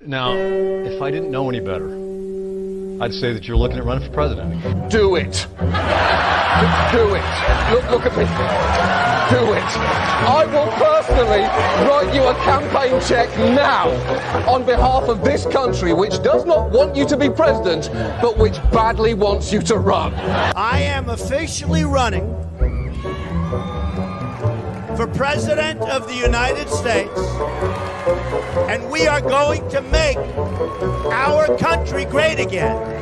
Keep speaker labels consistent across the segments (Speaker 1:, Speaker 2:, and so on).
Speaker 1: Now, if I didn't know any better, I'd say that you're looking at running for president again.
Speaker 2: Do it. Do it. Look at me. Do it. I will personally write you a campaign check now on behalf of this country, which does not want you to be president, but which badly wants you to run.
Speaker 3: I am officially running for President of the United States, and we are going to make our country great again.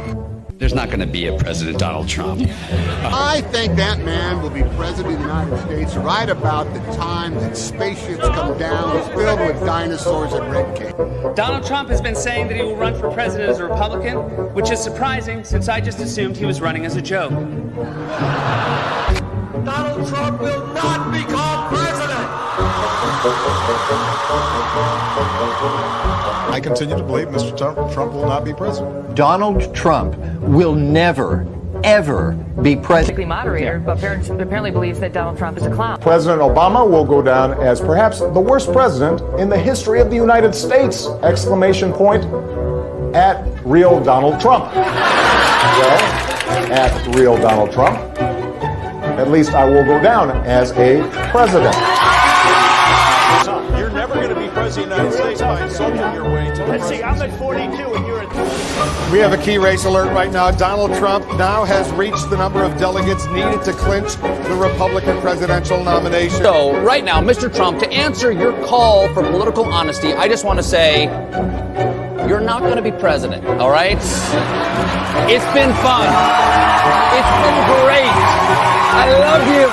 Speaker 4: There's not going to be a President Donald Trump.
Speaker 5: I think that man will be president of the United States right about the time that spaceships come down filled with dinosaurs and red cake.
Speaker 6: Donald Trump has been saying that he will run for president as a Republican, which is surprising since I just assumed he was running as a joke.
Speaker 3: Donald Trump will not become president.
Speaker 7: I continue to believe Mr. Trump will not be president.
Speaker 8: Donald Trump will never, ever be president.
Speaker 9: Moderator, but apparently believes that Donald Trump is a clown.
Speaker 7: President Obama will go down as perhaps the worst president in the history of the United States! Exclamation point at real Donald Trump. Well, at real Donald Trump, at least I will go down as a president.
Speaker 10: You're never going to be president of the United States by insulting your way to.
Speaker 3: Let's see, I'm at 42 and you're at 30.
Speaker 7: We have a key race alert right now. Donald Trump now has reached the number of delegates needed to clinch the Republican presidential nomination.
Speaker 11: So right now, Mr. Trump, to answer your call for political honesty, I just want to say you're not going to be president, all right? It's been fun. It's been great. I love you.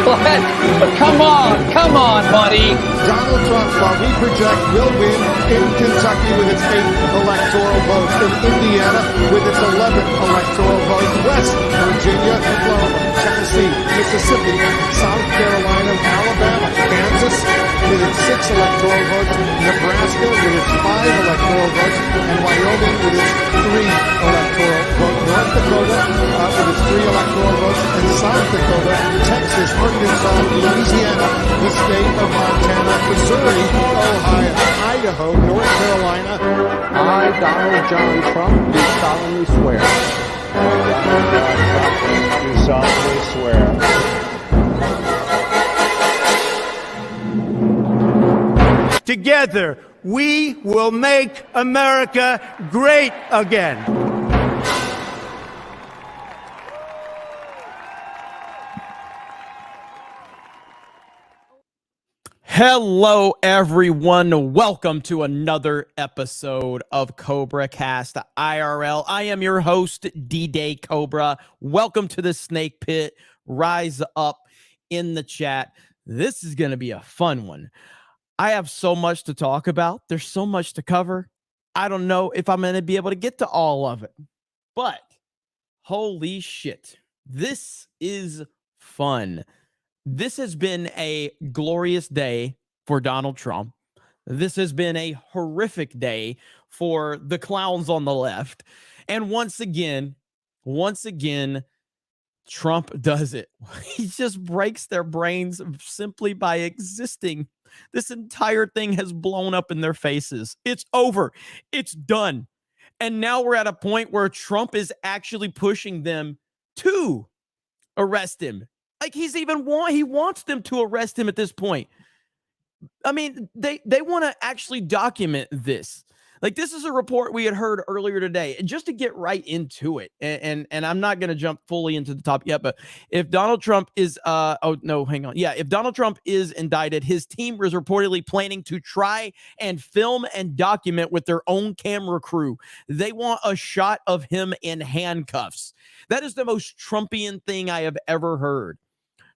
Speaker 11: But come on, buddy.
Speaker 7: Donald Trump, while we project, will win in Kentucky with its 8th electoral vote, in Indiana with its 11th electoral vote, West Virginia, Oklahoma, Tennessee, Mississippi, South Carolina, Alabama, Kansas with its 6 electoral votes, Nebraska with its 5 electoral votes, and Wyoming with its 3 electoral votes, North Dakota with its 3 electoral votes, and South Dakota, Texas, Arkansas, Louisiana, the state of Montana, Missouri, Ohio, Idaho, North Carolina.
Speaker 8: I, Donald John Trump, do solemnly swear.
Speaker 7: Do solemnly swear.
Speaker 3: Together, we will make America great again.
Speaker 12: Hello, everyone. Welcome to another episode of CobraCast IRL. I am your host, D-Day Cobra. Welcome to the Snake Pit. Rise up in the chat. This is going to be a fun one. I have so much to talk about. There's so much to cover. I don't know if I'm going to be able to get to all of it, but holy shit, this is fun. This has been a glorious day for Donald Trump. This has been a horrific day for the clowns on the left. And once again, Trump does it. He just breaks their brains simply by existing. This entire thing has blown up in their faces. It's over. It's done. And now we're at a point where Trump is actually pushing them to arrest him. Like he wants them to arrest him at this point. I mean, they want to actually document this. Like, this is a report we had heard earlier today. And just to get right into it, and I'm not going to jump fully into the top yet, but if Donald Trump is, if Donald Trump is indicted, his team is reportedly planning to try and film and document with their own camera crew. They want a shot of him in handcuffs. That is the most Trumpian thing I have ever heard.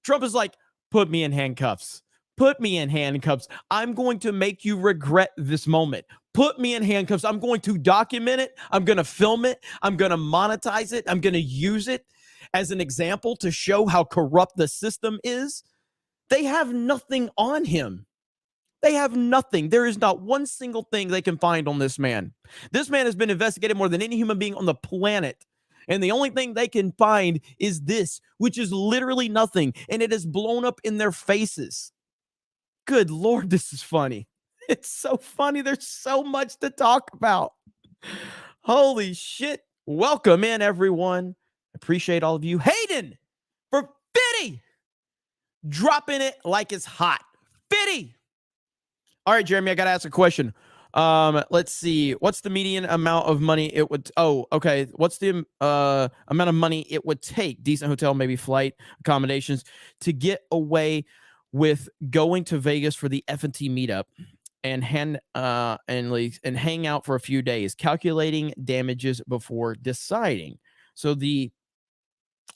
Speaker 12: Trump is like, put me in handcuffs. Put me in handcuffs. I'm going to make you regret this moment. Put me in handcuffs. I'm going to document it. I'm going to film it. I'm going to monetize it. I'm going to use it as an example to show how corrupt the system is. They have nothing on him. They have nothing. There is not one single thing they can find on this man. This man has been investigated more than any human being on the planet. And the only thing they can find is this, which is literally nothing. And it has blown up in their faces. Good Lord, this is funny. It's so funny. There's so much to talk about. Holy shit. Welcome in, everyone. Appreciate all of you. Hayden for Fitty. Dropping it like it's hot. Fitty. All right, Jeremy, I got to ask a question. Let's see. What's the median amount of money it would... Oh, okay. What's the amount of money it would take, decent hotel, maybe flight, accommodations, to get away with going to Vegas for the F&T meetup and hang out for a few days, calculating damages before deciding? So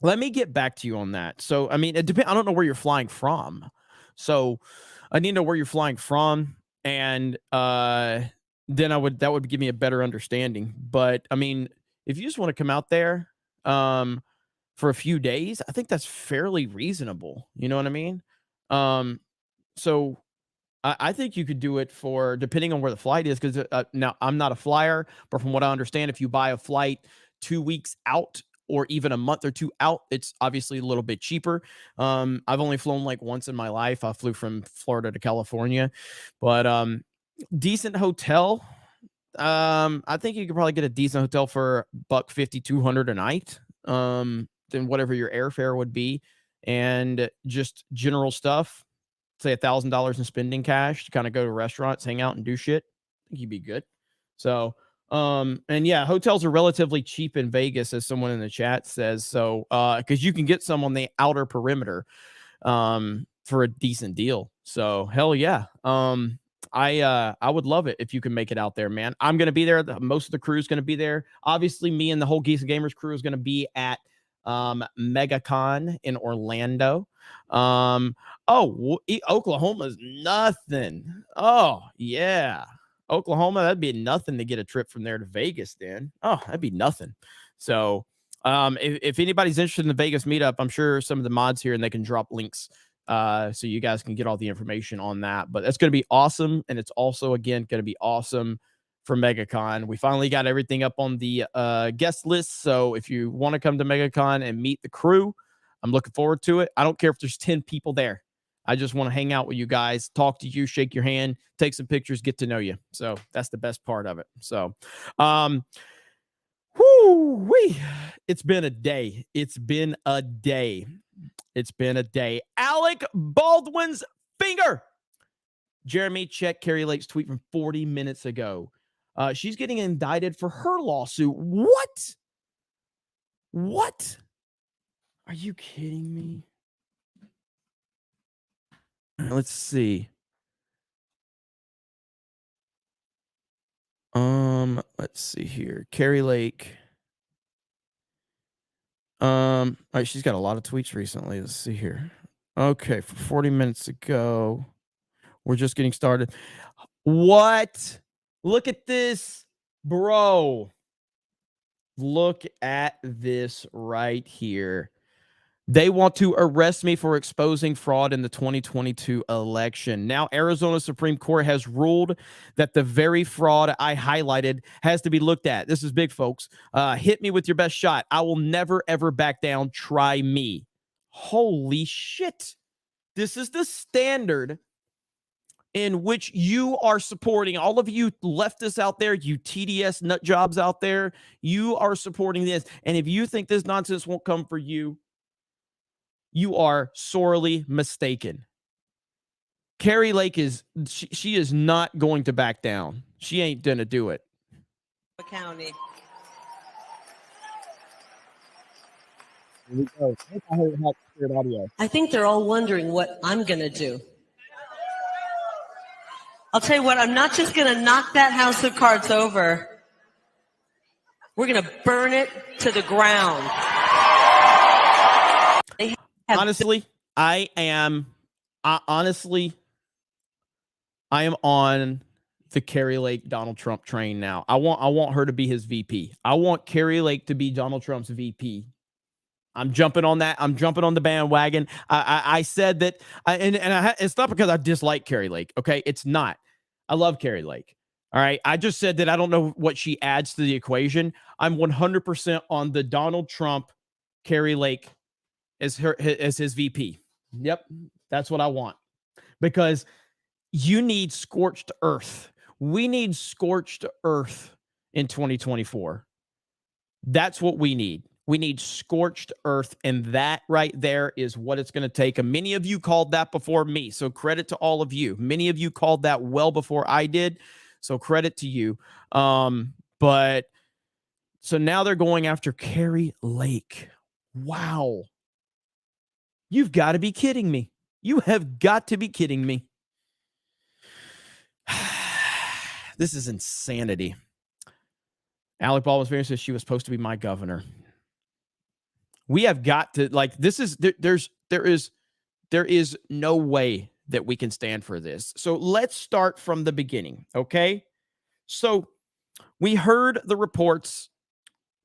Speaker 12: let me get back to you on that. So, I mean, it depends. I don't know where you're flying from. So I need to know where you're flying from. And then that would give me a better understanding. But I mean, if you just want to come out there for a few days, I think that's fairly reasonable. You know what I mean? So I think you could do it for, depending on where the flight is, because now I'm not a flyer, but from what I understand, if you buy a flight 2 weeks out or even a month or two out, it's obviously a little bit cheaper. I've only flown like once in my life. I flew from Florida to California, but decent hotel. I think you could probably get a decent hotel for $150, $200 a night. Then whatever your airfare would be, and just general stuff. Say $1,000 in spending cash to kind of go to restaurants, hang out, and do shit. I think you'd be good. So, and yeah, hotels are relatively cheap in Vegas, as someone in the chat says. So, because you can get some on the outer perimeter, for a decent deal. So, hell yeah. I would love it if you can make it out there, man. I'm gonna be there. Most of the crew is gonna be there. Obviously, me and the whole Geeks and Gamers crew is gonna be at MegaCon in Orlando. Oklahoma's nothing. Oh yeah, Oklahoma, that'd be nothing to get a trip from there to Vegas. Then that'd be nothing. So if anybody's interested in the Vegas meetup, I'm sure some of the mods here, and they can drop links so you guys can get all the information on that. But that's going to be awesome, and it's also, again, going to be awesome for MegaCon. We finally got everything up on the guest list, so if you want to come to MegaCon and meet the crew, I'm looking forward to it. I don't care if there's 10 people there. I just want to hang out with you guys, talk to you, shake your hand, take some pictures, get to know you. So that's the best part of it. So, it's been a day. It's been a day. It's been a day. Alec Baldwin's finger. Jeremy, check Kari Lake's tweet from 40 minutes ago. She's getting indicted for her lawsuit. What? What? Are you kidding me? Let's see. Let's see here. Kari Lake. All right, she's got a lot of tweets recently. Let's see here. Okay, for 40 minutes ago. We're just getting started. What? Look at this, bro. Look at this right here. They want to arrest me for exposing fraud in the 2022 election. Now, Arizona Supreme Court has ruled that the very fraud I highlighted has to be looked at. This is big, folks. Hit me with your best shot. I will never, ever back down. Try me. Holy shit. This is the standard in which you are supporting. All of you leftists out there, you TDS nut jobs out there, you are supporting this. And if you think this nonsense won't come for you, you are sorely mistaken. Kari Lake she is not going to back down. She ain't gonna do it.
Speaker 13: County.
Speaker 12: Here we go.
Speaker 13: I think they're all wondering what I'm gonna do. I'll tell you what, I'm not just gonna knock that house of cards over. We're gonna burn it to the ground.
Speaker 12: Honestly, I am on the Kari Lake Donald Trump train now. I want her to be his VP. I want Kari Lake to be Donald Trump's VP. I'm jumping on that. I'm jumping on the bandwagon. I said that, it's not because I dislike Kari Lake. Okay, it's not. I love Kari Lake. All right. I just said that I don't know what she adds to the equation. I'm 100% on the Donald Trump, Kari Lake as his VP. Yep, that's what I want, because You need scorched earth. We need scorched earth in 2024. That's what we need. We need scorched earth, and that right there is what it's going to take. And many of you called that before me, so credit to all of you. Many of you called that well before I did, so credit to you. But so now they're going after Kari Lake. Wow. You've got to be kidding me. You have got to be kidding me. This is insanity. Alec Baldwin says she was supposed to be my governor. We have got to, like, this is, there is no way that we can stand for this. So let's start from the beginning, okay? So we heard the reports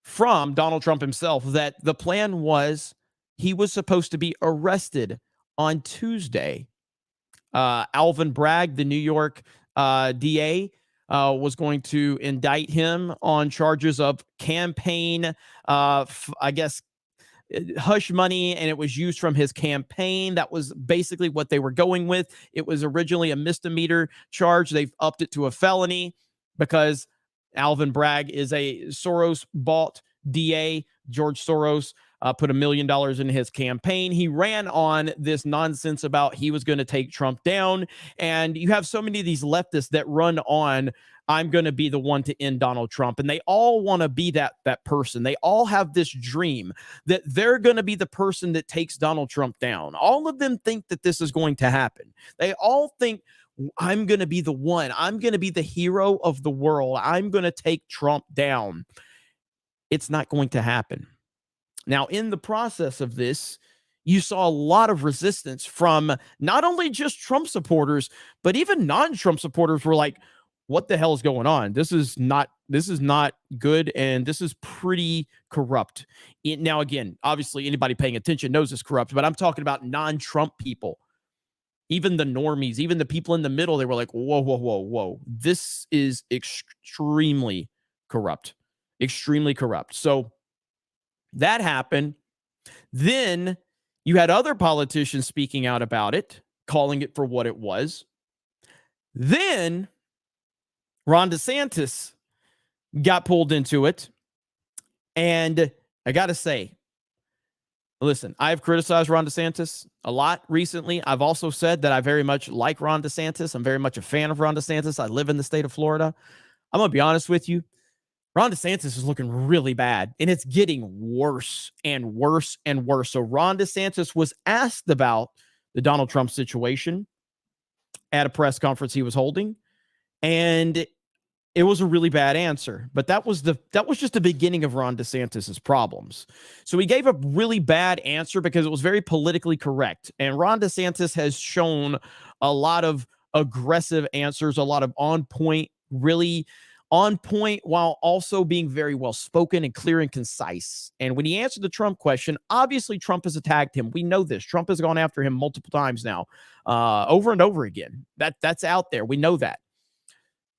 Speaker 12: from Donald Trump himself that the plan was he was supposed to be arrested on Tuesday. Alvin Bragg, the New York DA, was going to indict him on charges of campaign, I guess, hush money, and it was used from his campaign. That was basically what they were going with. It was originally a misdemeanor charge. They've upped it to a felony because Alvin Bragg is a Soros-bought DA. George Soros put $1 million in his campaign. He ran on this nonsense about he was going to take Trump down. And you have so many of these leftists that run on, I'm going to be the one to end Donald Trump. And they all want to be that person. They all have this dream that they're going to be the person that takes Donald Trump down. All of them think that this is going to happen. They all think, I'm going to be the one. I'm going to be the hero of the world. I'm going to take Trump down. It's not going to happen. Now, in the process of this, you saw a lot of resistance from not only just Trump supporters, but even non-Trump supporters were like, what the hell is going on? This is not good, and this is pretty corrupt. Now, again, obviously anybody paying attention knows it's corrupt, but I'm talking about non-Trump people. Even the normies, even the people in the middle, they were like, whoa, whoa, whoa, whoa. This is extremely corrupt. Extremely corrupt. So that happened. Then you had other politicians speaking out about it, calling it for what it was. Then Ron DeSantis got pulled into it. And I got to say, listen, I've criticized Ron DeSantis a lot recently. I've also said that I very much like Ron DeSantis. I'm very much a fan of Ron DeSantis. I live in the state of Florida. I'm going to be honest with you. Ron DeSantis is looking really bad, and it's getting worse and worse and worse. So Ron DeSantis was asked about the Donald Trump situation at a press conference he was holding, and it was a really bad answer. But that was just the beginning of Ron DeSantis's problems. So he gave a really bad answer because it was very politically correct. And Ron DeSantis has shown a lot of aggressive answers, a lot of on point, really on point, while also being very well spoken and clear and concise. And when he answered the Trump question, obviously Trump has attacked him. We know this. Trump has gone after him multiple times now, over and over again. That's out there. We know that.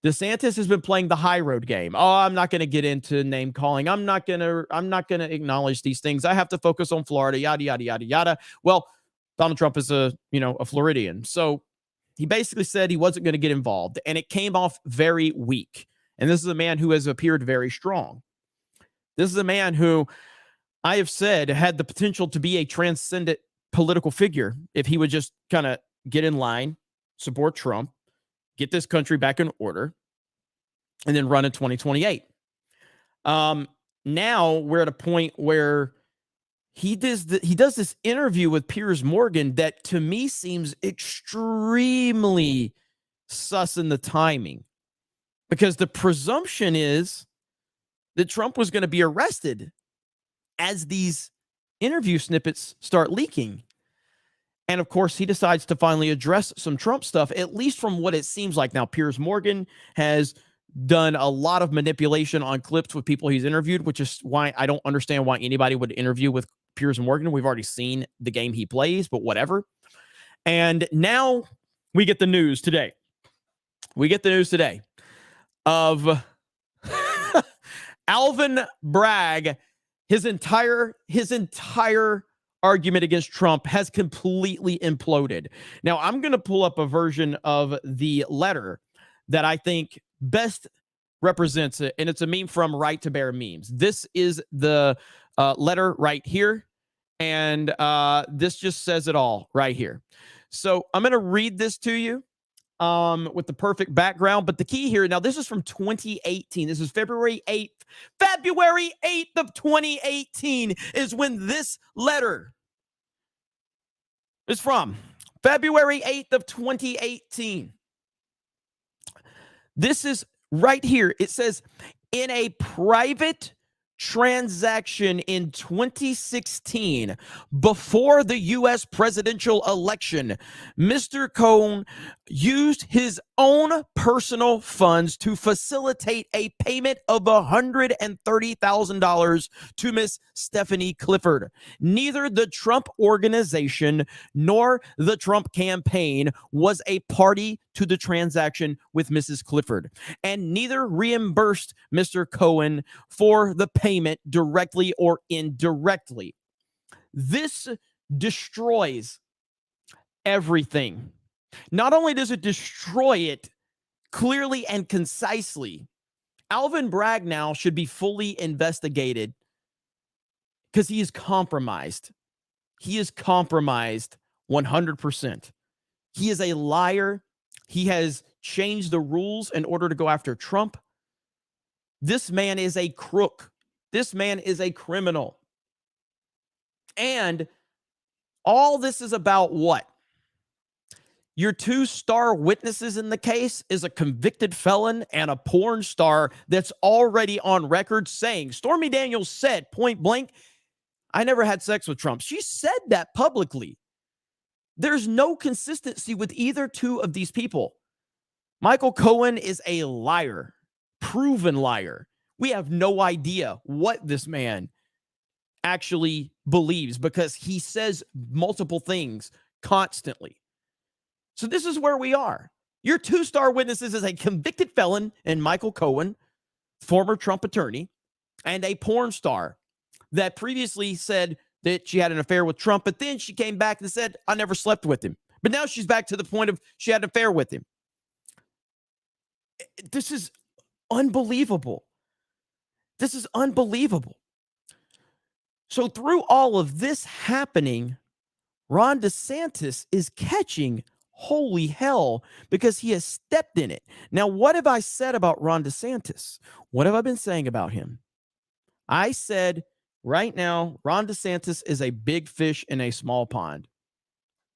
Speaker 12: DeSantis has been playing the high road game. Oh, I'm not going to get into name calling. I'm not going to acknowledge these things. I have to focus on Florida, yada, yada, yada, yada. Well, Donald Trump is a Floridian. So he basically said he wasn't going to get involved, and it came off very weak. And this is a man who has appeared very strong. This is a man who I have said had the potential to be a transcendent political figure if he would just kind of get in line, support Trump, get this country back in order, and then run in 2028. Now we're at a point where he does this interview with Piers Morgan that to me seems extremely sus in the timing. Because the presumption is that Trump was going to be arrested as these interview snippets start leaking. And of course, he decides to finally address some Trump stuff, at least from what it seems like. Now, Piers Morgan has done a lot of manipulation on clips with people he's interviewed, which is why I don't understand why anybody would interview with Piers Morgan. We've already seen the game he plays, but whatever. And now we get the news today. Of Alvin Bragg, his entire argument against Trump has completely imploded. Now, I'm going to pull up a version of the letter that I think best represents it, and it's a meme from Right to Bear Memes. This is the letter right here, and this just says it all right here. So I'm going to read this to you with the perfect background, but the key here, now this is from 2018. This is February 8th. February 8th of 2018 is when this letter is from. February 8th of 2018. This is right here. It says, in a private transaction in 2016, before the U.S. presidential election, Mr. Cohen used his own personal funds to facilitate a payment of $130,000 to Miss Stephanie Clifford. Neither the Trump organization nor the Trump campaign was a party to the transaction with Mrs. Clifford, and neither reimbursed Mr. Cohen for the payment directly or indirectly. This destroys everything. Not only does it destroy it clearly and concisely, Alvin Bragg now should be fully investigated because he is compromised. He is compromised 100%. He is a liar. He has changed the rules in order to go after Trump. This man is a crook. This man is a criminal. And all this is about what? Your two star witnesses in the case is a convicted felon and a porn star that's already on record saying, Stormy Daniels said point blank, I never had sex with Trump. She said that publicly. There's no consistency with either two of these people. Michael Cohen is a liar, proven liar. We have no idea what this man actually believes because he says multiple things constantly. So this is where we are. Your two star witnesses is a convicted felon and Michael Cohen, former Trump attorney, and a porn star that previously said that she had an affair with Trump, but then she came back and said, I never slept with him. But now she's back to the point of she had an affair with him. This is unbelievable. This is unbelievable. So through all of this happening, Ron DeSantis is catching holy hell because he has stepped in it. Now, what have I said about Ron DeSantis? What have I been saying about him? I said right now, Ron DeSantis is a big fish in a small pond.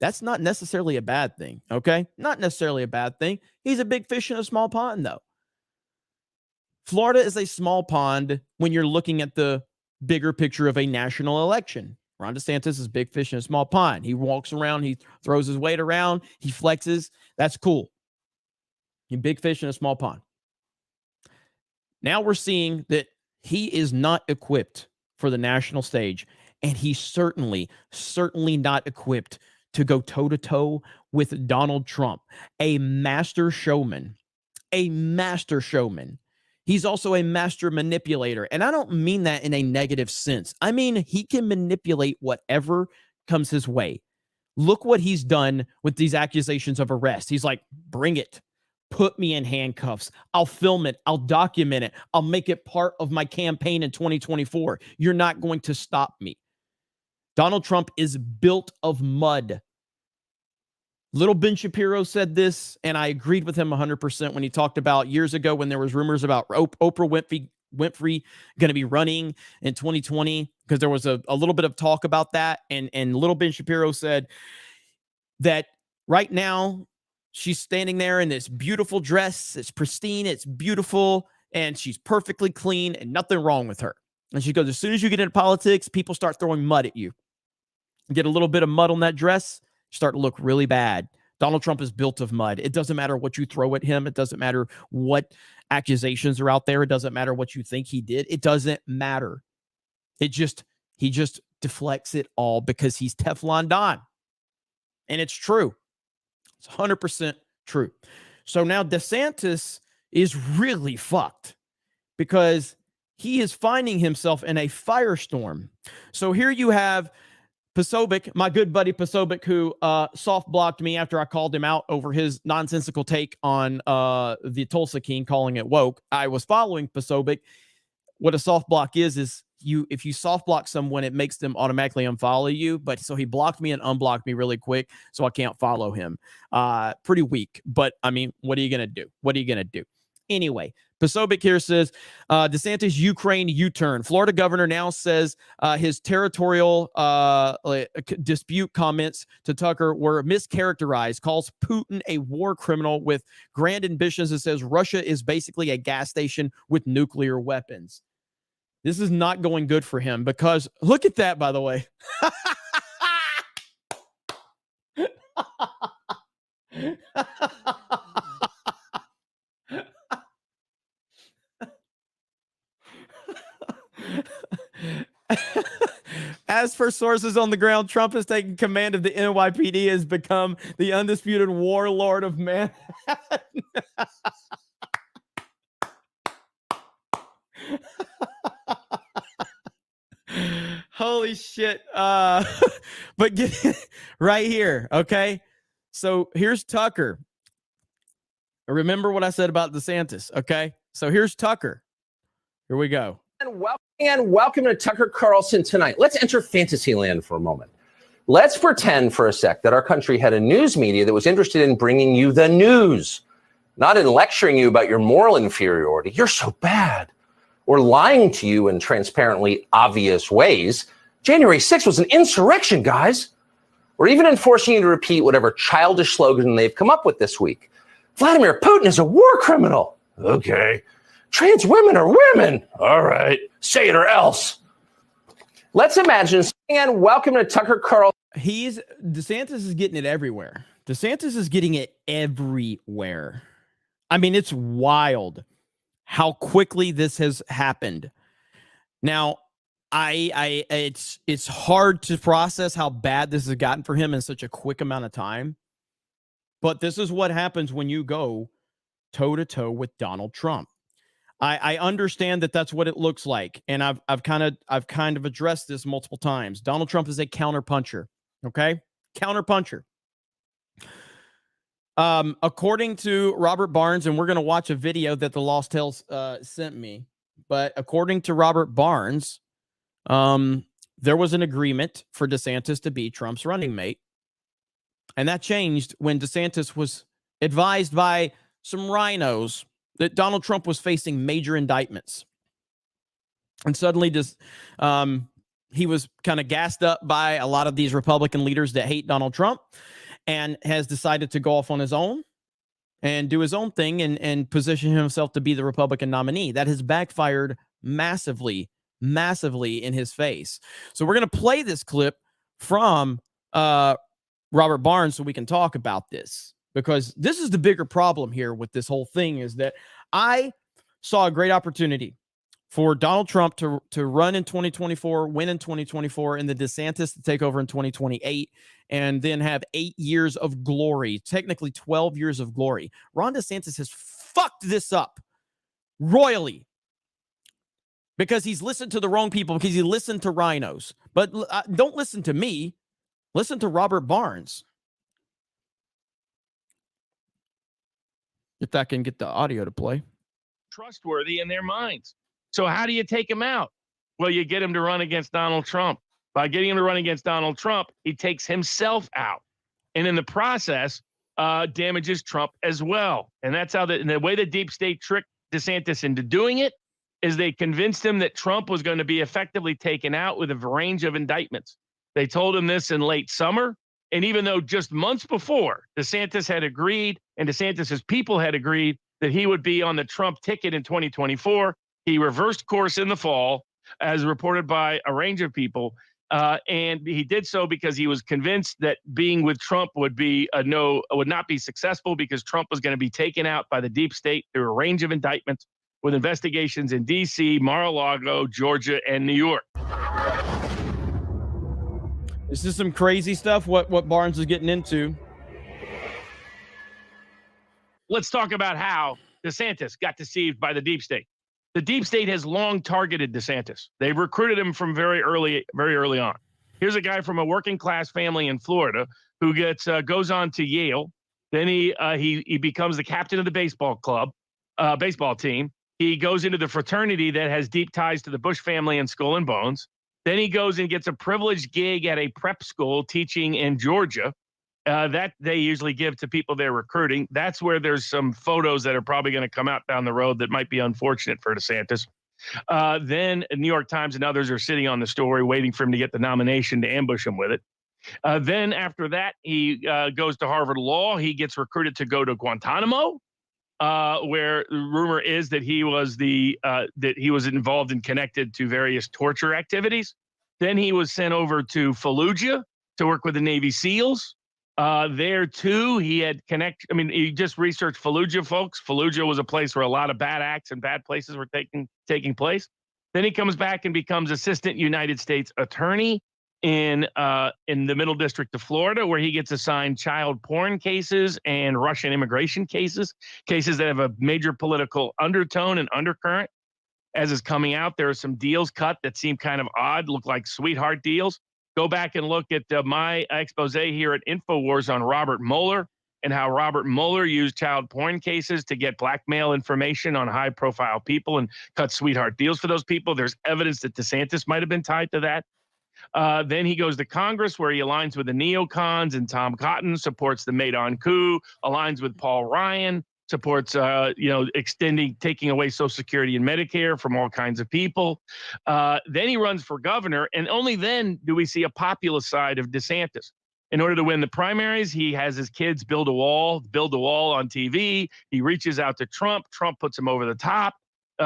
Speaker 12: That's not necessarily a bad thing, okay? Not necessarily a bad thing. He's a big fish in a small pond, though. Florida is a small pond when you're looking at the bigger picture of a national election. Ron DeSantis is big fish in a small pond. He walks around, he throws his weight around, he flexes. That's cool. He's big fish in a small pond. Now we're seeing that he is not equipped for the national stage, and he's certainly not equipped to go toe-to-toe with Donald Trump, a master showman, a master showman. He's also a master manipulator. And I don't mean that in a negative sense. I mean, he can manipulate whatever comes his way. Look what he's done with these accusations of arrest. He's like, bring it. Put me in handcuffs. I'll film it. I'll document it. I'll make it part of my campaign in 2024. You're not going to stop me. Donald Trump is built of mud. Little Ben Shapiro said this, and I agreed with him 100% when he talked about years ago when there was rumors about Oprah Winfrey going to be running in 2020, because there was a little bit of talk about that. And little Ben Shapiro said that right now she's standing there in this beautiful dress. It's pristine. It's beautiful. And she's perfectly clean and nothing wrong with her. And she goes, as soon as you get into politics, people start throwing mud at you. Get a little bit of mud on that dress, start to look really bad. Donald Trump is built of mud. It doesn't matter what you throw at him. It doesn't matter what accusations are out there. It doesn't matter what you think he did. It doesn't matter. He just deflects it all because he's Teflon Don. And it's true. It's 100% true. So now DeSantis is really fucked because he is finding himself in a firestorm. So here you have Posobiec, my good buddy Posobiec, who soft blocked me after I called him out over his nonsensical take on the Tulsa King, calling it woke. I was following Posobiec. What a soft block is if you soft block someone, it makes them automatically unfollow you. But so he blocked me and unblocked me really quick, so I can't follow him. Pretty weak, but I mean, what are you gonna do? What are you gonna do? Anyway, Posobiec here says DeSantis Ukraine U-turn. Florida governor now says his territorial dispute comments to Tucker were mischaracterized, calls Putin a war criminal with grand ambitions, and says Russia is basically a gas station with nuclear weapons. This is not going good for him because look at that, by the way. As for sources on the ground, Trump has taken command of the NYPD, has become the undisputed warlord of Manhattan. Holy shit. But get right here, okay? So here's Tucker. Remember what I said about DeSantis, okay? So here's Tucker. Here we go.
Speaker 11: And welcome to Tucker Carlson Tonight. Let's enter fantasy land for a moment. Let's pretend for a sec that our country had a news media that was interested in bringing you the news, not in lecturing you about your moral inferiority. You're so bad. Or lying to you in transparently obvious ways. January 6th was an insurrection, guys. Or even enforcing you to repeat whatever childish slogan they've come up with this week. Vladimir Putin is a war criminal. Okay. Trans women are women. All right. Say it or else. Let's imagine, and welcome to Tucker Carlson.
Speaker 12: DeSantis is getting it everywhere. DeSantis is getting it everywhere. I mean, it's wild how quickly this has happened. Now, it's hard to process how bad this has gotten for him in such a quick amount of time. But this is what happens when you go toe to toe with Donald Trump. I understand that that's what it looks like, and I've kind of addressed this multiple times. Donald Trump is a counterpuncher, okay? Counterpuncher. According to Robert Barnes, and we're going to watch a video that the Lost Tales sent me, but according to Robert Barnes, there was an agreement for DeSantis to be Trump's running mate, and that changed when DeSantis was advised by some rhinos that Donald Trump was facing major indictments. And suddenly he was kind of gassed up by a lot of these Republican leaders that hate Donald Trump and has decided to go off on his own and do his own thing and position himself to be the Republican nominee. That has backfired massively in his face. So we're going to play this clip from Robert Barnes so we can talk about this. Because this is the bigger problem here with this whole thing is that I saw a great opportunity for Donald Trump to run in 2024, win in 2024, and the DeSantis to take over in 2028, and then have 8 years of glory, technically 12 years of glory. Ron DeSantis has fucked this up royally because he's listened to the wrong people, because he listened to rhinos. But don't listen to me. Listen to Robert Barnes. If I can get the audio to play.
Speaker 14: Trustworthy in their minds. So how do you take him out? Well, you get him to run against Donald Trump. By getting him to run against Donald Trump, he takes himself out. And in the process, damages Trump as well. And that's how the way the deep state tricked DeSantis into doing it is they convinced him that Trump was going to be effectively taken out with a range of indictments. They told him this in late summer. And even though just months before, DeSantis had agreed and DeSantis's people had agreed that he would be on the Trump ticket in 2024, he reversed course in the fall, as reported by a range of people. And he did so because he was convinced that being with Trump would not be successful because Trump was going to be taken out by the deep state through a range of indictments with investigations in D.C., Mar-a-Lago, Georgia, and New York.
Speaker 12: This is some crazy stuff, what Barnes is getting into.
Speaker 14: Let's talk about how DeSantis got deceived by the deep state. The deep state has long targeted DeSantis. They recruited him from very early on. Here's a guy from a working class family in Florida who goes on to Yale. Then he becomes the captain of the baseball team. He goes into the fraternity that has deep ties to the Bush family and Skull and Bones. Then he goes and gets a privileged gig at a prep school teaching in Georgia. That they usually give to people they're recruiting. That's where there's some photos that are probably going to come out down the road that might be unfortunate for DeSantis. Then New York Times and others are sitting on the story waiting for him to get the nomination to ambush him with it. Then after that, he goes to Harvard Law. He gets recruited to go to Guantanamo, where the rumor is that he was involved and connected to various torture activities. Then he was sent over to Fallujah to work with the Navy SEALs. There too, he had he just researched Fallujah, folks. Fallujah was a place where a lot of bad acts and bad places were taking place. Then he comes back and becomes assistant United States attorney in the Middle District of Florida, where he gets assigned child porn cases and Russian immigration cases that have a major political undertone and undercurrent. As is coming out, there are some deals cut that seem kind of odd, look like sweetheart deals. Go back and look at my expose here at InfoWars on Robert Mueller and how Robert Mueller used child porn cases to get blackmail information on high-profile people and cut sweetheart deals for those people. There's evidence that DeSantis might have been tied to that. Then he goes to Congress, where he aligns with the neocons, and Tom Cotton supports the Maidan coup, aligns with Paul Ryan, supports, taking away Social Security and Medicare from all kinds of people. Then he runs for governor, and only then do we see a populist side of DeSantis. In order to win the primaries, he has his kids build a wall on TV. He reaches out to Trump. Trump puts him over the top.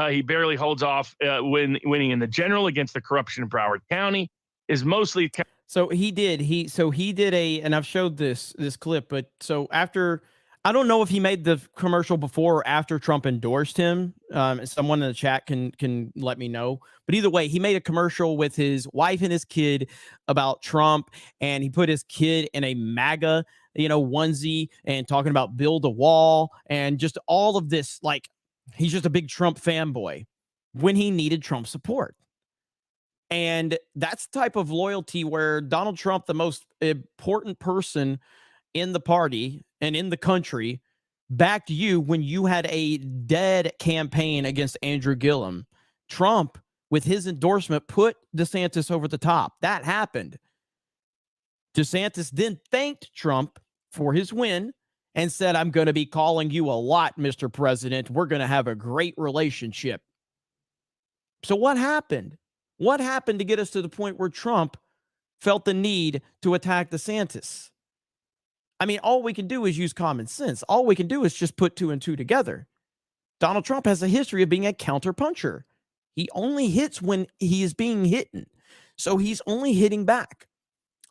Speaker 14: He barely holds off winning in the general against the corruption in Broward County. Is mostly
Speaker 12: so he did and I've showed this clip, but so after, I don't know if he made the commercial before or after Trump endorsed him. Someone in the chat can let me know. But either way, he made a commercial with his wife and his kid about Trump, and he put his kid in a MAGA, onesie, and talking about build a wall and just all of this. Like, he's just a big Trump fanboy when he needed Trump support. And that's the type of loyalty where Donald Trump, the most important person in the party and in the country, backed you when you had a dead campaign against Andrew Gillum. Trump, with his endorsement, put DeSantis over the top. That happened. DeSantis then thanked Trump for his win and said, "I'm going to be calling you a lot, Mr. President. We're going to have a great relationship." So what happened? What happened to get us to the point where Trump felt the need to attack DeSantis? I mean, all we can do is use common sense. All we can do is just put 2 and 2 together. Donald Trump has a history of being a counterpuncher. He only hits when he is being hit. So he's only hitting back.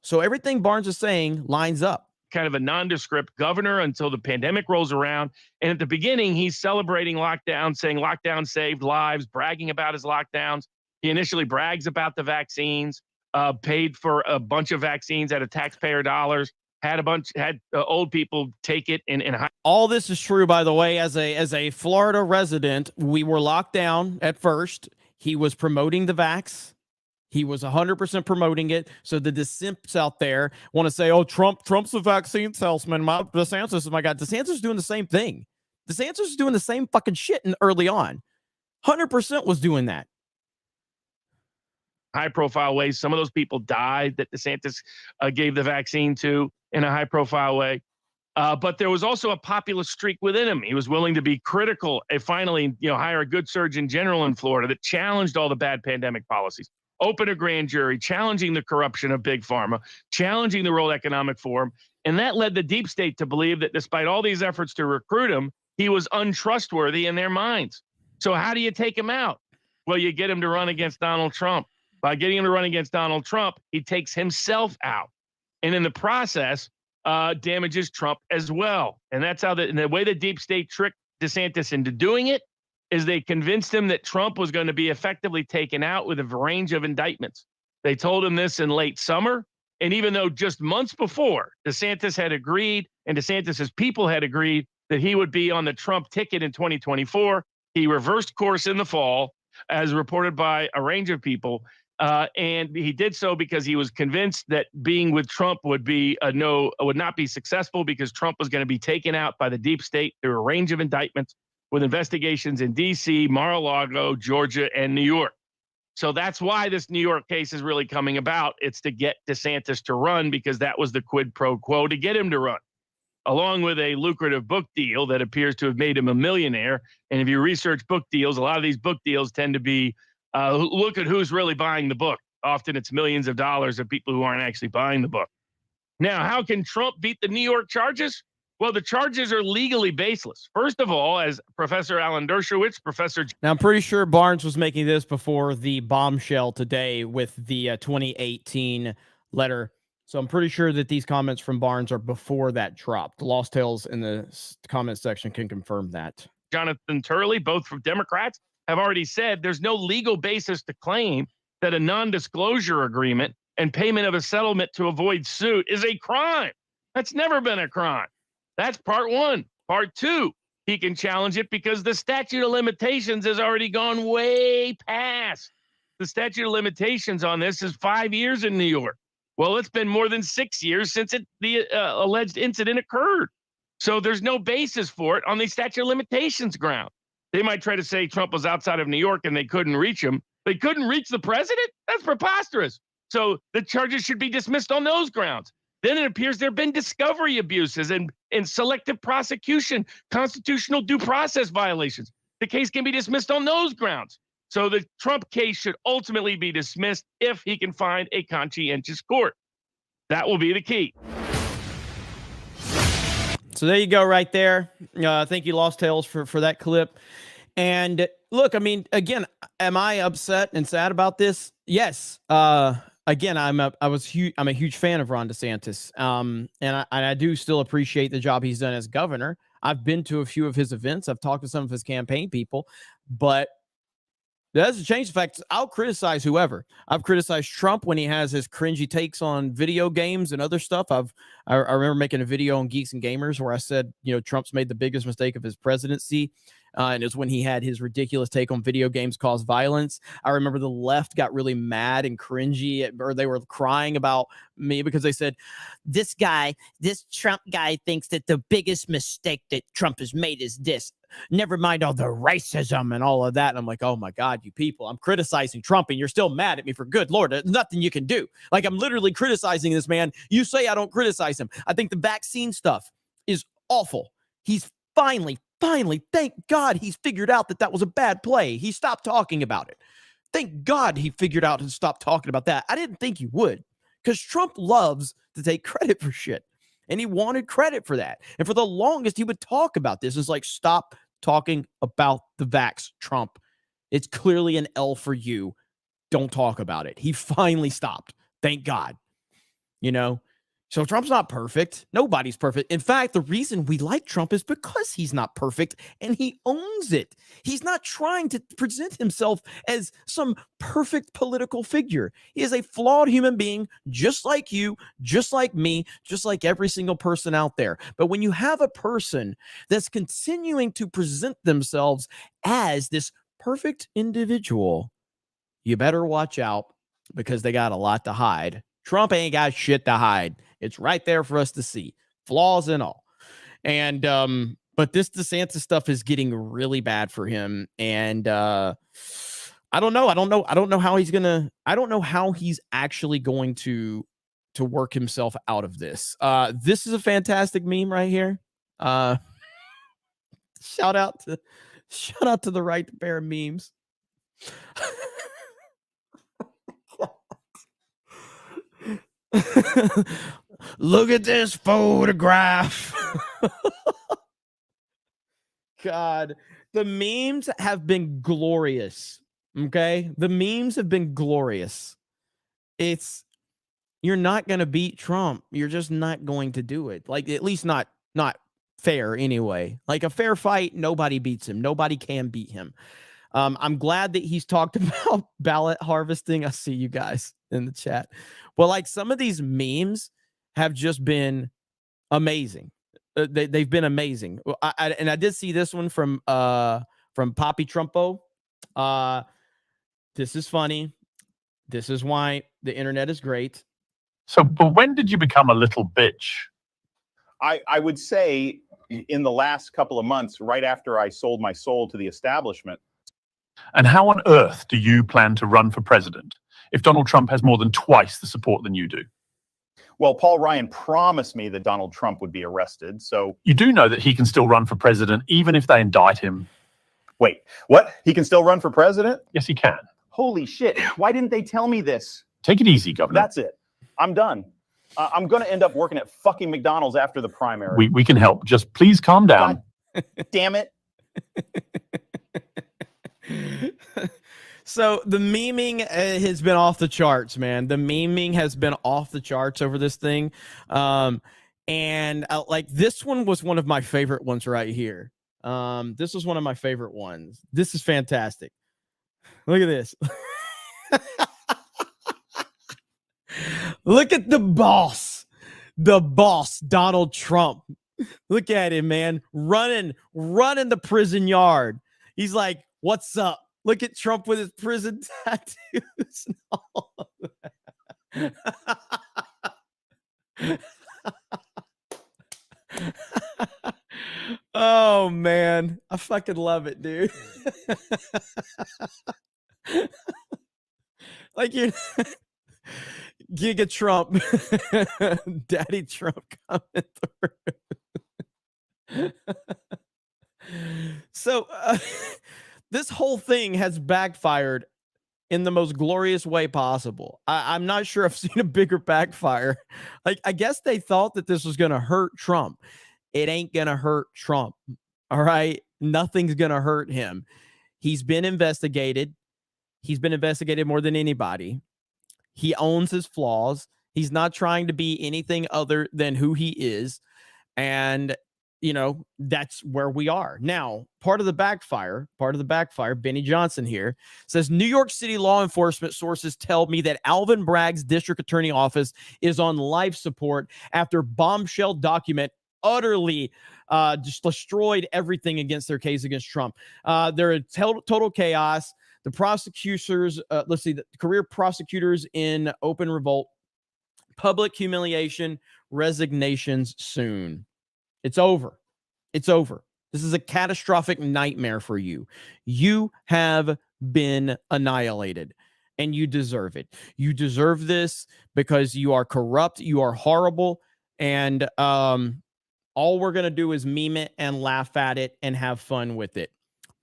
Speaker 12: So everything Barnes is saying lines up.
Speaker 14: Kind of a nondescript governor until the pandemic rolls around. And at the beginning, he's celebrating lockdown, saying lockdown saved lives, bragging about his lockdowns. He initially brags about the vaccines, paid for a bunch of vaccines out of taxpayer dollars, had old people take it.
Speaker 12: All this is true, by the way. As a Florida resident, we were locked down at first. He was promoting the vax. He was 100% promoting it. So the simps out there want to say, "Oh, Trump's a vaccine salesman. DeSantis is my guy." DeSantis is doing the same thing. DeSantis is doing the same fucking shit early on. 100% was doing that.
Speaker 14: High-profile ways. Some of those people died that DeSantis gave the vaccine to in a high-profile way. But there was also a populist streak within him. He was willing to be critical and finally, hire a good surgeon general in Florida that challenged all the bad pandemic policies, open a grand jury, challenging the corruption of Big Pharma, challenging the World Economic Forum. And that led the deep state to believe that despite all these efforts to recruit him, he was untrustworthy in their minds. So how do you take him out? Well, you get him to run against Donald Trump. By getting him to run against Donald Trump, he takes himself out. And in the process, damages Trump as well. And that's how the way the deep state tricked DeSantis into doing it is they convinced him that Trump was going to be effectively taken out with a range of indictments. They told him this in late summer. And even though just months before, DeSantis had agreed and DeSantis's people had agreed that he would be on the Trump ticket in 2024, he reversed course in the fall, as reported by a range of people. And he did so because he was convinced that being with Trump would not be successful because Trump was going to be taken out by the deep state through a range of indictments with investigations in D.C., Mar-a-Lago, Georgia, and New York. So that's why this New York case is really coming about. It's to get DeSantis to run because that was the quid pro quo to get him to run, along with a lucrative book deal that appears to have made him a millionaire. And if you research book deals, a lot of these book deals tend to be look at who's really buying the book. Often it's millions of dollars of people who aren't actually buying the book. Now, how can Trump beat the New York charges? Well, the charges are legally baseless. First of all, as Professor Alan Dershowitz, Now,
Speaker 12: I'm pretty sure Barnes was making this before the bombshell today with the 2018 letter. So I'm pretty sure that these comments from Barnes are before that dropped. The Lost Tales in the comment section can confirm that.
Speaker 14: Jonathan Turley, both from Democrats, have already said there's no legal basis to claim that a non-disclosure agreement and payment of a settlement to avoid suit is a crime. That's never been a crime. That's part one. Part two, he can challenge it because the statute of limitations has already gone way past. The statute of limitations on this is 5 years in New York. Well, it's been more than 6 years since the alleged incident occurred. So there's no basis for it on the statute of limitations ground. They might try to say Trump was outside of New York and they couldn't reach him. They couldn't reach the president? That's preposterous. So the charges should be dismissed on those grounds. Then it appears there have been discovery abuses and selective prosecution, constitutional due process violations. The case can be dismissed on those grounds. So the Trump case should ultimately be dismissed if he can find a conscientious court. That will be the key.
Speaker 12: So there you go right there. Thank you, Lost Tales, for that clip. And look, I mean, again, am I upset and sad about this? Yes. Again, I'm a huge fan of Ron DeSantis. And I do still appreciate the job he's done as governor. I've been to a few of his events. I've talked to some of his campaign people, but that doesn't change the fact I'll criticize whoever. I've criticized Trump when he has his cringy takes on video games and other stuff. I remember making a video on Geeks and Gamers where I said, Trump's made the biggest mistake of his presidency. And it's when he had his ridiculous take on video games cause violence. I remember the left got really mad and cringy, or they were crying about me because they said, this Trump guy thinks that the biggest mistake that Trump has made is this. Never mind all the racism and all of that. And I'm like, oh my God, you people, I'm criticizing Trump and you're still mad at me for good Lord. There's nothing you can do. Like, I'm literally criticizing this man. You say I don't criticize him. I think the vaccine stuff is awful. He's finally, thank God he's figured out that was a bad play. He stopped talking about it. Thank God he figured out and stopped talking about that. I didn't think he would, because Trump loves to take credit for shit. And he wanted credit for that. And for the longest, he would talk about this. It's like, stop talking about the vax, Trump. It's clearly an L for you. Don't talk about it. He finally stopped. Thank God. So Trump's not perfect. Nobody's perfect. In fact, the reason we like Trump is because he's not perfect and he owns it. He's not trying to present himself as some perfect political figure. He is a flawed human being, just like you, just like me, just like every single person out there. But when you have a person that's continuing to present themselves as this perfect individual, you better watch out, because they got a lot to hide. Trump ain't got shit to hide. It's right there for us to see, flaws and all. And but this DeSantis stuff is getting really bad for him. And I don't know how he's actually going to work himself out of this. This is a fantastic meme right here. Shout out to the right pair of memes. Look at this photograph. God, the memes have been glorious. Okay, the memes have been glorious. You're not going to beat Trump. You're just not going to do it. Like, at least not fair anyway. Like, a fair fight, nobody beats him. Nobody can beat him. I'm glad that he's talked about ballot harvesting. I see you guys in the chat. Well, like, some of these memes have just been amazing. They've been amazing. And I did see this one from Poppy Trumpo. This is funny. This is why the internet is great.
Speaker 15: So, but when did you become a little bitch?
Speaker 16: I would say in the last couple of months, right after I sold my soul to the establishment.
Speaker 15: And how on earth do you plan to run for president if Donald Trump has more than twice the support than you do?
Speaker 16: Well, Paul Ryan promised me that Donald Trump would be arrested, so...
Speaker 15: You do know that he can still run for president even if they indict him.
Speaker 16: Wait, what? He can still run for president?
Speaker 15: Yes, he can.
Speaker 16: Holy shit. Why didn't they tell me this?
Speaker 15: Take it easy, Governor.
Speaker 16: That's it. I'm done. I'm going to end up working at fucking McDonald's after the primary.
Speaker 15: We can help. Just please calm down.
Speaker 16: God damn it.
Speaker 12: So the memeing has been off the charts, man. The memeing has been off the charts over this thing. And like this one was one of my favorite ones right here. This was one of my favorite ones. This is fantastic. Look at this. Look at the boss, Donald Trump. Look at him, man, running the prison yard. He's like, what's up? Look at Trump with his prison tattoos and all of that. Oh, man. I fucking love it, dude. Like you... Giga Trump, Daddy Trump coming through. So this whole thing has backfired in the most glorious way possible. I'm not sure I've seen a bigger backfire. Like, I guess they thought that this was going to hurt Trump. It ain't going to hurt Trump. All right. Nothing's going to hurt him. He's been investigated. He's been investigated more than anybody. He owns his flaws. He's not trying to be anything other than who he is. And, you know, that's where we are. Now, part of the backfire, Benny Johnson here says, New York City law enforcement sources tell me that Alvin Bragg's district attorney office is on life support after bombshell document utterly just destroyed everything against their case against Trump. They're in total chaos. The prosecutors, the career prosecutors in open revolt, public humiliation, resignations soon. It's over. It's over. This is a catastrophic nightmare for you. You have been annihilated and you deserve it. You deserve this because you are corrupt. You are horrible. And all we're going to do is meme it and laugh at it and have fun with it.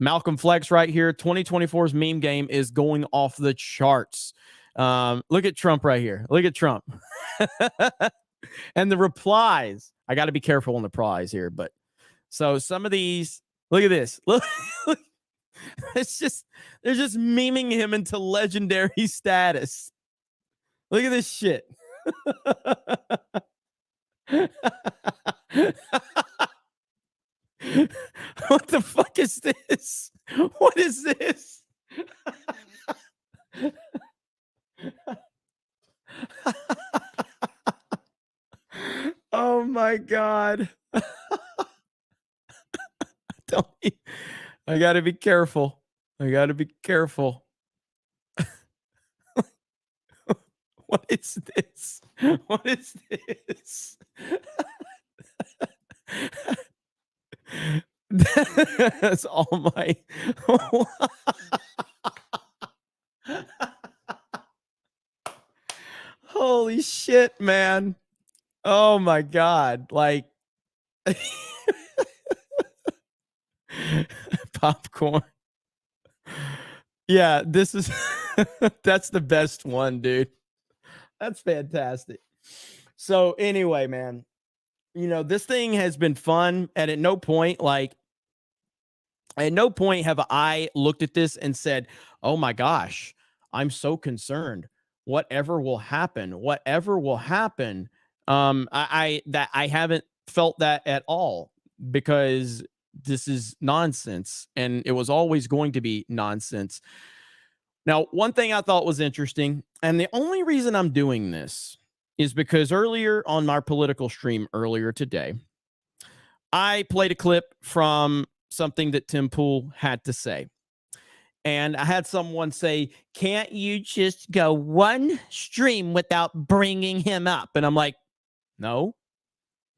Speaker 12: Malcolm Flex right here. 2024's meme game is going off the charts. Look at Trump right here. Look at Trump. And the replies. I got to be careful on the replies here. But so some of these, look at this. Look, it's just, they're just memeing him into legendary status. Look at this shit. What the fuck is this? What is this? Oh my God. I gotta be careful. I gotta be careful. What is this? What is this? That's all my. Holy shit, man. Oh my God. Like popcorn. Yeah, this is that's the best one, dude. That's fantastic. So anyway, man, you know, this thing has been fun, and at no point have I looked at this and said, oh my gosh, I'm so concerned. Whatever will happen. I haven't felt that at all, because this is nonsense, and it was always going to be nonsense. Now, one thing I thought was interesting, and the only reason I'm doing this is because earlier on my political stream earlier today, I played a clip from something that Tim Pool had to say. And I had someone say, can't you just go one stream without bringing him up? And I'm like, no.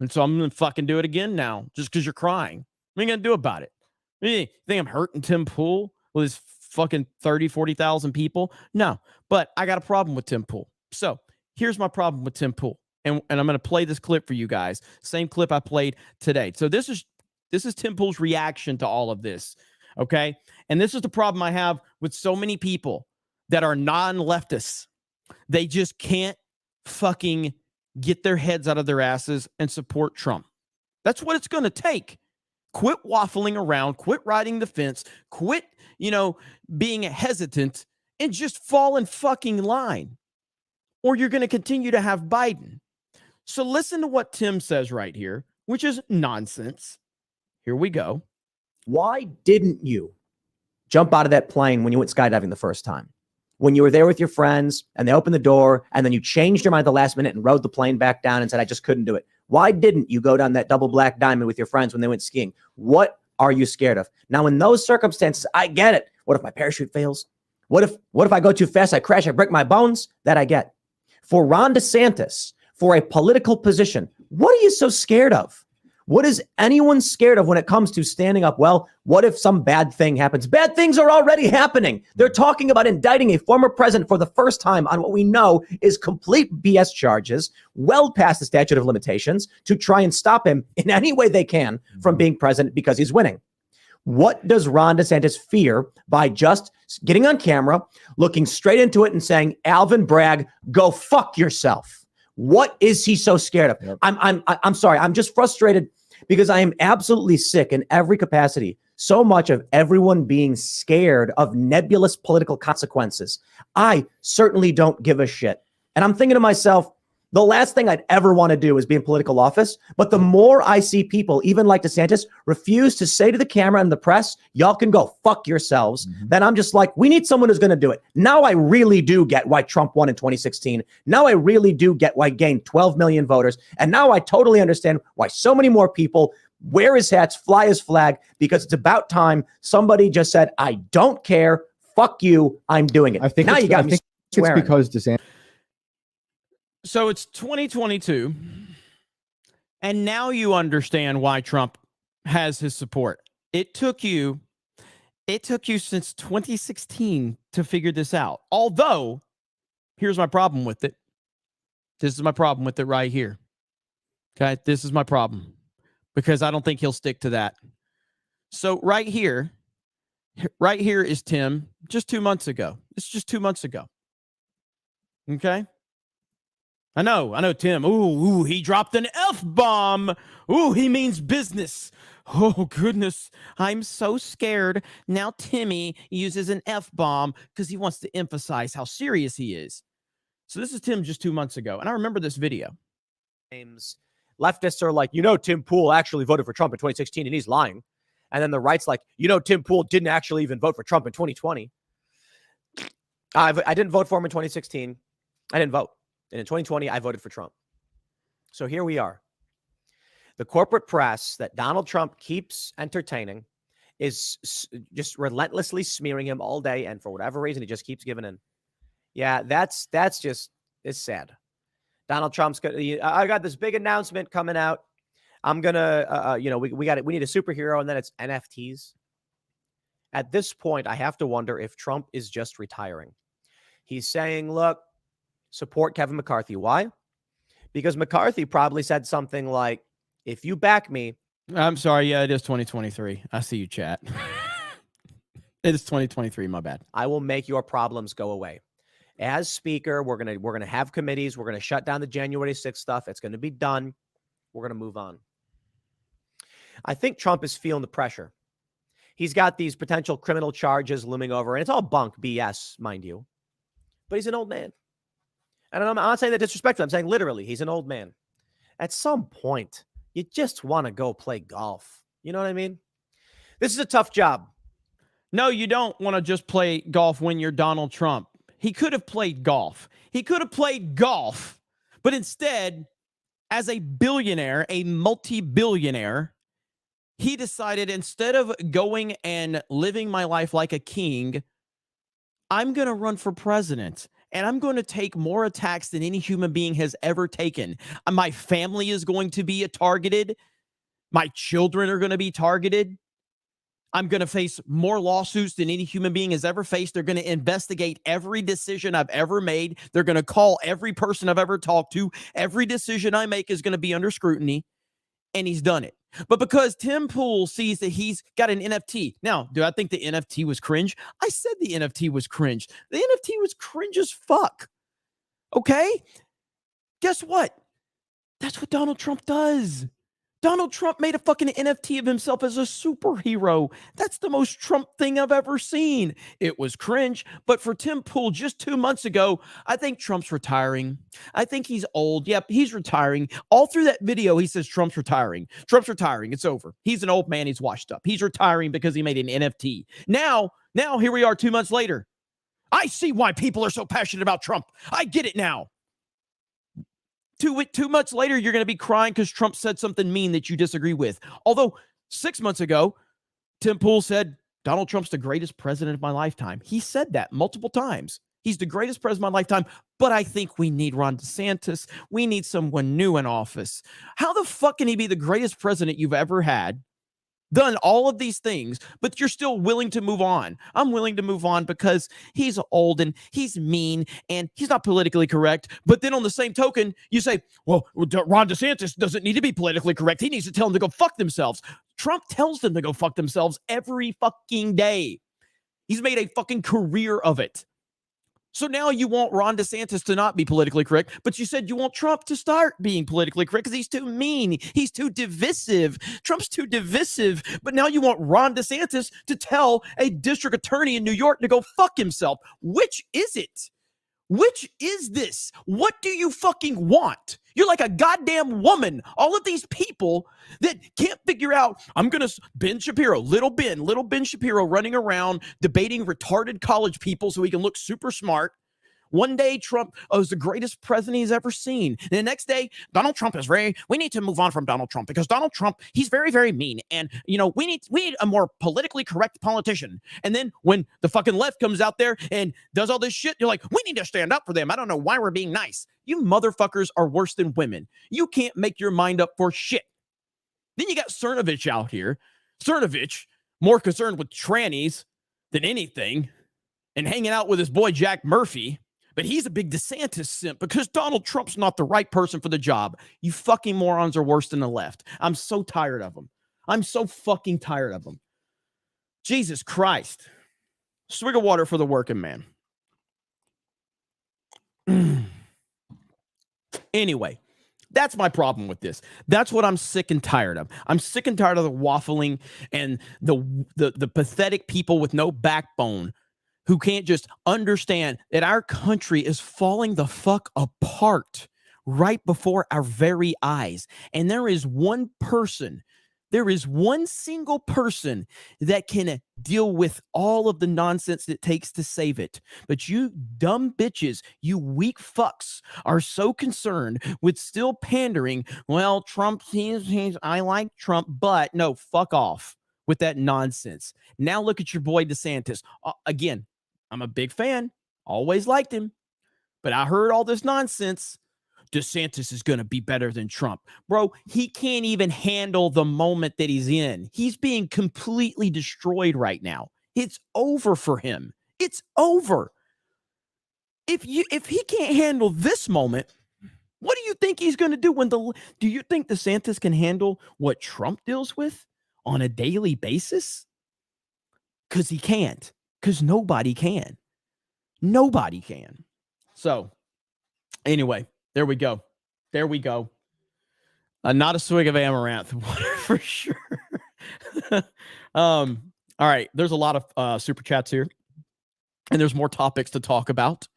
Speaker 12: And so I'm going to fucking do it again now just because you're crying. What are you going to do about it? You think I'm hurting Tim Pool with his fucking 30, 40,000 people? No, but I got a problem with Tim Pool. So here's my problem with Tim Pool. And I'm going to play this clip for you guys. Same clip I played today. So this is Tim Pool's reaction to all of this. Okay. And this is the problem I have with so many people that are non-leftists. They just can't fucking get their heads out of their asses and support Trump. That's what it's going to take. Quit waffling around, quit riding the fence, quit, being hesitant, and just fall in fucking line. Or you're going to continue to have Biden. So listen to what Tim says right here, which is nonsense. Here we go.
Speaker 17: Why didn't you jump out of that plane when you went skydiving the first time? When you were there with your friends and they opened the door and then you changed your mind at the last minute and rode the plane back down and said, I just couldn't do it. Why didn't you go down that double black diamond with your friends when they went skiing? What are you scared of? Now, in those circumstances, I get it. What if my parachute fails? What if I go too fast, I crash, I break my bones? That I get. For Ron DeSantis, for a political position, what are you so scared of? What is anyone scared of when it comes to standing up? Well, what if some bad thing happens? Bad things are already happening. They're talking about indicting a former president for the first time on what we know is complete BS charges, well past the statute of limitations, to try and stop him in any way they can from being president because he's winning. What does Ron DeSantis fear by just getting on camera, looking straight into it and saying, Alvin Bragg, go fuck yourself? What is he so scared of? Yep. I'm sorry. I'm just frustrated because I am absolutely sick in every capacity. So much of everyone being scared of nebulous political consequences. I certainly don't give a shit. And I'm thinking to myself, the last thing I'd ever want to do is be in political office. But the more I see people, even like DeSantis, refuse to say to the camera and the press, y'all can go fuck yourselves, then I'm just like, we need someone who's going to do it. Now I really do get why Trump won in 2016. Now I really do get why he gained 12 million voters. And now I totally understand why so many more people wear his hats, fly his flag, because it's about time somebody just said, I don't care. Fuck you. I'm doing it.
Speaker 18: I think
Speaker 17: now
Speaker 18: it's,
Speaker 17: you got
Speaker 18: I
Speaker 17: me
Speaker 18: think
Speaker 17: swearing.
Speaker 18: it's because DeSantis.
Speaker 12: So it's 2022, and now you understand why Trump has his support. It took you since 2016 to figure this out. Although, here's my problem with it. This is my problem with it right here. Okay, this is my problem because I don't think he'll stick to that. So right here is Tim just 2 months ago. It's just 2 months ago. Okay. I know, Tim. Ooh, he dropped an F-bomb. Ooh, he means business. Oh, goodness. I'm so scared. Now Timmy uses an F-bomb because he wants to emphasize how serious he is. So this is Tim just 2 months ago. And I remember this video.
Speaker 17: Leftists are like, Tim Pool actually voted for Trump in 2016 and he's lying. And then the right's like, Tim Pool didn't actually even vote for Trump in 2020. I didn't vote for him in 2016. I didn't vote. And in 2020, I voted for Trump. So here we are. The corporate press that Donald Trump keeps entertaining is just relentlessly smearing him all day. And for whatever reason, he just keeps giving in. Yeah, that's just, it's sad. Donald Trump's I got this big announcement coming out. I'm going to, we need a superhero, and then it's NFTs. At this point, I have to wonder if Trump is just retiring. He's saying, look, support Kevin McCarthy. Why? Because McCarthy probably said something like, if you back me.
Speaker 12: I'm sorry. Yeah, it is 2023. I see you, chat. It is 2023. My bad.
Speaker 17: I will make your problems go away. As speaker, we're going to have committees. We're going to shut down the January 6th stuff. It's going to be done. We're going to move on. I think Trump is feeling the pressure. He's got these potential criminal charges looming over, and it's all bunk BS, mind you. But he's an old man. And I'm not saying that disrespectfully. I'm saying literally, he's an old man. At some point, you just want to go play golf. You know what I mean? This is a tough job.
Speaker 12: No, you don't want to just play golf when you're Donald Trump. He could have played golf. But instead, as a billionaire, a multi-billionaire, he decided instead of going and living my life like a king, I'm going to run for president. And I'm going to take more attacks than any human being has ever taken. My family is going to be targeted. My children are going to be targeted. I'm going to face more lawsuits than any human being has ever faced. They're going to investigate every decision I've ever made. They're going to call every person I've ever talked to. Every decision I make is going to be under scrutiny. And he's done it. But because Tim Pool sees that he's got an NFT. Now, do I think the NFT was cringe? I said the NFT was cringe. The NFT was cringe as fuck. Okay? Guess what? That's what Donald Trump does. Donald Trump made a fucking NFT of himself as a superhero. That's the most Trump thing I've ever seen. It was cringe, but for Tim Pool just 2 months ago, I think Trump's retiring. I think he's old. Yep, he's retiring. All through that video, he says Trump's retiring. Trump's retiring. It's over. He's an old man. He's washed up. He's retiring because he made an NFT. Now, here we are 2 months later. I see why people are so passionate about Trump. I get it now. 2 months later, you're going to be crying because Trump said something mean that you disagree with. Although 6 months ago, Tim Pool said, Donald Trump's the greatest president of my lifetime. He said that multiple times. He's the greatest president of my lifetime, but I think we need Ron DeSantis. We need someone new in office. How the fuck can he be the greatest president you've ever had? Done all of these things, but you're still willing to move on. I'm willing to move on because he's old and he's mean and he's not politically correct. But then on the same token, you say, well, Ron DeSantis doesn't need to be politically correct. He needs to tell them to go fuck themselves. Trump tells them to go fuck themselves every fucking day. He's made a fucking career of it. So now you want Ron DeSantis to not be politically correct, but you said you want Trump to start being politically correct because he's too mean. He's too divisive. Trump's too divisive. But now you want Ron DeSantis to tell a district attorney in New York to go fuck himself. Which is it? Which is this? What do you fucking want? You're like a goddamn woman. All of these people that can't figure out, I'm going to, Ben Shapiro, little Ben Shapiro running around debating retarded college people so he can look super smart. One day, Trump is the greatest president he's ever seen. And the next day, Donald Trump is we need to move on from Donald Trump because Donald Trump, he's very, very mean. And, we need a more politically correct politician. And then when the fucking left comes out there and does all this shit, you're like, we need to stand up for them. I don't know why we're being nice. You motherfuckers are worse than women. You can't make your mind up for shit. Then you got Cernovich out here. Cernovich, more concerned with trannies than anything and hanging out with his boy Jack Murphy. But he's a big DeSantis simp because Donald Trump's not the right person for the job. You fucking morons are worse than the left. I'm so tired of them. I'm so fucking tired of them. Jesus Christ. Swig of water for the working man. Anyway, that's my problem with this. That's what I'm sick and tired of. I'm sick and tired of the waffling and the pathetic people with no backbone who can't just understand that our country is falling the fuck apart right before our very eyes. And there is one single person that can deal with all of the nonsense it takes to save it. But you dumb bitches, you weak fucks are so concerned with still pandering. Well, Trump, I like Trump, but no, fuck off with that nonsense. Now look at your boy DeSantis. Again, I'm a big fan. Always liked him. But I heard all this nonsense. DeSantis is going to be better than Trump. Bro, he can't even handle the moment that he's in. He's being completely destroyed right now. It's over for him. It's over. If he can't handle this moment, what do you think he's going to do do you think DeSantis can handle what Trump deals with on a daily basis? Because he can't. Because nobody can. Nobody can. So, anyway, there we go. There we go. Not a swig of amaranth water for sure. All right. There's a lot of super chats here. And there's more topics to talk about.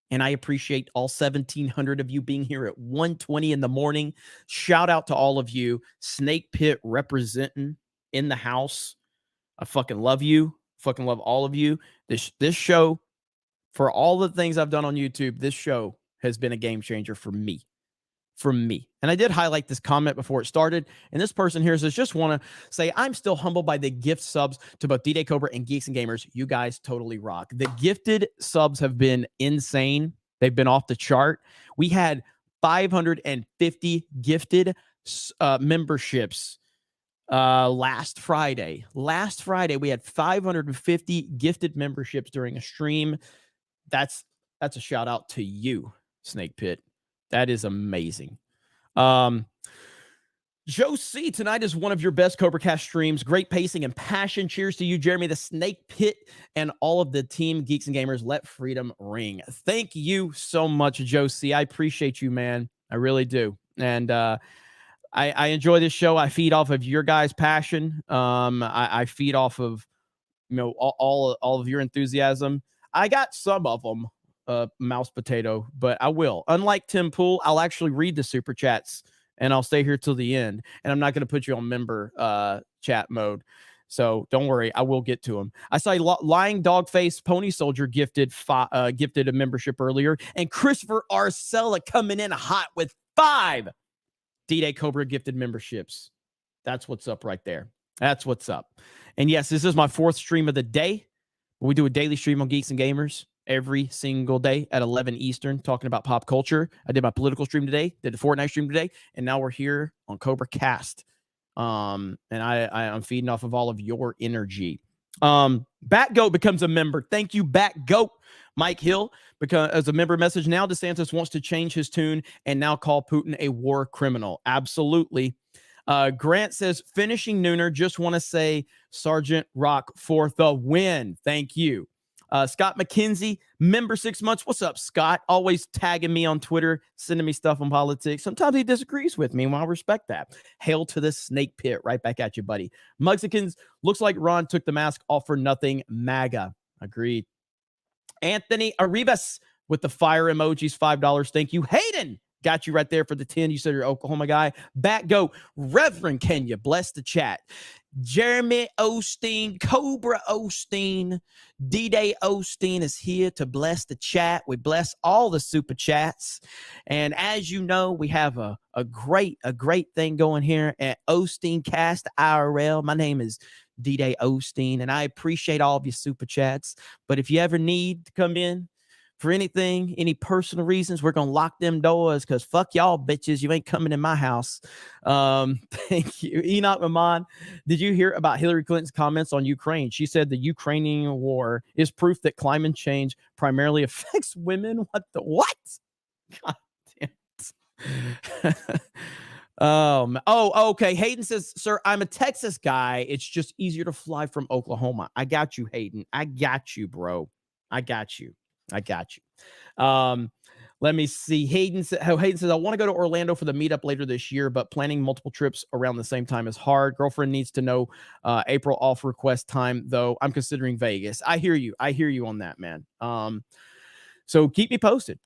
Speaker 12: And I appreciate all 1,700 of you being here at 1:20 in the morning. Shout out to all of you. Snake Pit representing in the house. I fucking love you. Fucking love all of you. This show, for all the things I've done on YouTube, this show has been a game changer for me. from me. And I did highlight this comment before it started. And this person here says, just want to say, I'm still humbled by the gift subs to both D-Day Cobra and Geeks and Gamers. You guys totally rock. The gifted subs have been insane. They've been off the chart. We had 550 gifted memberships last Friday. Last Friday, we had 550 gifted memberships during a stream. That's a shout out to you, Snake Pit. That is amazing. Joe C, tonight is one of your best CobraCast streams. Great pacing and passion. Cheers to you, Jeremy, the Snake Pit, and all of the team Geeks and Gamers. Let freedom ring. Thank you so much, Joe C. I appreciate you, man. I really do. And I enjoy this show. I feed off of your guys' passion. I feed off of, you know, all of your enthusiasm. I got some of them, mouse potato, but I will. Unlike Tim Pool, I'll actually read the super chats and I'll stay here till the end. And I'm not going to put you on member chat mode. So don't worry, I will get to them. I saw Lying Dogface Pony Soldier gifted a membership earlier, and Christopher Arcella coming in hot with 5 D-Day Cobra gifted memberships. That's what's up right there. That's what's up. And yes, this is my 4th stream of the day. We do a daily stream on Geeks and Gamers every single day at 11 Eastern, talking about pop culture. I did my political stream today, did the Fortnite stream today, and now we're here on CobraCast. And I'm feeding off of all of your energy. Batgoat becomes a member. Thank you, Batgoat. Mike Hill, because as a member message now, DeSantis wants to change his tune and now call Putin a war criminal. Absolutely. Grant says, finishing Nooner, just want to say Sergeant Rock for the win. Thank you. Scott McKenzie, member 6 months. What's up, Scott? Always tagging me on Twitter, sending me stuff on politics. Sometimes he disagrees with me, and I respect that. Hail to the Snake Pit. Right back at you, buddy. Mugsikins, looks like Ron took the mask off for nothing. MAGA. Agreed. Anthony Arribas with the fire emojis, $5. Thank you. Hayden, got you right there for the 10. You said you're Oklahoma guy. Batgo, Reverend Kenya, bless the chat. Jeremy Osteen, Cobra Osteen, D-Day Osteen is here to bless the chat. We bless all the super chats. And as you know, we have a great thing going here at Osteen Cast IRL. My name is D-Day Osteen, and I appreciate all of your super chats. But if you ever need to come in for anything, any personal reasons, we're going to lock them doors because fuck y'all bitches. You ain't coming in my house. Thank you. Enoch Maman, did you hear about Hillary Clinton's comments on Ukraine? She said the Ukrainian war is proof that climate change primarily affects women. What? God damn it. Okay. Hayden says, sir, I'm a Texas guy. It's just easier to fly from Oklahoma. I got you, Hayden. I got you, bro. I got you. Let me see. Hayden says, I want to go to Orlando for the meetup later this year, but planning multiple trips around the same time is hard. Girlfriend needs to know April off request time, though. I'm considering Vegas. I hear you on that, man. So keep me posted.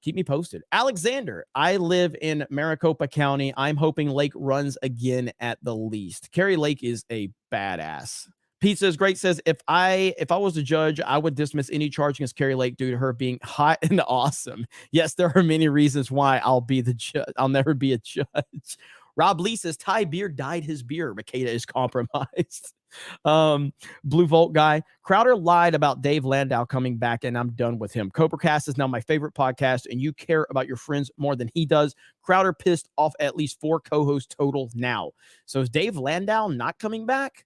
Speaker 12: Alexander, I live in Maricopa County. I'm hoping Lake runs again at the least. Kari Lake is a badass. Pete says, great, says, if I was a judge, I would dismiss any charge against Kari Lake due to her being hot and awesome. Yes, there are many reasons why I'll be the judge. I'll never be a judge. Rob Lee says, Ty Beard dyed his beer. Makeda is compromised. Blue Volt guy. Crowder lied about Dave Landau coming back, and I'm done with him. CobraCast is now my favorite podcast, and you care about your friends more than he does. Crowder pissed off at least 4 co-hosts total now. So is Dave Landau not coming back?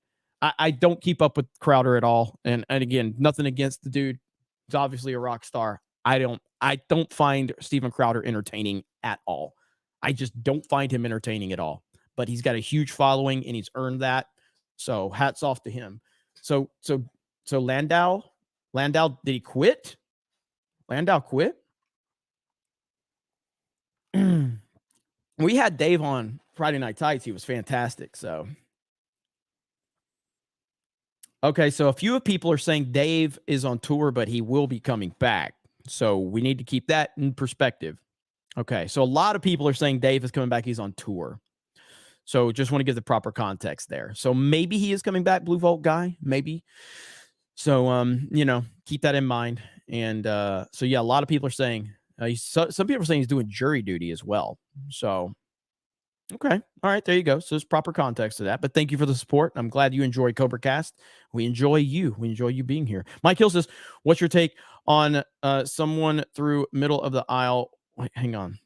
Speaker 12: I don't keep up with Crowder at all. And again, nothing against the dude. He's obviously a rock star. I don't find Steven Crowder entertaining at all. I just don't find him entertaining at all. But he's got a huge following and he's earned that. So hats off to him. So Landau, did he quit? Landau quit? We had Dave on Friday Night Tights. He was fantastic. So okay, so a few people are saying Dave is on tour, but he will be coming back. So we need to keep that in perspective. Okay, so a lot of people are saying Dave is coming back. He's on tour. So just want to give the proper context there. So maybe he is coming back, Blue Volt guy, maybe. So, keep that in mind. And so, yeah, a lot of people are saying, some people are saying he's doing jury duty as well. So Okay. All right. There you go. So there's proper context to that. But thank you for the support. I'm glad you enjoy CobraCast. We enjoy you. We enjoy you being here. Mike Hill says, what's your take on someone through middle of the aisle? Wait, hang on.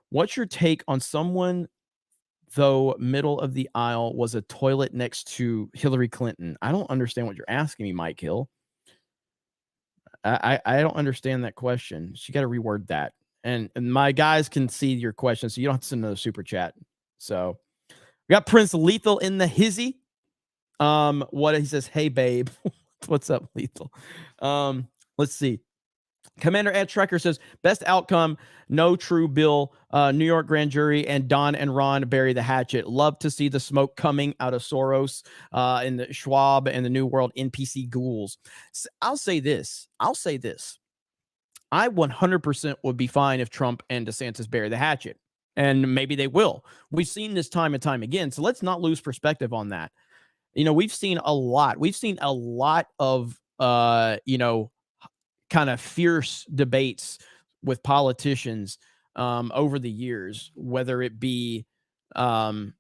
Speaker 12: What's your take on someone, though middle of the aisle was a toilet next to Hillary Clinton? I don't understand what you're asking me, Mike Hill. I don't understand that question. So you got to reword that. And my guys can see your question, so you don't have to send another super chat. So we got Prince Lethal in the hizzy. What he says, hey babe. What's up, Lethal? Let's see. Commander Ed Trekker says, best outcome, no true bill, New York grand jury, and Don and Ron bury the hatchet. Love to see the smoke coming out of Soros and the Schwab and the New World NPC ghouls. So I'll say this. I 100% would be fine if Trump and DeSantis bury the hatchet. And maybe they will. We've seen this time and time again. So let's not lose perspective on that. You know, we've seen a lot. We've seen a lot of, kind of fierce debates with politicians over the years, whether it be, for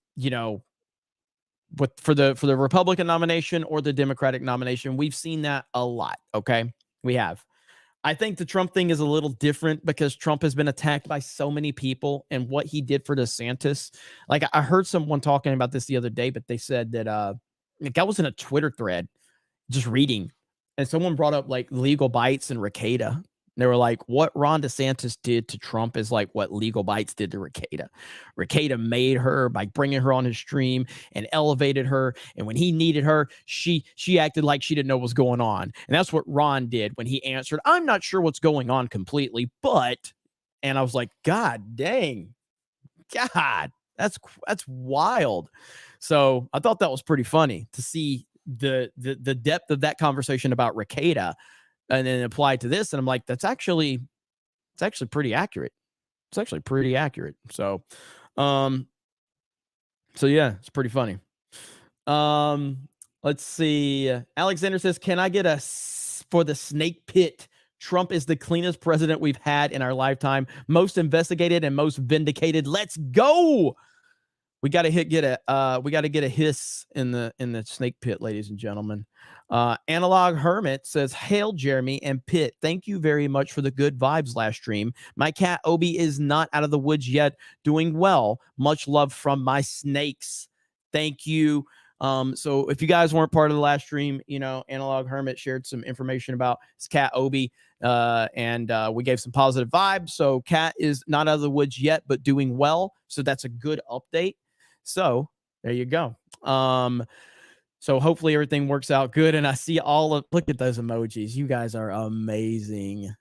Speaker 12: the Republican nomination or the Democratic nomination. We've seen that a lot. Okay, we have. I think the Trump thing is a little different because Trump has been attacked by so many people, and what he did for DeSantis. Like, I heard someone talking about this the other day, but they said that like I was in a Twitter thread just reading, and someone brought up like legal bites and Rekieta. They were like, what Ron DeSantis did to Trump is like what legal bites did to Rekieta. Rekieta made her by bringing her on his stream and elevated her. And when he needed her, she acted like she didn't know what was going on. And that's what Ron did when he answered, I'm not sure what's going on completely, but, and I was like, God dang, God, that's wild. So I thought that was pretty funny to see the depth of that conversation about Rekieta and then applied to this. And I'm like, it's actually pretty accurate. It's actually pretty accurate. So yeah, it's pretty funny. Let's see. Alexander says, can I get a for the snake pit? Trump is the cleanest president we've had in our lifetime. Most investigated and most vindicated. Let's go. We got to get a hiss in the snake pit, ladies and gentlemen. Analog Hermit says, hail Jeremy and Pitt. Thank you very much for the good vibes last stream. My cat Obi is not out of the woods yet, doing well. Much love from my snakes. Thank you. So if you guys weren't part of the last stream, Analog Hermit shared some information about his cat Obi, and we gave some positive vibes. So cat is not out of the woods yet, but doing well. So that's a good update. So there you go. So hopefully everything works out good. And I see look at those emojis. You guys are amazing.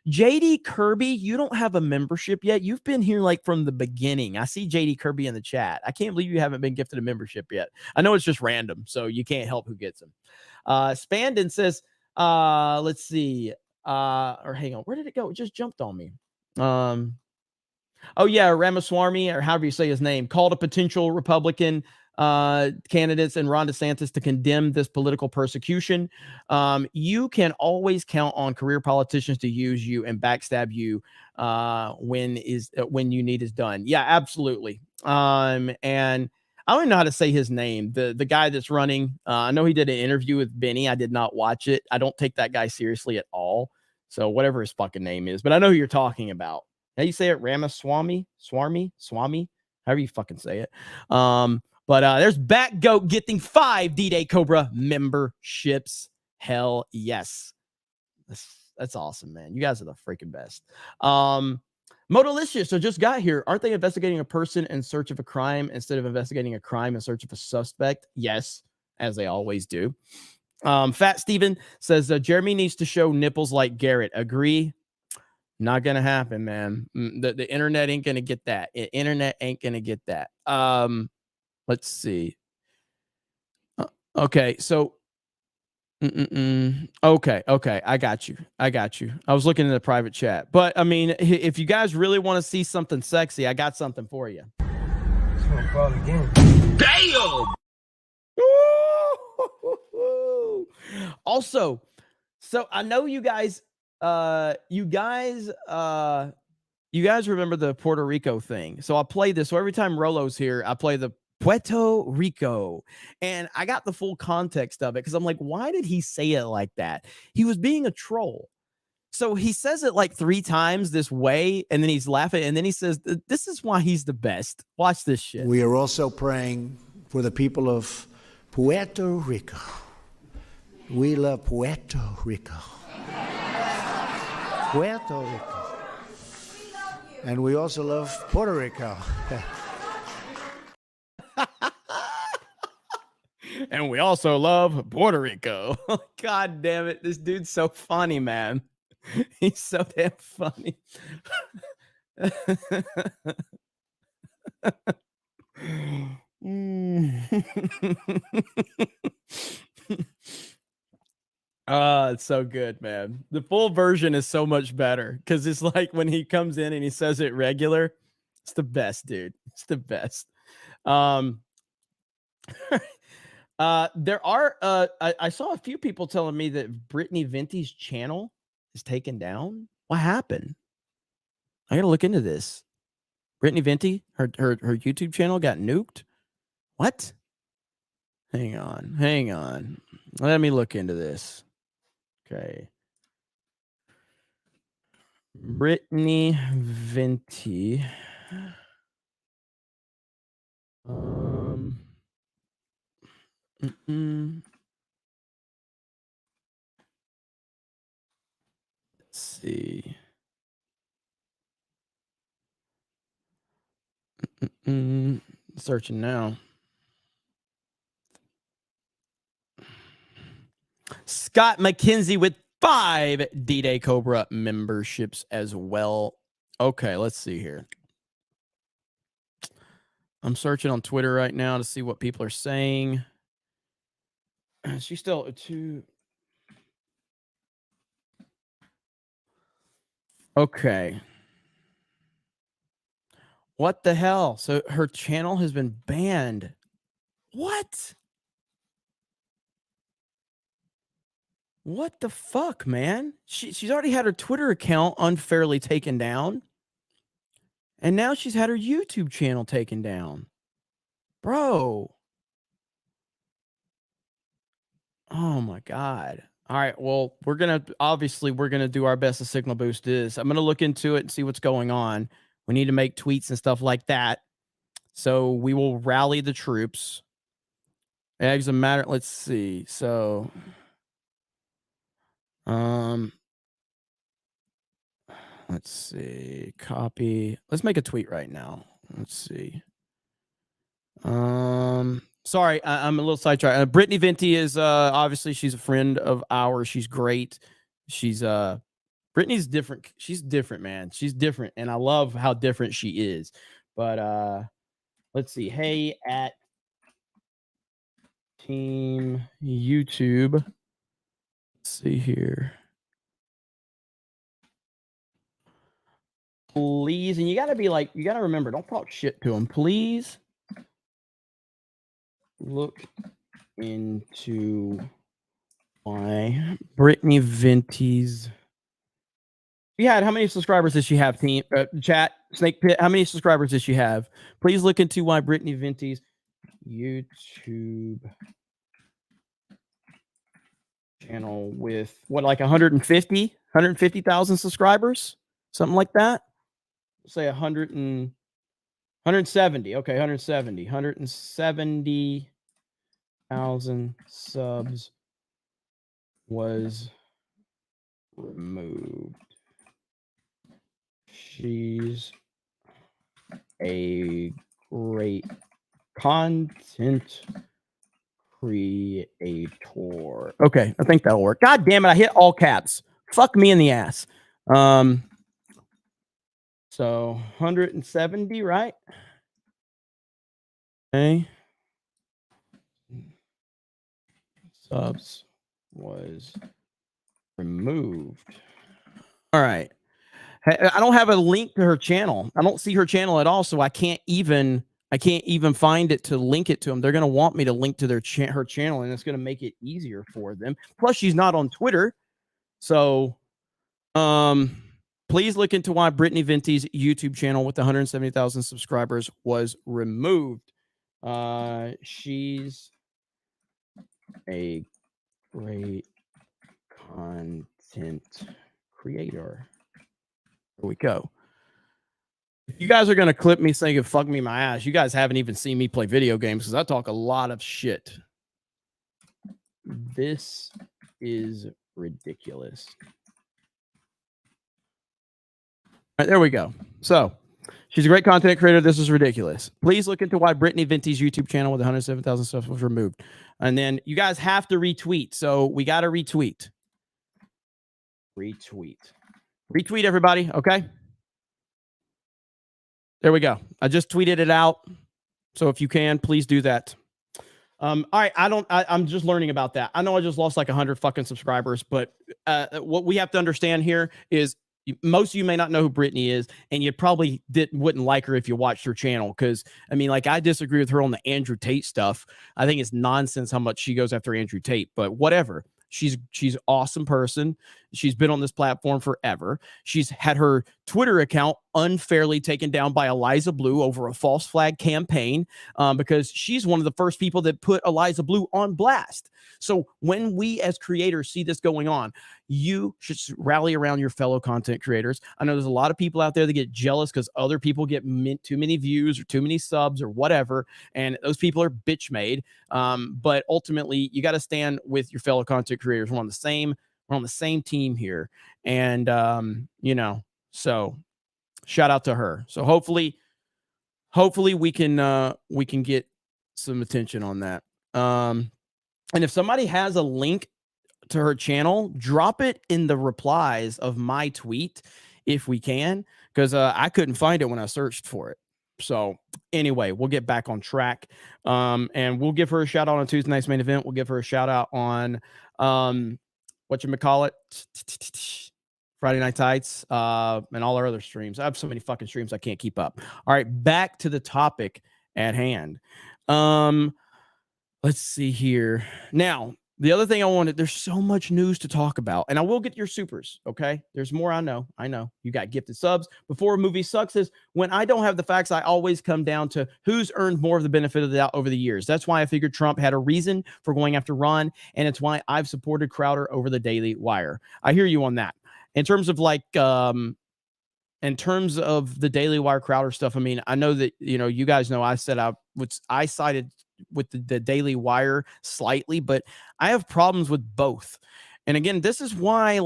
Speaker 12: JD Kirby, you don't have a membership yet. You've been here like from the beginning. I see JD Kirby in the chat. I can't believe you haven't been gifted a membership yet. I know it's just random, so you can't help who gets them. Spandon says, let's see. Or hang on, where did it go? It just jumped on me. Oh yeah, Ramaswamy, or however you say his name, called a potential Republican candidates and Ron DeSantis to condemn this political persecution. You can always count on career politicians to use you and backstab you when you need is done. Yeah, absolutely. And I don't even know how to say his name. The guy that's running. I know he did an interview with Benny. I did not watch it. I don't take that guy seriously at all. So whatever his fucking name is, but I know who you're talking about. How you say it? Ramaswamy, Swami, however you fucking say it. But there's Backgoat getting 5 D-Day Cobra memberships. Hell yes. That's awesome, man. You guys are the freaking best. Modalicious, so just got here. Aren't they investigating a person in search of a crime instead of investigating a crime in search of a suspect? Yes, as they always do. Fat Steven says, Jeremy needs to show nipples like Garrett. Agree? Not going to happen, man. The internet ain't going to get that. Internet ain't going to get that. Let's see. Okay, so okay. I got you. I was looking in the private chat, but I mean, if you guys really want to see something sexy, I got something for you. Damn. Also, so I know you guys you guys remember the Puerto Rico thing. So I play this. So every time Rolo's here, I play the Puerto Rico. And I got the full context of it because I'm like, why did he say it like that? He was being a troll. So he says it like 3 times this way, and then he's laughing, and then he says, this is why he's the best. Watch this shit.
Speaker 18: We are also praying for the people of Puerto Rico. We love Puerto Rico. Puerto Rico. And we also love Puerto Rico.
Speaker 12: And we also love Puerto Rico. God damn it. This dude's so funny, man. He's so damn funny. It's so good, man. The full version is so much better because it's like when he comes in and he says it regular. It's the best, dude. It's the best. There are I saw a few people telling me that Brittany Venti's channel is taken down. What happened? I gotta look into this. Brittany Venti, her YouTube channel got nuked. What? Hang on. Let me look into this. Okay. Brittany Venti. Let's see. Searching now. Scott McKenzie with 5 D-Day Cobra memberships as well. Okay, let's see here. I'm searching on Twitter right now to see what people are saying. She's still too. Okay. What the hell? So her channel has been banned. What? What the fuck, man? She's already had her Twitter account unfairly taken down. And now she's had her YouTube channel taken down. Bro. Oh my God. All right. Well, we're going to do our best to signal boost this. I'm going to look into it and see what's going on. We need to make tweets and stuff like that. So we will rally the troops. Eggs and matter. Let's see. So, let's see. Copy. Let's make a tweet right now. Let's see. Sorry, I'm a little sidetracked. Brittany Venti is obviously she's a friend of ours. She's great. She's Brittany's different. She's different, man. She's different, and I love how different she is. But let's see. Hey, at Team YouTube. Let's see here. Please, and you got to be like, you got to remember, don't talk shit to them. Please look into why Brittany Venti's. How many subscribers does she have, team? Chat, Snake Pit, how many subscribers does she have? Please look into why Brittany Venti's YouTube channel with, what, like 150,000 subscribers? Something like that? Say 170. Okay, 170,000 subs was removed. She's a great content creator. Okay, I think that'll work. God damn it, I hit all caps. Fuck me in the ass. So 170, right? Okay. Subs was removed. All right. I don't have a link to her channel. I don't see her channel at all, so I can't even find it to link it to them. They're going to want me to link to her channel, and it's going to make it easier for them. Plus, she's not on Twitter. So, please look into why Brittany Venti's YouTube channel with 170,000 subscribers was removed. She's a great content creator. Here we go. If you guys are going to clip me saying fuck me my ass, you guys haven't even seen me play video games because I talk a lot of shit. This is ridiculous. All right, there we go. So she's a great content creator. This is ridiculous. Please look into why Brittany Venti's YouTube channel with 107,000 subs was removed. And then you guys have to retweet. So we got to retweet. Retweet, everybody. Okay. There we go. I just tweeted it out. So if you can, please do that. All right. I'm just learning about that. I know I just lost like 100 fucking subscribers, but what we have to understand here is most of you may not know who Brittany is, and you probably wouldn't like her if you watched her channel. Because I mean, like, I disagree with her on the Andrew Tate stuff. I think it's nonsense how much she goes after Andrew Tate, but whatever. She's an awesome person. She's been on this platform forever. She's had her Twitter account unfairly taken down by Eliza Blue over a false flag campaign because she's one of the first people that put Eliza Blue on blast. So when we as creators see this going on, you should rally around your fellow content creators. I know there's a lot of people out there that get jealous because other people get too many views or too many subs or whatever, and those people are bitch made. But ultimately, you got to stand with your fellow content creators. We're on the same team here, and so shout out to her. So hopefully we can get some attention on that. And if somebody has a link to her channel, drop it in the replies of my tweet if we can, because I couldn't find it when I searched for it. So anyway, we'll get back on track, and we'll give her a shout out on Tuesday night's main event. We'll give her a shout out on whatchamacallit, Friday Night Tights, and all our other streams. I have so many fucking streams I can't keep up. All right, back to the topic at hand. Let's see here. Now, the other thing I wanted, there's so much news to talk about, and I will get your supers, okay? There's more. I know. You got gifted subs. Before a movie sucks is when I don't have the facts, I always come down to who's earned more of the benefit of the doubt over the years. That's why I figured Trump had a reason for going after Ron, and it's why I've supported Crowder over the Daily Wire. I hear you on that. In terms of the Daily Wire Crowder stuff, I mean, I know that, you guys know I said I sided with the Daily Wire slightly, but I have problems with both. And again, this is why,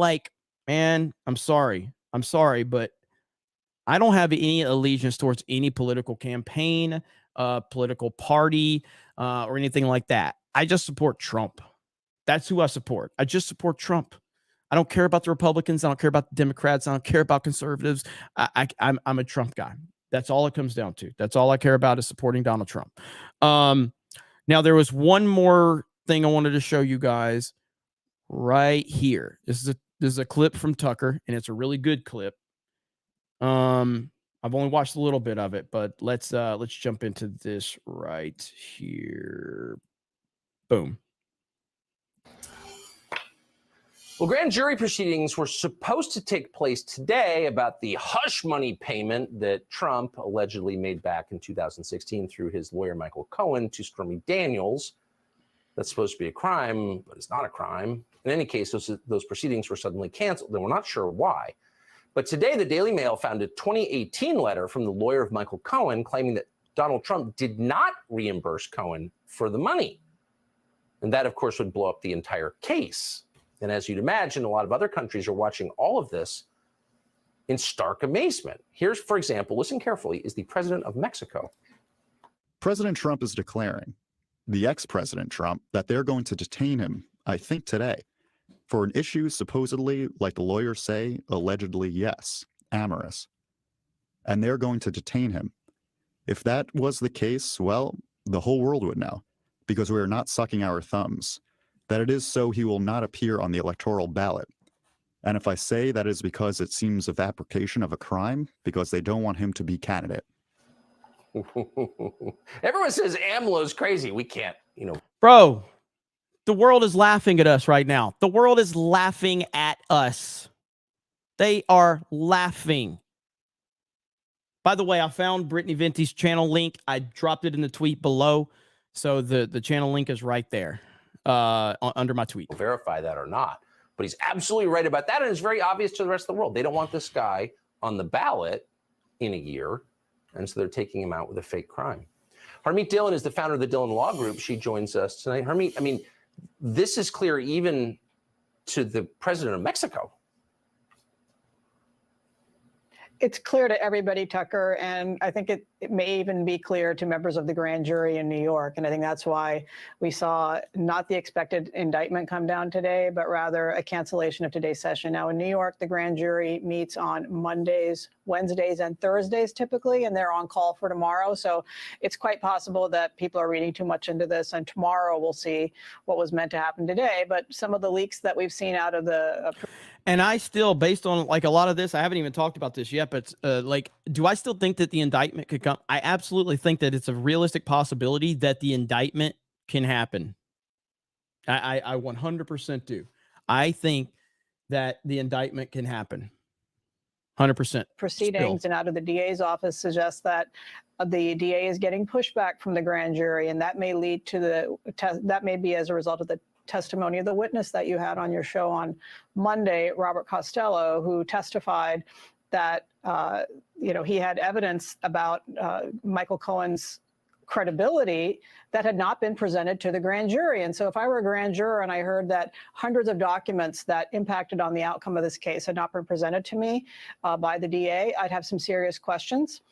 Speaker 12: man, I'm sorry, but I don't have any allegiance towards any political campaign, political party, or anything like that. I just support Trump. That's who I support. I just support Trump. I don't care about the Republicans. I don't care about the Democrats. I don't care about conservatives. I'm a Trump guy. That's all it comes down to. That's all I care about is supporting Donald Trump. Now, there was one more thing I wanted to show you guys right here. This is a clip from Tucker, and it's a really good clip. I've only watched a little bit of it, but let's jump into this right here. Boom.
Speaker 19: Well, grand jury proceedings were supposed to take place today about the hush money payment that Trump allegedly made back in 2016 through his lawyer, Michael Cohen, to Stormy Daniels. That's supposed to be a crime, but it's not a crime. In any case, those proceedings were suddenly canceled, and we're not sure why. But today, the Daily Mail found a 2018 letter from the lawyer of Michael Cohen claiming that Donald Trump did not reimburse Cohen for the money. And that, of course, would blow up the entire case. And as you'd imagine, a lot of other countries are watching all of this in stark amazement. Here's, for example, listen carefully, is the president of Mexico.
Speaker 20: President Trump is declaring, the ex-president Trump, that they're going to detain him, I think today, for an issue supposedly, like the lawyers say, allegedly, yes, amorous. And they're going to detain him. If that was the case, well, the whole world would know, because we are not sucking our thumbs. That it is so he will not appear on the electoral ballot. And if I say that is because it seems a fabrication of a crime, because they don't want him to be candidate.
Speaker 19: Everyone says AMLO's crazy. We can't,
Speaker 12: Bro, the world is laughing at us right now. The world is laughing at us. They are laughing. By the way, I found Brittany Venti's channel link. I dropped it in the tweet below. So the channel link is right there under my tweet.
Speaker 19: Verify that or not. But he's absolutely right about that. And it's very obvious to the rest of the world. They don't want this guy on the ballot in a year. And so they're taking him out with a fake crime. Harmeet Dillon is the founder of the Dillon Law Group. She joins us tonight. Harmeet, I mean, this is clear even to the president of Mexico.
Speaker 21: It's clear to everybody, Tucker, and I think it may even be clear to members of the grand jury in New York. And I think that's why we saw not the expected indictment come down today, but rather a cancellation of today's session. Now, in New York, the grand jury meets on Mondays, Wednesdays, and Thursdays typically, and they're on call for tomorrow. So it's quite possible that people are reading too much into this, and tomorrow we'll see what was meant to happen today. But some of the leaks that we've seen out of the
Speaker 12: and I still, based on like a lot of this, I haven't even talked about this yet, but like, do I still think that the indictment could come? I absolutely think that it's a realistic possibility that the indictment can happen. I 100% do. I think that the indictment can happen. 100%.
Speaker 21: Proceedings and out of the DA's office suggests that the DA is getting pushback from the grand jury, and that may lead to that may be as a result of the testimony of the witness that you had on your show on Monday, Robert Costello, who testified that he had evidence about Michael Cohen's credibility that had not been presented to the grand jury. And so if I were a grand juror and I heard that hundreds of documents that impacted on the outcome of this case had not been presented to me by the DA, I'd have some serious questions.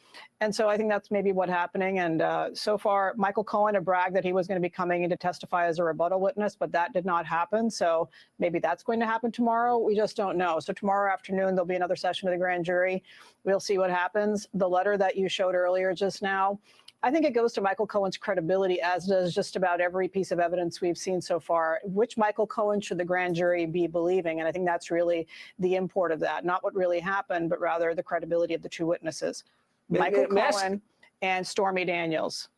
Speaker 21: And so I think that's maybe what's happening. And so far, Michael Cohen had bragged that he was going to be coming in to testify as a rebuttal witness, but that did not happen. So maybe that's going to happen tomorrow. We just don't know. So tomorrow afternoon, there'll be another session of the grand jury. We'll see what happens. The letter that you showed earlier just now, I think it goes to Michael Cohen's credibility, as does just about every piece of evidence we've seen so far. Which Michael Cohen should the grand jury be believing? And I think that's really the import of that, not what really happened, but rather the credibility of the two witnesses, Michael Cohen and Stormy Daniels.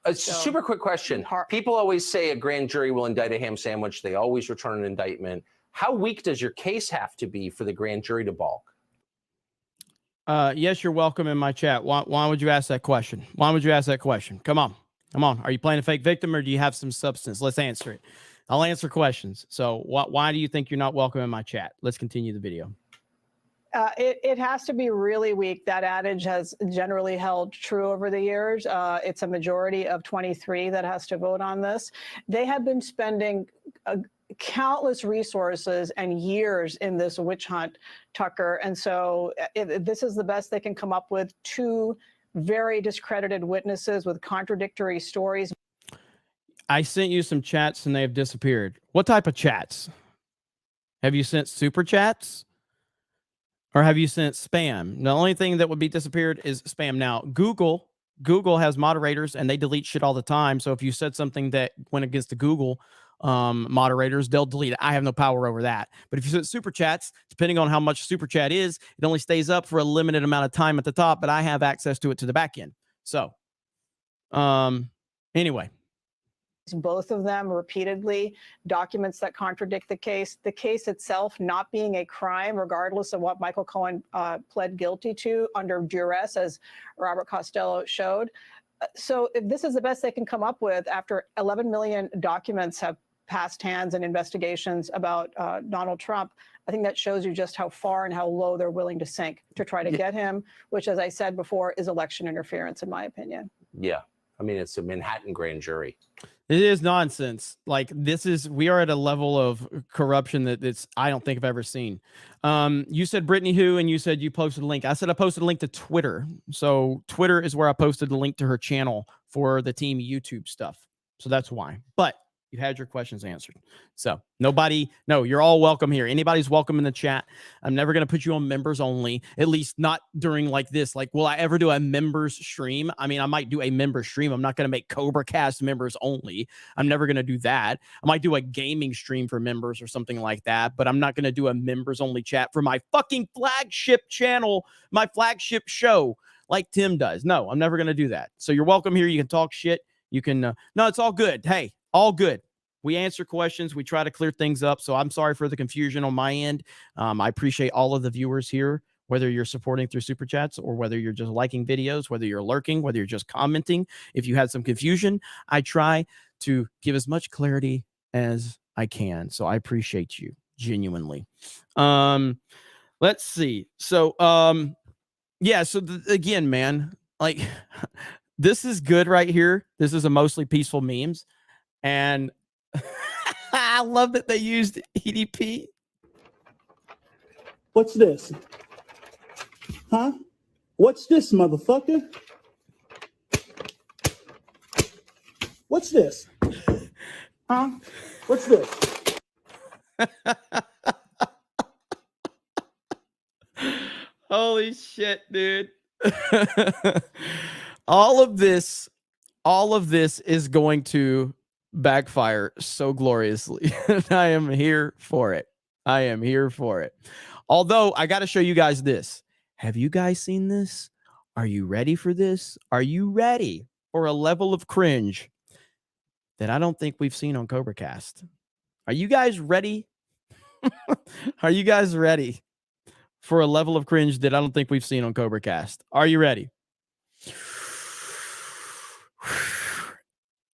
Speaker 19: A super quick question. People always say a grand jury will indict a ham sandwich. They always return an indictment. How weak does your case have to be for the grand jury to balk?
Speaker 12: Yes, you're welcome in my chat. Why would you ask that question? Why would you ask that question? Come on. Come on. Are you playing a fake victim or do you have some substance? Let's answer it. I'll answer questions. So why do you think you're not welcome in my chat? Let's continue the video.
Speaker 21: It has to be really weak. That adage has generally held true over the years. It's a majority of 23 that has to vote on this. They have been spending countless resources and years in this witch hunt, Tucker. And so this is the best they can come up with. Two very discredited witnesses with contradictory stories.
Speaker 12: I sent you some chats and they have disappeared. What type of chats? Have you sent super chats? Or have you sent spam? The only thing that would be disappeared is spam. Now, Google has moderators and they delete shit all the time. So if you said something that went against the Google moderators, they'll delete it. I have no power over that. But if you send super chats, depending on how much super chat is, it only stays up for a limited amount of time at the top, but I have access to it to the back end. So, anyway.
Speaker 21: Both of them repeatedly, documents that contradict the case itself not being a crime, regardless of what Michael Cohen pled guilty to under duress, as Robert Costello showed. So if this is the best they can come up with after 11 million documents have passed hands in investigations about Donald Trump, I think that shows you just how far and how low they're willing to sink to try to get him, which, as I said before, is election interference, in my opinion.
Speaker 19: Yeah. I mean, it's a Manhattan grand jury.
Speaker 12: It is nonsense. Like, we are at a level of corruption that I don't think I've ever seen. You said Brittany who, and you said you posted a link. I said I posted a link to Twitter. So Twitter is where I posted the link to her channel for the team YouTube stuff. So that's why. But you had your questions answered. So you're all welcome here. Anybody's welcome in the chat. I'm never going to put you on members only, at least not during like this. Like, will I ever do a members stream? I mean, I might do a member stream. I'm not going to make CobraCast members only. I'm never going to do that. I might do a gaming stream for members or something like that, but I'm not going to do a members only chat for my fucking flagship channel, my flagship show like Tim does. No, I'm never going to do that. So you're welcome here. You can talk shit. You can, no, it's all good. Hey, all good. We answer questions. We try to clear things up. So I'm sorry for the confusion on my end. I appreciate all of the viewers here, whether you're supporting through super chats or whether you're just liking videos, whether you're lurking, whether you're just commenting. If you had some confusion, I try to give as much clarity as I can. So I appreciate you genuinely. Let's see. So, yeah. So again, man, like this is good right here. This is a mostly peaceful memes. And I love that they used EDP.
Speaker 1: What's this? Huh? What's this, motherfucker? What's this? Huh? What's this?
Speaker 12: Holy shit, dude. all of this is going to backfire so gloriously. I am here for it. I am here for it. Although I got to show you guys this. Have you guys seen this? Are you ready for this? Are you ready for a level of cringe that I don't think we've seen on CobraCast? Are you guys ready? Are you guys ready for a level of cringe that I don't think we've seen on CobraCast? Are you ready?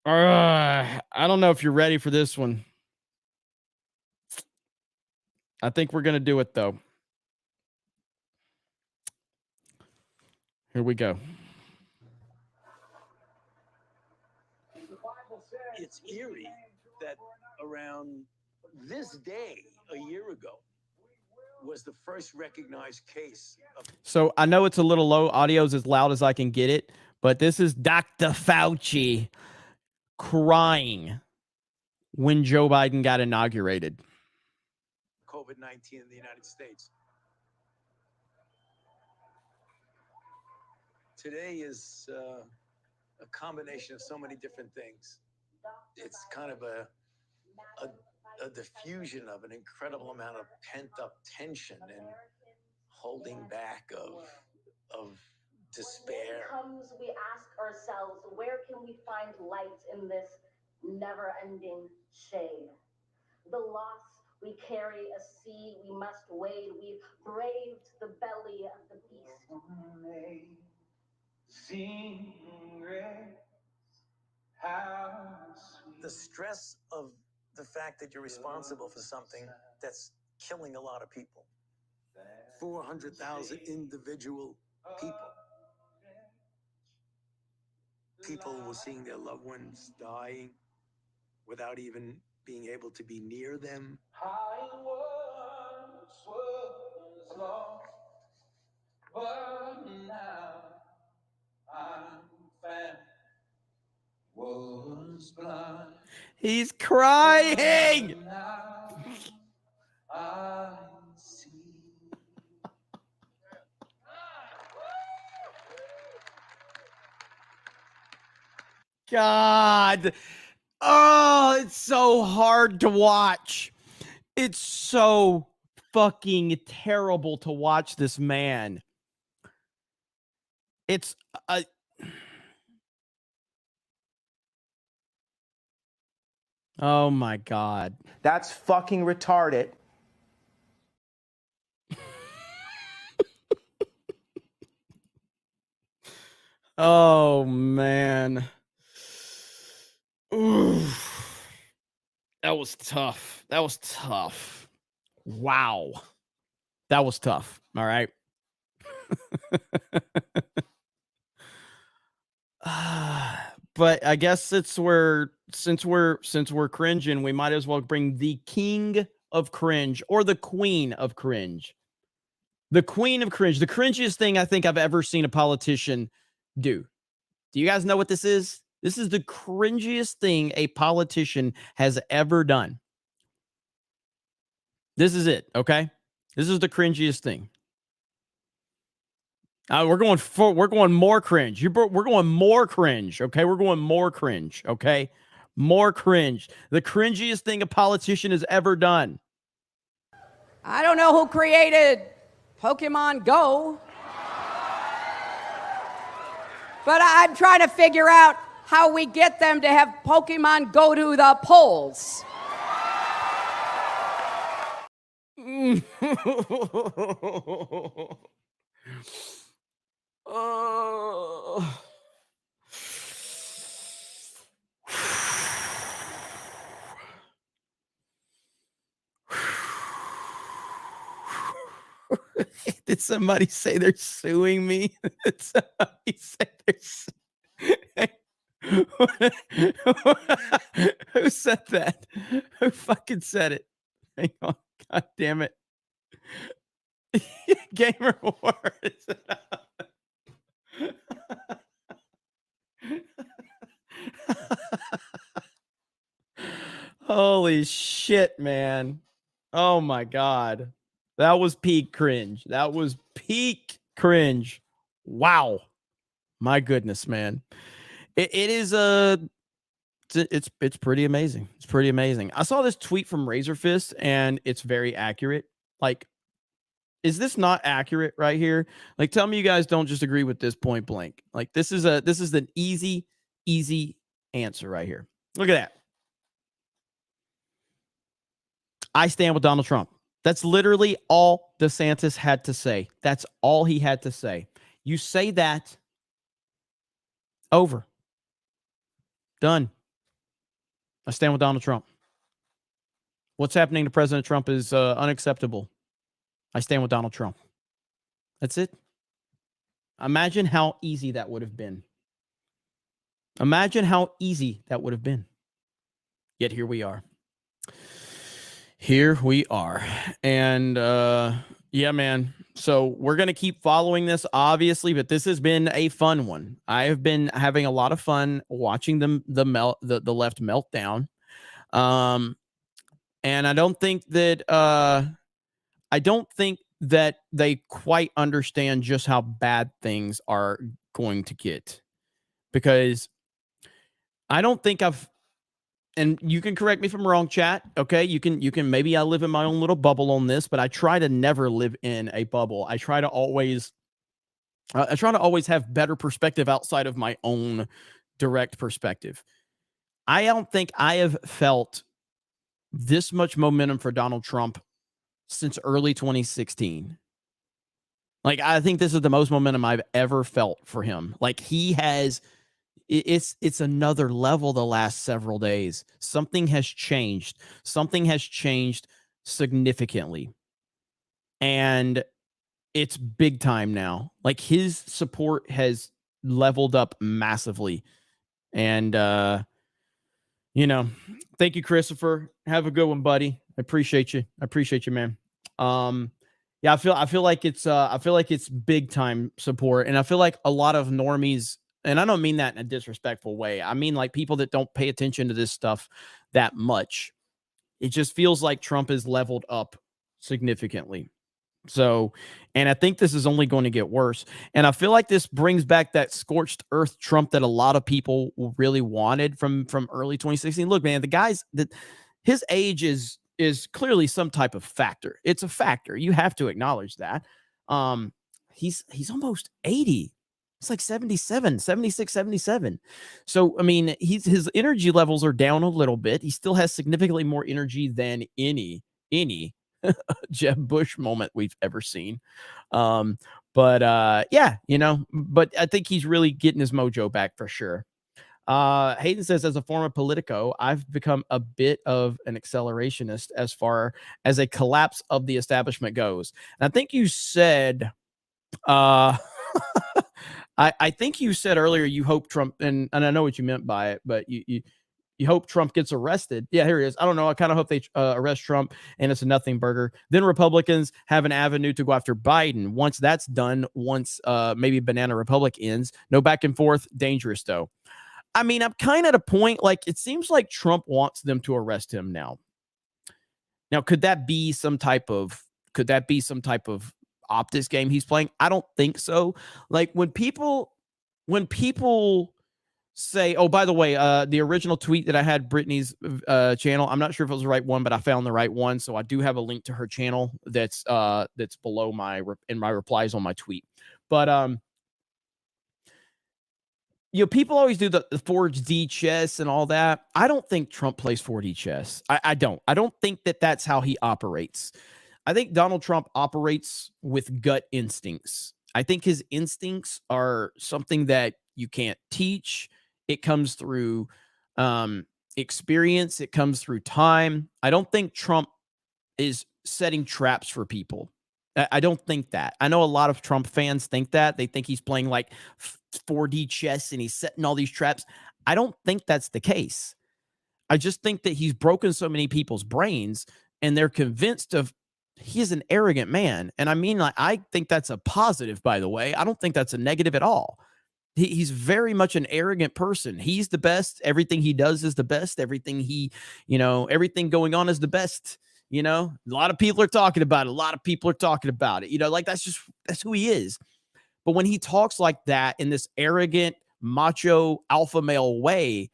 Speaker 12: I don't know if you're ready for this one. I think we're going to do it, though. Here we go.
Speaker 22: It's eerie that around this day a year ago was the first recognized case of.
Speaker 12: So I know it's a little low. Audio's as loud as I can get it, but this is Dr. Fauci crying when Joe Biden got inaugurated.
Speaker 22: COVID-19 in the United States. Today is a combination of so many different things. It's kind of a diffusion of an incredible amount of pent-up tension and holding back of despair.
Speaker 23: Comes, we ask ourselves, where can we find light in this never-ending shade? The loss we carry, a sea we must wade. We've braved the belly of the beast.
Speaker 22: The stress of the fact that you're responsible for something that's killing a lot of people. 400,000 individual people. People were seeing their loved ones dying without even being able to be near them.
Speaker 24: But now I'm found, was blind.
Speaker 12: He's crying.
Speaker 24: Now I see.
Speaker 12: God. Oh, it's so hard to watch. It's so fucking terrible to watch this man. It's oh my God.
Speaker 25: That's fucking retarded.
Speaker 12: Oh man. Oof. That was tough. That was tough. Wow. That was tough. All right. But I guess since we're cringing, we might as well bring the king of cringe or the queen of cringe. The queen of cringe, the cringiest thing I think I've ever seen a politician do. Do you guys know what this is? This is the cringiest thing a politician has ever done. This is it, okay? This is the cringiest thing. We're going more cringe. We're going more cringe, okay? We're going more cringe, okay? More cringe. The cringiest thing a politician has ever done.
Speaker 26: I don't know who created Pokemon Go, but I'm trying to figure out how we get them to have Pokemon go to the polls.
Speaker 12: Oh. Did somebody say they're suing me? Did somebody say they're Who said that? Who fucking said it? Hang on. God damn it. Gamer Wars. Holy shit, man. Oh my God. That was peak cringe. That was peak cringe. Wow. My goodness, man. It is it's pretty amazing. It's pretty amazing. I saw this tweet from Razorfist and it's very accurate. Like, is this not accurate right here? Like, tell me you guys don't just agree with this point blank. Like, this is an easy answer right here. Look at that. I stand with Donald Trump. That's literally all DeSantis had to say. That's all he had to say. You say that, over. Done. I stand with Donald Trump. What's happening to President Trump is unacceptable. I stand with Donald Trump. That's it. Imagine how easy that would have been. Imagine how easy that would have been. Yet here we are. Here we are. And yeah, man. So we're going to keep following this, obviously, but this has been a fun one. I have been having a lot of fun watching the left meltdown. And I don't think that they quite understand just how bad things are going to get, because I don't think and you can correct me if I'm wrong, chat. Okay. You can, maybe I live in my own little bubble on this, but I try to never live in a bubble. I try to always have better perspective outside of my own direct perspective. I don't think I have felt this much momentum for Donald Trump since early 2016. Like, I think this is the most momentum I've ever felt for him. Like, he has, it's another level the last several days. Something has changed. Something has changed significantly. And it's big time now. Like, his support has leveled up massively. And, thank you, Christopher. Have a good one, buddy. I appreciate you. Man. Yeah, I feel like it's big time support. And I feel like a lot of normies, and I don't mean that in a disrespectful way. I mean, like, people that don't pay attention to this stuff that much. It just feels like Trump is leveled up significantly. So, and I think this is only going to get worse. And I feel like this brings back that scorched earth Trump that a lot of people really wanted from early 2016. Look, man, the guy's that his age is clearly some type of factor. It's a factor. You have to acknowledge that. He's almost 80. It's like 77, 76, 77. So, I mean, his energy levels are down a little bit. He still has significantly more energy than any Jeb Bush moment we've ever seen. But I think he's really getting his mojo back for sure. Hayden says, as a former Politico, I've become a bit of an accelerationist as far as a collapse of the establishment goes. And I think you said, I think you said earlier you hope Trump, and I know what you meant by it, but you hope Trump gets arrested. Yeah, here he is. I don't know. I kind of hope they arrest Trump and it's a nothing burger. Then Republicans have an avenue to go after Biden. Once that's done, maybe Banana Republic ends, no back and forth. Dangerous, though. I mean, I'm kind of at a point, like, it seems like Trump wants them to arrest him now. Now, could that be some type of optics game he's playing? I don't think so. Like, when people say, oh, by the way, the original tweet that I had Brittany's channel, I'm not sure if it was the right one, but I found the right one. So I do have a link to her channel that's below in my replies on my tweet. But people always do the 4D chess and all that. I don't think Trump plays 4D chess. I don't. I don't think that that's how he operates. I think Donald Trump operates with gut instincts. I think his instincts are something that you can't teach. It comes through experience. It comes through time. I don't think Trump is setting traps for people. I don't think that. I know a lot of Trump fans think that. They think he's playing like 4D chess and he's setting all these traps. I don't think that's the case. I just think that he's broken so many people's brains and they're convinced of he's an arrogant man. And I mean, like, I think that's a positive, by the way. I don't think that's a negative at all. He's very much an arrogant person. He's the best. Everything he does is the best. Everything everything going on is the best. A lot of people are talking about it. Like that's who he is. But when he talks like that in this arrogant, macho, alpha male way,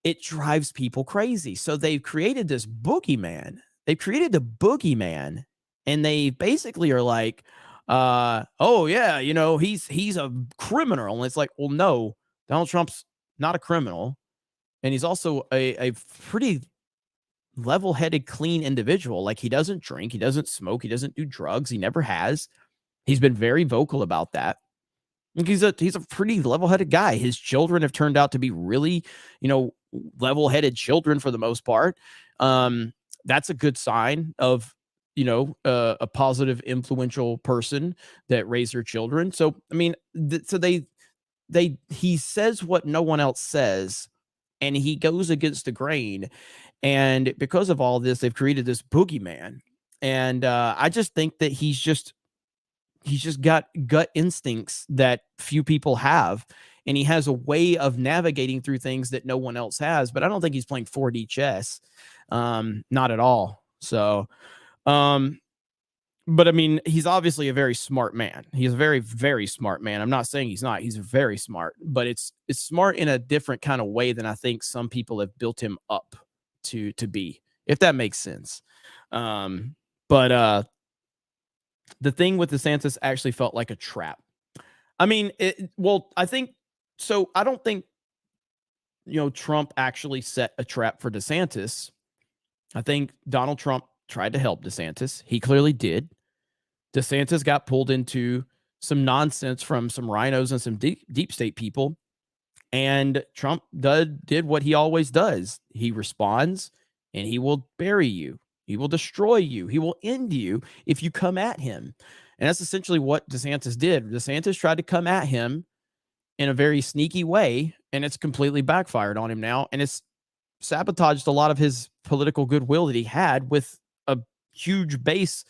Speaker 12: it drives people crazy. So they've created this boogeyman. They've created the boogeyman, and they basically are like, oh yeah, he's a criminal. And it's like, well, no, Donald Trump's not a criminal. And he's also a pretty level-headed, clean individual. Like, he doesn't drink, he doesn't smoke, he doesn't do drugs, he never has. He's been very vocal about that. He's a pretty level-headed guy. His children have turned out to be really, level-headed children for the most part. That's a good sign of, a positive, influential person that raised their children. So, I mean, he says what no one else says, and he goes against the grain. And because of all this, they've created this boogeyman. And I just think that he's just got gut instincts that few people have. And he has a way of navigating through things that no one else has. But I don't think he's playing 4D chess. Not at all. So, but I mean, he's obviously a very smart man. He's a very, very smart man. I'm not saying he's not. He's very smart. But it's smart in a different kind of way than I think some people have built him up to be, if that makes sense. But the thing with DeSantis actually felt like a trap. I mean, I think so. I don't think, Trump actually set a trap for DeSantis. I think Donald Trump tried to help DeSantis. He clearly did. DeSantis got pulled into some nonsense from some rhinos and some deep state people. And Trump did what he always does. He responds, and he will bury you. He will destroy you. He will end you if you come at him. And that's essentially what DeSantis did. DeSantis tried to come at him in a very sneaky way, and it's completely backfired on him now. And it's sabotaged a lot of his political goodwill that he had with a huge base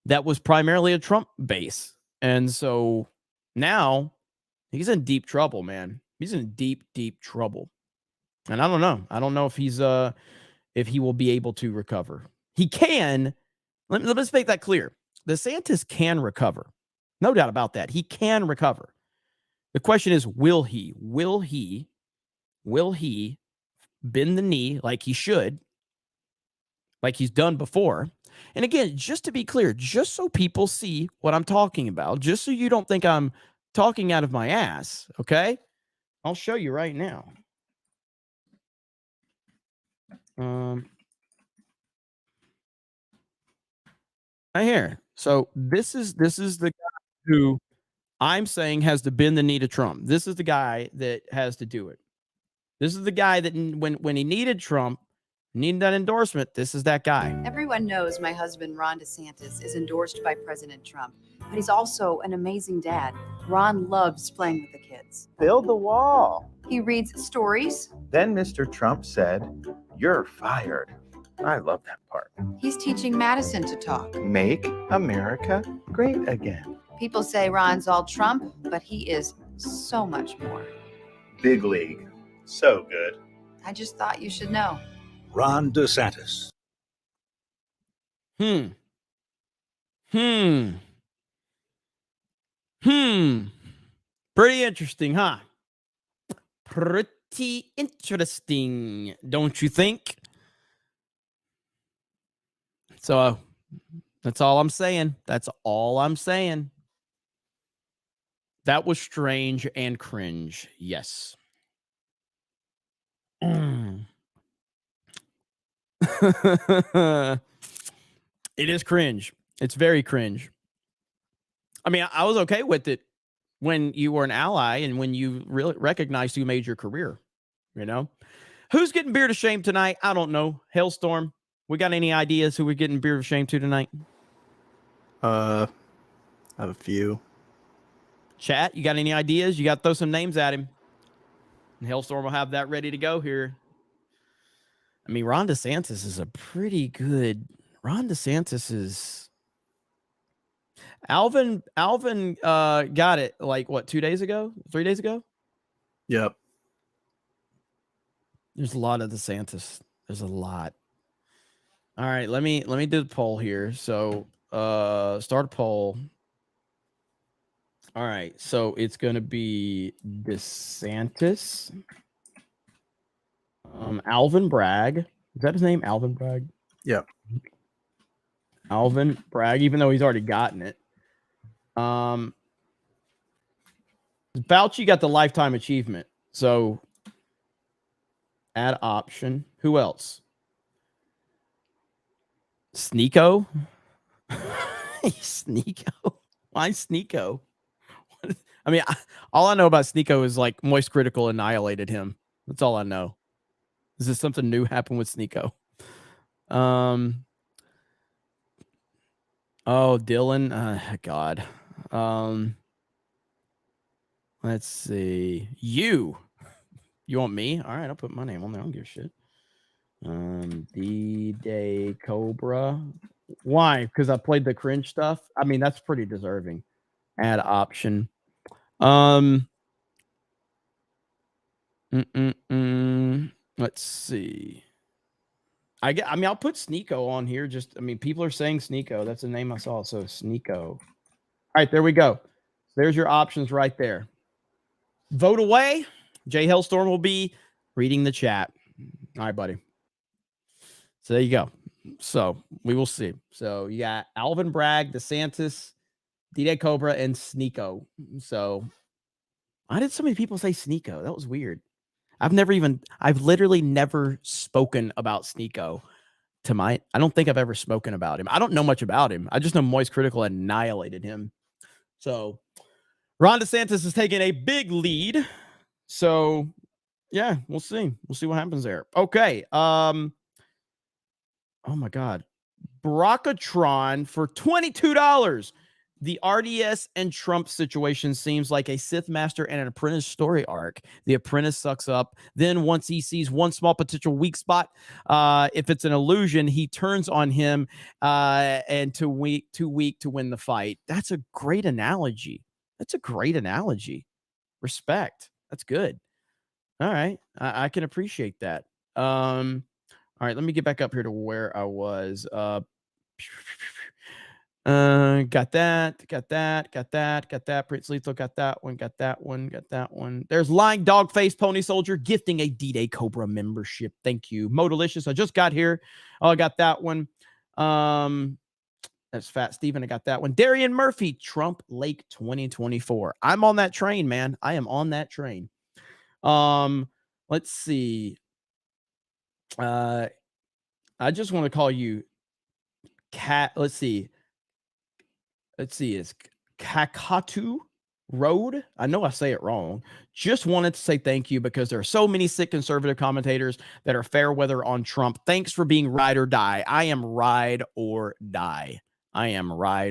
Speaker 12: that was primarily a Trump base. And so now he's in deep trouble, man. He's in deep, deep trouble. And I don't know. I don't know if if he will be able to recover. He can. Let's make that clear. DeSantis can recover. No doubt about that. He can recover. The question is, will he? Will he bend the knee like he should, like he's done before? And again, just to be clear, just so people see what I'm talking about, just so you don't think I'm talking out of my ass, okay? I'll show you right now. Right here. So this is the guy who I'm saying has to bend the knee to Trump. This is the guy that has to do it. This is the guy that when he needed Trump, needed that endorsement, this is that guy.
Speaker 2: Everyone knows my husband, Ron DeSantis, is endorsed by President Trump, but he's also an amazing dad. Ron loves playing with the kids.
Speaker 4: Build the wall.
Speaker 2: He reads stories.
Speaker 4: Then Mr. Trump said, "You're fired." I love that part.
Speaker 2: He's teaching Madison to talk.
Speaker 4: Make America great again.
Speaker 2: People say Ron's all Trump, but he is so much more.
Speaker 4: Big league. So good.
Speaker 2: I just thought you should know.
Speaker 4: Ron DeSantis.
Speaker 12: Pretty interesting, huh? Pretty interesting, don't you think? So that's all I'm saying. That's all I'm saying. That was strange and cringe. Yes. It is cringe. It's very cringe. I mean, I was okay with it when you were an ally and when you really recognized you made your career. You know, who's getting beard of shame tonight? I don't know. Hailstorm. We got any ideas who we're getting beard of shame to tonight?
Speaker 5: I have a few.
Speaker 12: Chat, you got any ideas? You got to throw some names at him. And Hailstorm will have that ready to go here. I mean, Ron DeSantis is a pretty good. Ron DeSantis is. Alvin got it like what, 2 days ago? 3 days ago?
Speaker 5: Yep.
Speaker 12: There's a lot of DeSantis. There's a lot. All right, let me do the poll here. So start a poll. All right, so it's gonna be DeSantis. Alvin Bragg. Is that his name? Alvin Bragg?
Speaker 5: Yep.
Speaker 12: Alvin Bragg, even though he's already gotten it. Fauci got the lifetime achievement. So add option. Who else? Sneeko? Sneeko? Why Sneeko? I mean, all I know about Sneeko is like Moist Critical annihilated him. That's all I know. Is this something new happened with Sneeko? Oh, Dylan. God. Let's see. You want me? All right, I'll put my name on there. I don't give a shit. D-Day Cobra. Why? Because I played the cringe stuff. I mean, that's pretty deserving. Add option. Let's see. I mean, I'll put Sneeko on here. Just, I mean, people are saying Sneeko. That's the name I saw. So Sneeko. All right, there we go. There's your options right there. Vote away. Jay Hellstorm will be reading the chat. All right, buddy. So there you go. So we will see. So you got Alvin Bragg, DeSantis, D-Day Cobra, and Sneeko. So why did so many people say Sneeko? That was weird. I've literally never spoken about Sneeko I don't think I've ever spoken about him. I don't know much about him. I just know Moist Critical annihilated him. So Ron DeSantis is taking a big lead. So yeah, we'll see. We'll see what happens there. Okay. Oh my God. Brockatron for $22. The RDS and Trump situation seems like a Sith Master and an apprentice story arc. The apprentice sucks up. Then once he sees one small potential weak spot, if it's an illusion, he turns on him and too weak to win the fight. That's a great analogy. Respect. That's good. All right. I can appreciate that. All right. Let me get back up here to where I was. Got that. Prince Lethal got that one. There's Lying Dog Face Pony Soldier gifting a D-Day Cobra membership. Thank you. Modalicious, I just got here. Oh, I got that one. That's Fat Steven. I got that one. Darian Murphy, Trump Lake 2024. I'm on that train, man. I am on that train. Let's see. I just want to call you Cat. Let's see. It's Kakatu Road. I know I say it wrong. Just wanted to say thank you because there are so many sick conservative commentators that are fair weather on Trump. Thanks for being ride or die. I am ride or die. Zalisha,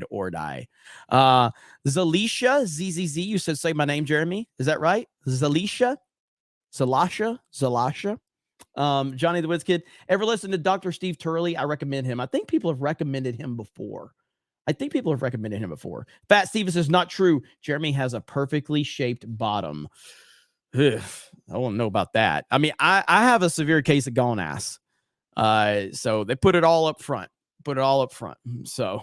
Speaker 12: ZZZ, you said say my name, Jeremy. Is that right? Zalasha. Johnny the Wiz Kid. Ever listen to Dr. Steve Turley? I recommend him. I think people have recommended him before. Fat Stevens is not true. Jeremy has a perfectly shaped bottom. Ugh, I won't know about that. I mean, I have a severe case of gone ass. So they put it all up front. So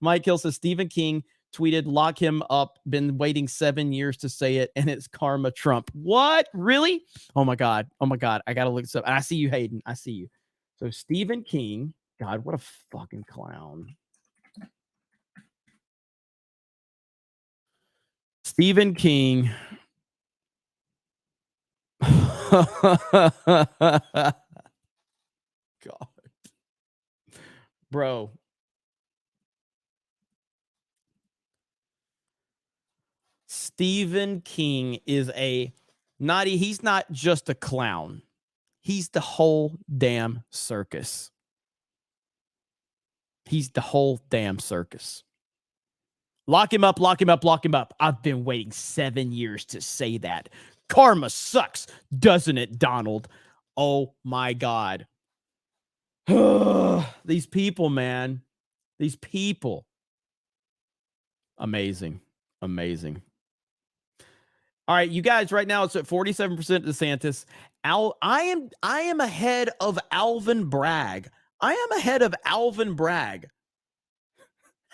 Speaker 12: Mike Hill says Stephen King tweeted, lock him up. Been waiting 7 years to say it, and it's karma Trump. What? Really? Oh my God. I gotta look this up. I see you, Hayden. I see you. So Stephen King. God, what a fucking clown. Stephen King. God. Bro. Stephen King is he's not just a clown. He's the whole damn circus. He's the whole damn circus. Lock him up, lock him up, lock him up. I've been waiting 7 years to say that. Karma sucks, doesn't it, Donald? Oh my God. These people, man. These people. Amazing. Amazing. All right, you guys, right now it's at 47% DeSantis. I am ahead of Alvin Bragg. I am ahead of Alvin Bragg.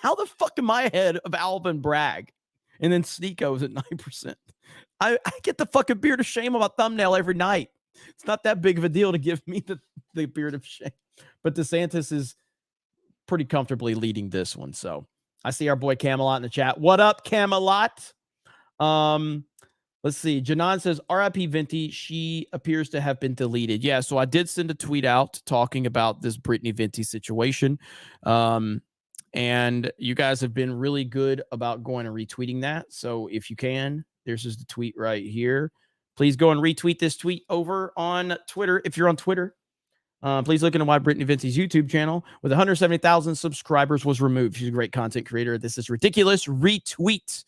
Speaker 12: How the fuck am I ahead of Alvin Bragg? And then Sneako's at 9%. I get the fucking beard of shame on my thumbnail every night. It's not that big of a deal to give me the beard of shame. But DeSantis is pretty comfortably leading this one. So I see our boy Camelot in the chat. What up, Camelot? Let's see. Janan says, RIP Venti. She appears to have been deleted. Yeah, so I did send a tweet out talking about this Brittany Venti situation. And you guys have been really good about going and retweeting that. So if you can, there's just the tweet right here. Please go and retweet this tweet over on Twitter. If you're on Twitter, please look into why Brittany Venti's YouTube channel with 170,000 subscribers was removed. She's a great content creator. This is ridiculous. Retweet.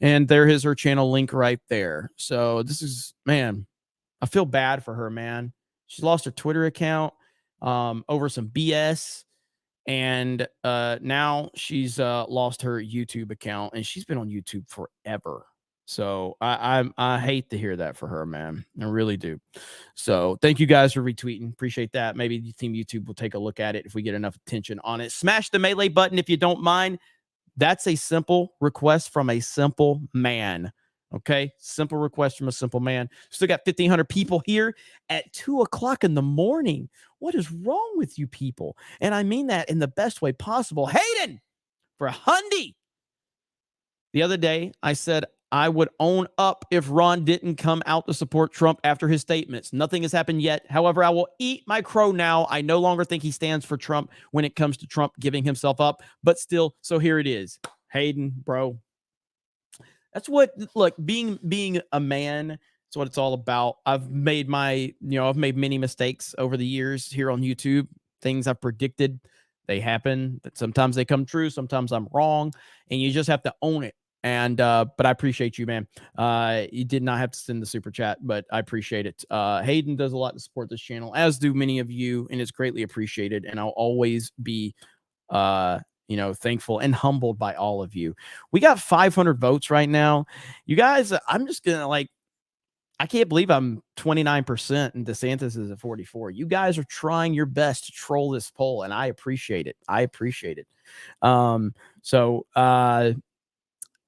Speaker 12: And there is her channel link right there. So this is, man, I feel bad for her, man. She lost her Twitter account over some BS. And now she's lost her YouTube account, and she's been on YouTube forever. So I hate to hear that for her, man. I really do. So thank you guys for retweeting. Appreciate that. Maybe Team YouTube will take a look at it if we get enough attention on it. Smash the melee button if you don't mind. That's a simple request from a simple man. Okay, simple request from a simple man. Still got 1,500 people here at 2 o'clock in the morning. What is wrong with you people? And I mean that in the best way possible. Hayden for Hundy. The other day, I said I would own up if Ron didn't come out to support Trump after his statements. Nothing has happened yet. However, I will eat my crow now. I no longer think he stands for Trump when it comes to Trump giving himself up. But still, so here it is. Hayden, bro. That's what, look, being a man, that's what it's all about. I've made many mistakes over the years here on YouTube. Things I've predicted, they happen. But sometimes they come true. Sometimes I'm wrong. And you just have to own it. And but I appreciate you, man. You did not have to send the super chat, but I appreciate it. Hayden does a lot to support this channel, as do many of you, and it's greatly appreciated. And I'll always be thankful and humbled by all of you. We got 500 votes right now. You guys, I'm just gonna I can't believe I'm 29% and DeSantis is at 44. You guys are trying your best to troll this poll, and I appreciate it.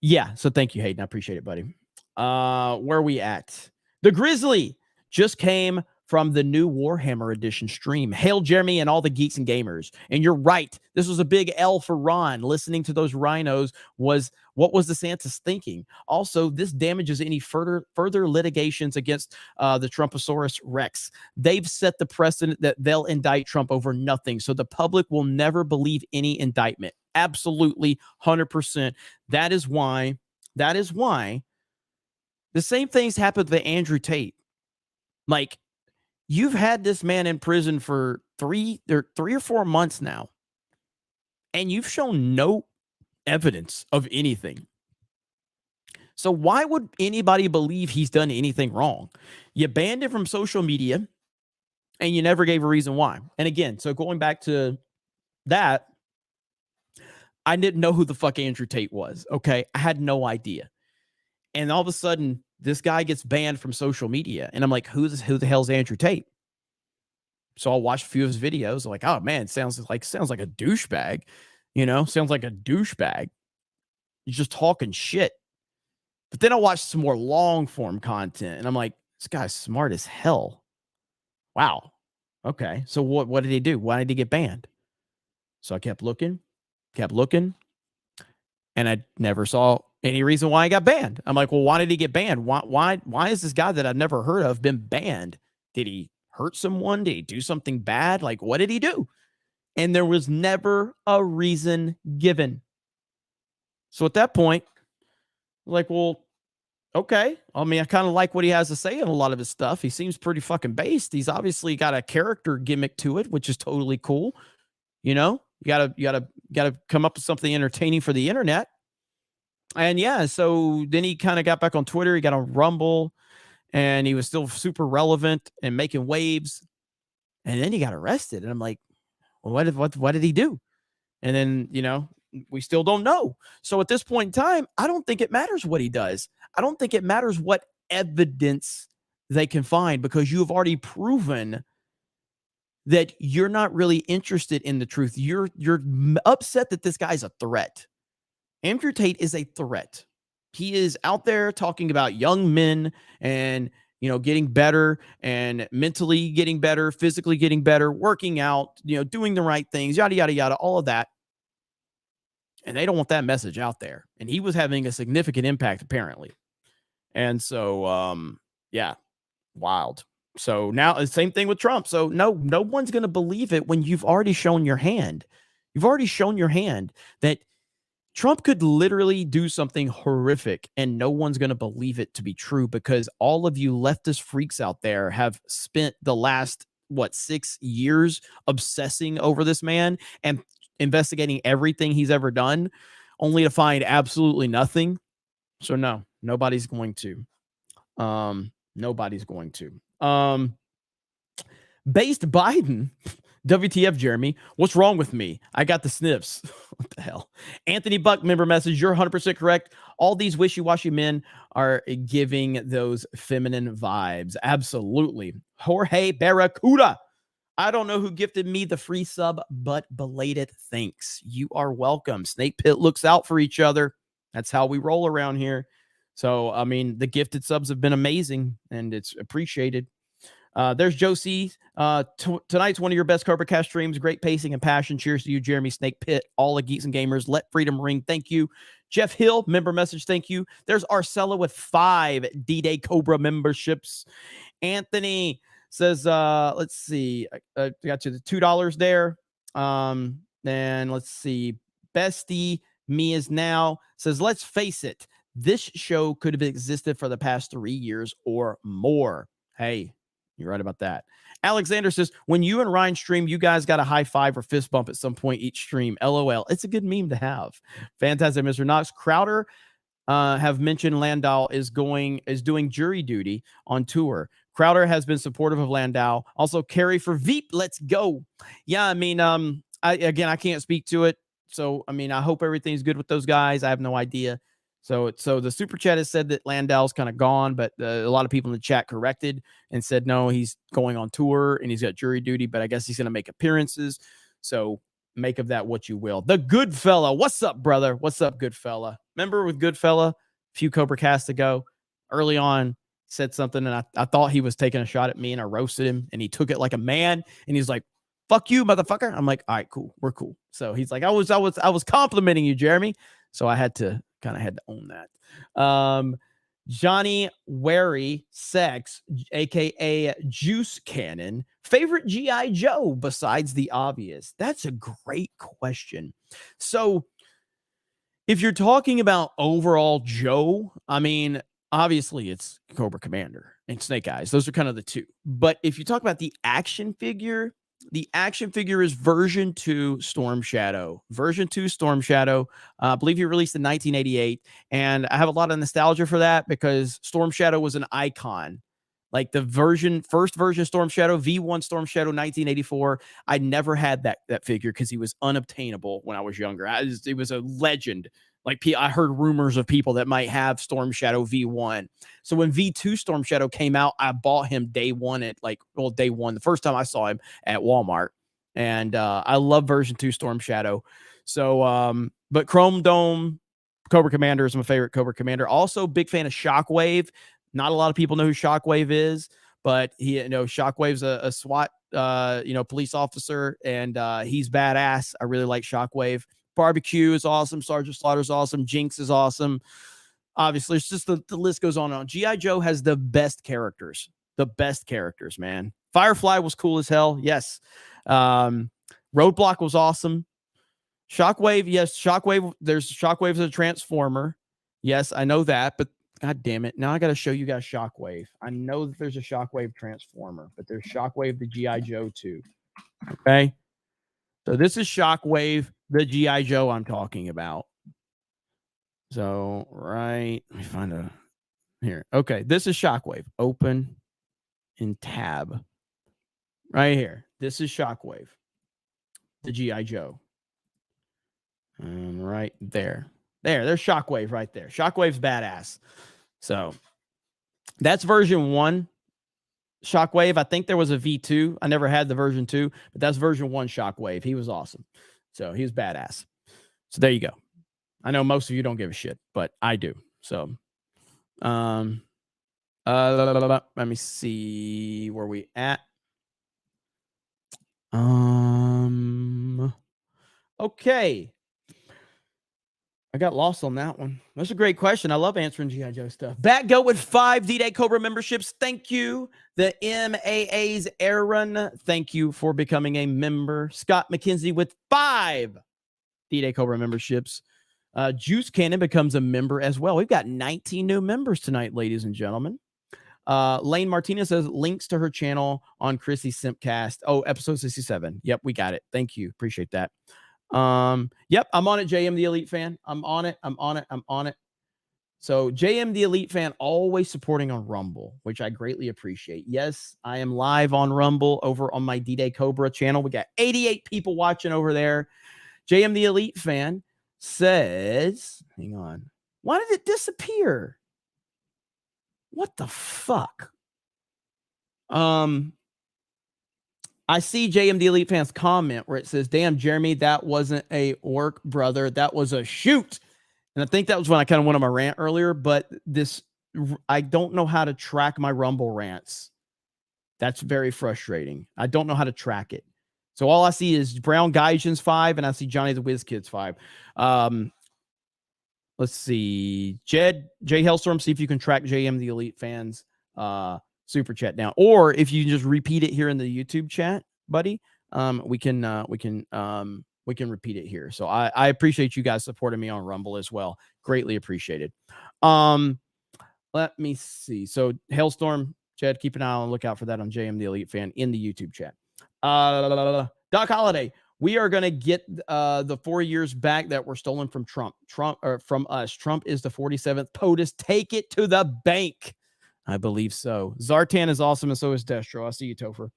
Speaker 12: Yeah, so thank you, Hayden. I appreciate it, buddy. Where are we at? The Grizzly just came from the new Warhammer Edition stream. Hail Jeremy and all the geeks and gamers. And you're right. This was a big L for Ron. Listening to those rhinos was what was DeSantis thinking? Also, this damages any further litigations against the Trumposaurus Rex. They've set the precedent that they'll indict Trump over nothing. So the public will never believe any indictment. Absolutely, 100%. That is why the same things happened with Andrew Tate. Like, you've had this man in prison for 3 or 4 months now, and you've shown no evidence of anything. So why would anybody believe he's done anything wrong? You banned him from social media, and you never gave a reason why. And again, so going back to that, I didn't know who the fuck Andrew Tate was. Okay. I had no idea. And all of a sudden, this guy gets banned from social media. And I'm like, who the hell's Andrew Tate? So I'll watch a few of his videos. I'm like, oh man, sounds like a douchebag. Sounds like a douchebag. He's just talking shit. But then I'll watch some more long form content. And I'm like, this guy's smart as hell. Wow. Okay. So what did he do? Why did he get banned? So I kept looking, and I never saw Any reason why he got banned? I'm like, well, why did he get banned? Why is this guy that I've never heard of been banned? Did he hurt someone? Did he do something bad? Like, what did he do? And there was never a reason given. So at that point, like, well, okay. I mean, I kind of like what he has to say in a lot of his stuff. He seems pretty fucking based. He's obviously got a character gimmick to it, which is totally cool. You know, you gotta come up with something entertaining for the internet. And yeah, so then he kind of got back on Twitter. He got on Rumble, and he was still super relevant and making waves. And then he got arrested, and I'm like, well, what did he do? And then, you know, we still don't know. So at this point in time, I don't think it matters what he does. I don't think it matters what evidence they can find, because you have already proven that you're not really interested in the truth. You're upset that this guy's a threat. Andrew Tate is a threat. He is out there talking about young men and, you know, getting better and mentally getting better, physically getting better, working out, you know, doing the right things, yada, yada, yada, all of that. And they don't want that message out there. And he was having a significant impact, apparently. And so, yeah, wild. So now the same thing with Trump. So no one's going to believe it when you've already shown your hand. You've already shown your hand that Trump could literally do something horrific and no one's going to believe it to be true, because all of you leftist freaks out there have spent the last, 6 years obsessing over this man and investigating everything he's ever done, only to find absolutely nothing. So no, nobody's going to. Nobody's going to. Based Biden. WTF, Jeremy? What's wrong with me? I got the sniffs. What the hell? Anthony Buck, member message. You're 100% correct. All these wishy-washy men are giving those feminine vibes. Absolutely. Jorge Barracuda. I don't know who gifted me the free sub, but belated thanks. You are welcome. Snake Pit looks out for each other. That's how we roll around here. So, I mean, the gifted subs have been amazing, and it's appreciated. There's Josie. Tonight's one of your best CobraCast streams. Great pacing and passion. Cheers to you, Jeremy, Snake Pit, all the geeks and gamers. Let freedom ring. Thank you. Jeff Hill, member message. Thank you. There's Arcella with 5 D-Day Cobra memberships. Anthony says, let's see. I got you the $2 there. And let's see. Bestie Me Is Now says, let's face it. This show could have existed for the past 3 years or more. Hey, you're right about that. Alexander says, when you and Ryan stream, you guys got a high five or fist bump at some point each stream. LOL. It's a good meme to have. Fantastic, Mr. Knox. Crowder have mentioned Landau is doing jury duty on tour. Crowder has been supportive of Landau. Also, Kari for Veep. Let's go. Yeah, I mean, I can't speak to it. So, I mean, I hope everything's good with those guys. I have no idea. So the super chat has said that Landau's kind of gone, but a lot of people in the chat corrected and said, no, he's going on tour and he's got jury duty, but I guess he's going to make appearances. So make of that what you will. The good fella. What's up, brother? What's up, good fella? Remember with good fella, a few CobraCasts ago, early on, said something, and I thought he was taking a shot at me, and I roasted him, and he took it like a man, and he's like, fuck you, motherfucker. I'm like, all right, cool. We're cool. So he's like, I was complimenting you, Jeremy. So I had to own that. Johnny Wary Sex, aka Juice Cannon, favorite G.I. Joe besides the obvious? That's a great question. So if you're talking about overall Joe, I mean, obviously it's Cobra Commander and Snake Eyes. Those are kind of the two. But if you talk about the action figure is version 2 Storm Shadow. Version 2 Storm Shadow. I believe he released in 1988. And I have a lot of nostalgia for that because Storm Shadow was an icon. Like the first version Storm Shadow, V1 Storm Shadow 1984. I never had that figure because he was unobtainable when I was younger. It was a legend. Like I heard rumors of people that might have Storm Shadow V1. So when V2 Storm Shadow came out, I bought him day one, the first time I saw him at Walmart. And I love version 2 Storm Shadow. So, but Chrome Dome Cobra Commander is my favorite Cobra Commander. Also big fan of Shockwave. Not a lot of people know who Shockwave is, but Shockwave's a SWAT, police officer, and he's badass. I really like Shockwave. Barbecue is awesome. Sergeant Slaughter's awesome. Jinx is awesome. Obviously, it's just the list goes on and on. G.I. Joe has the best characters. The best characters, man. Firefly was cool as hell. Yes. Roadblock was awesome. Shockwave, yes. Shockwave, there's Shockwave as a Transformer. Yes, I know that, but God damn it. Now I got to show you guys Shockwave. I know that there's a Shockwave Transformer, but there's Shockwave the G.I. Joe too. Okay. So this is Shockwave, the G.I. Joe I'm talking about. So, right. Let me find a here. Okay. This is Shockwave. Open in tab. Right here. This is Shockwave, the G.I. Joe. And right there. There's Shockwave right there. Shockwave's badass. So that's version 1. Shockwave. I think there was a V2. I never had the version 2, but that's version 1 Shockwave. He was awesome. So he was badass. So there you go. I know most of you don't give a shit, but I do. So let me see where we at. Okay. I got lost on that one. That's a great question. I love answering G.I. Joe stuff. Batgo with 5 D-Day Cobra memberships. Thank you. The MAA's Aaron. Thank you for becoming a member. Scott McKenzie with 5 D-Day Cobra memberships. Juice Cannon becomes a member as well. We've got 19 new members tonight, ladies and gentlemen. Lane Martinez says links to her channel on Chrissy's Simpcast. Oh, episode 67. Yep, we got it. Thank you. Appreciate that. Yep, I'm on it, JM the Elite Fan. I'm on it. So JM the Elite Fan always supporting on Rumble, which I greatly appreciate. Yes, I am live on Rumble over on my D-Day Cobra channel. We got 88 people watching over there. JM the Elite Fan says, hang on. Why did it disappear? What the fuck? I see JM the Elite Fan's comment where it says, damn, Jeremy, that wasn't a work, brother. That was a shoot. And I think that was when I kind of went on my rant earlier, but I don't know how to track my Rumble rants. That's very frustrating. I don't know how to track it. So all I see is Brown Gaijins 5, and I see Johnny the Whiz Kids 5. Let's see. J Hellstorm, see if you can track JM the Elite Fans super chat down, or if you just repeat it here in the YouTube chat, buddy, we can repeat it here. So I appreciate you guys supporting me on Rumble as well. Greatly appreciated. Let me see. So Hailstorm, Chad, keep an eye on, look out for that on JM the Elite Fan in the YouTube chat. Doc Holliday, we are going to get the 4 years back that were stolen from Trump or from us. Trump is the 47th POTUS. Take it to the bank. I believe so. Zartan is awesome, and so is Destro. I see you, Topher.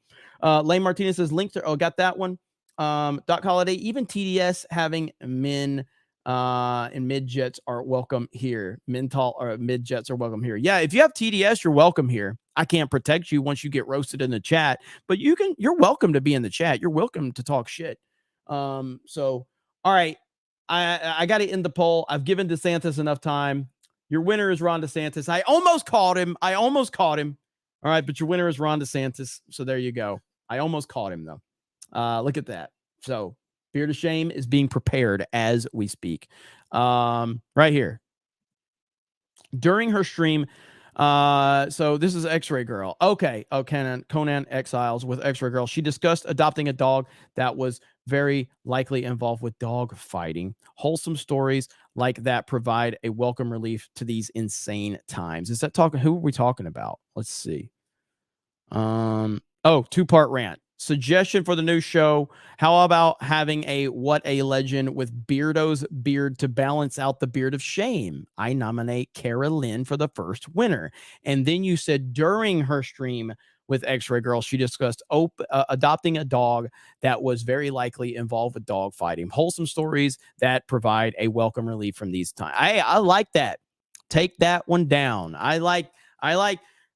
Speaker 12: Lane Martinez says, links are, got that one. Doc Holliday, even TDS having men and mid-jets are welcome here. Mental or mid-jets are welcome here. Yeah, if you have TDS, you're welcome here. I can't protect you once you get roasted in the chat, but you're welcome to be in the chat. You're welcome to talk shit. So, all right. I got to end the poll. I've given DeSantis enough time. Your winner is Ron DeSantis. I almost caught him. All right, but your winner is Ron DeSantis. So there you go. I almost caught him, though. Look at that. So Beard of Shame is being prepared as we speak. Right here. During her stream, so this is X-Ray Girl. Okay. Oh, Conan Exiles with X-Ray Girl. She discussed adopting a dog that was very likely involved with dog fighting. Wholesome stories like that provide a welcome relief to these insane times. Is that talking? Who are we talking about? Let's see. Two-part rant. Suggestion for the new show. How about having a What a Legend with Beardo's beard to balance out the Beard of Shame? I nominate Kara Lynn for the first winner. And then you said during her stream with X-Ray Girl, she discussed adopting a dog that was very likely involved with dog fighting. Wholesome stories that provide a welcome relief from these times. I like that. Take that one down. I like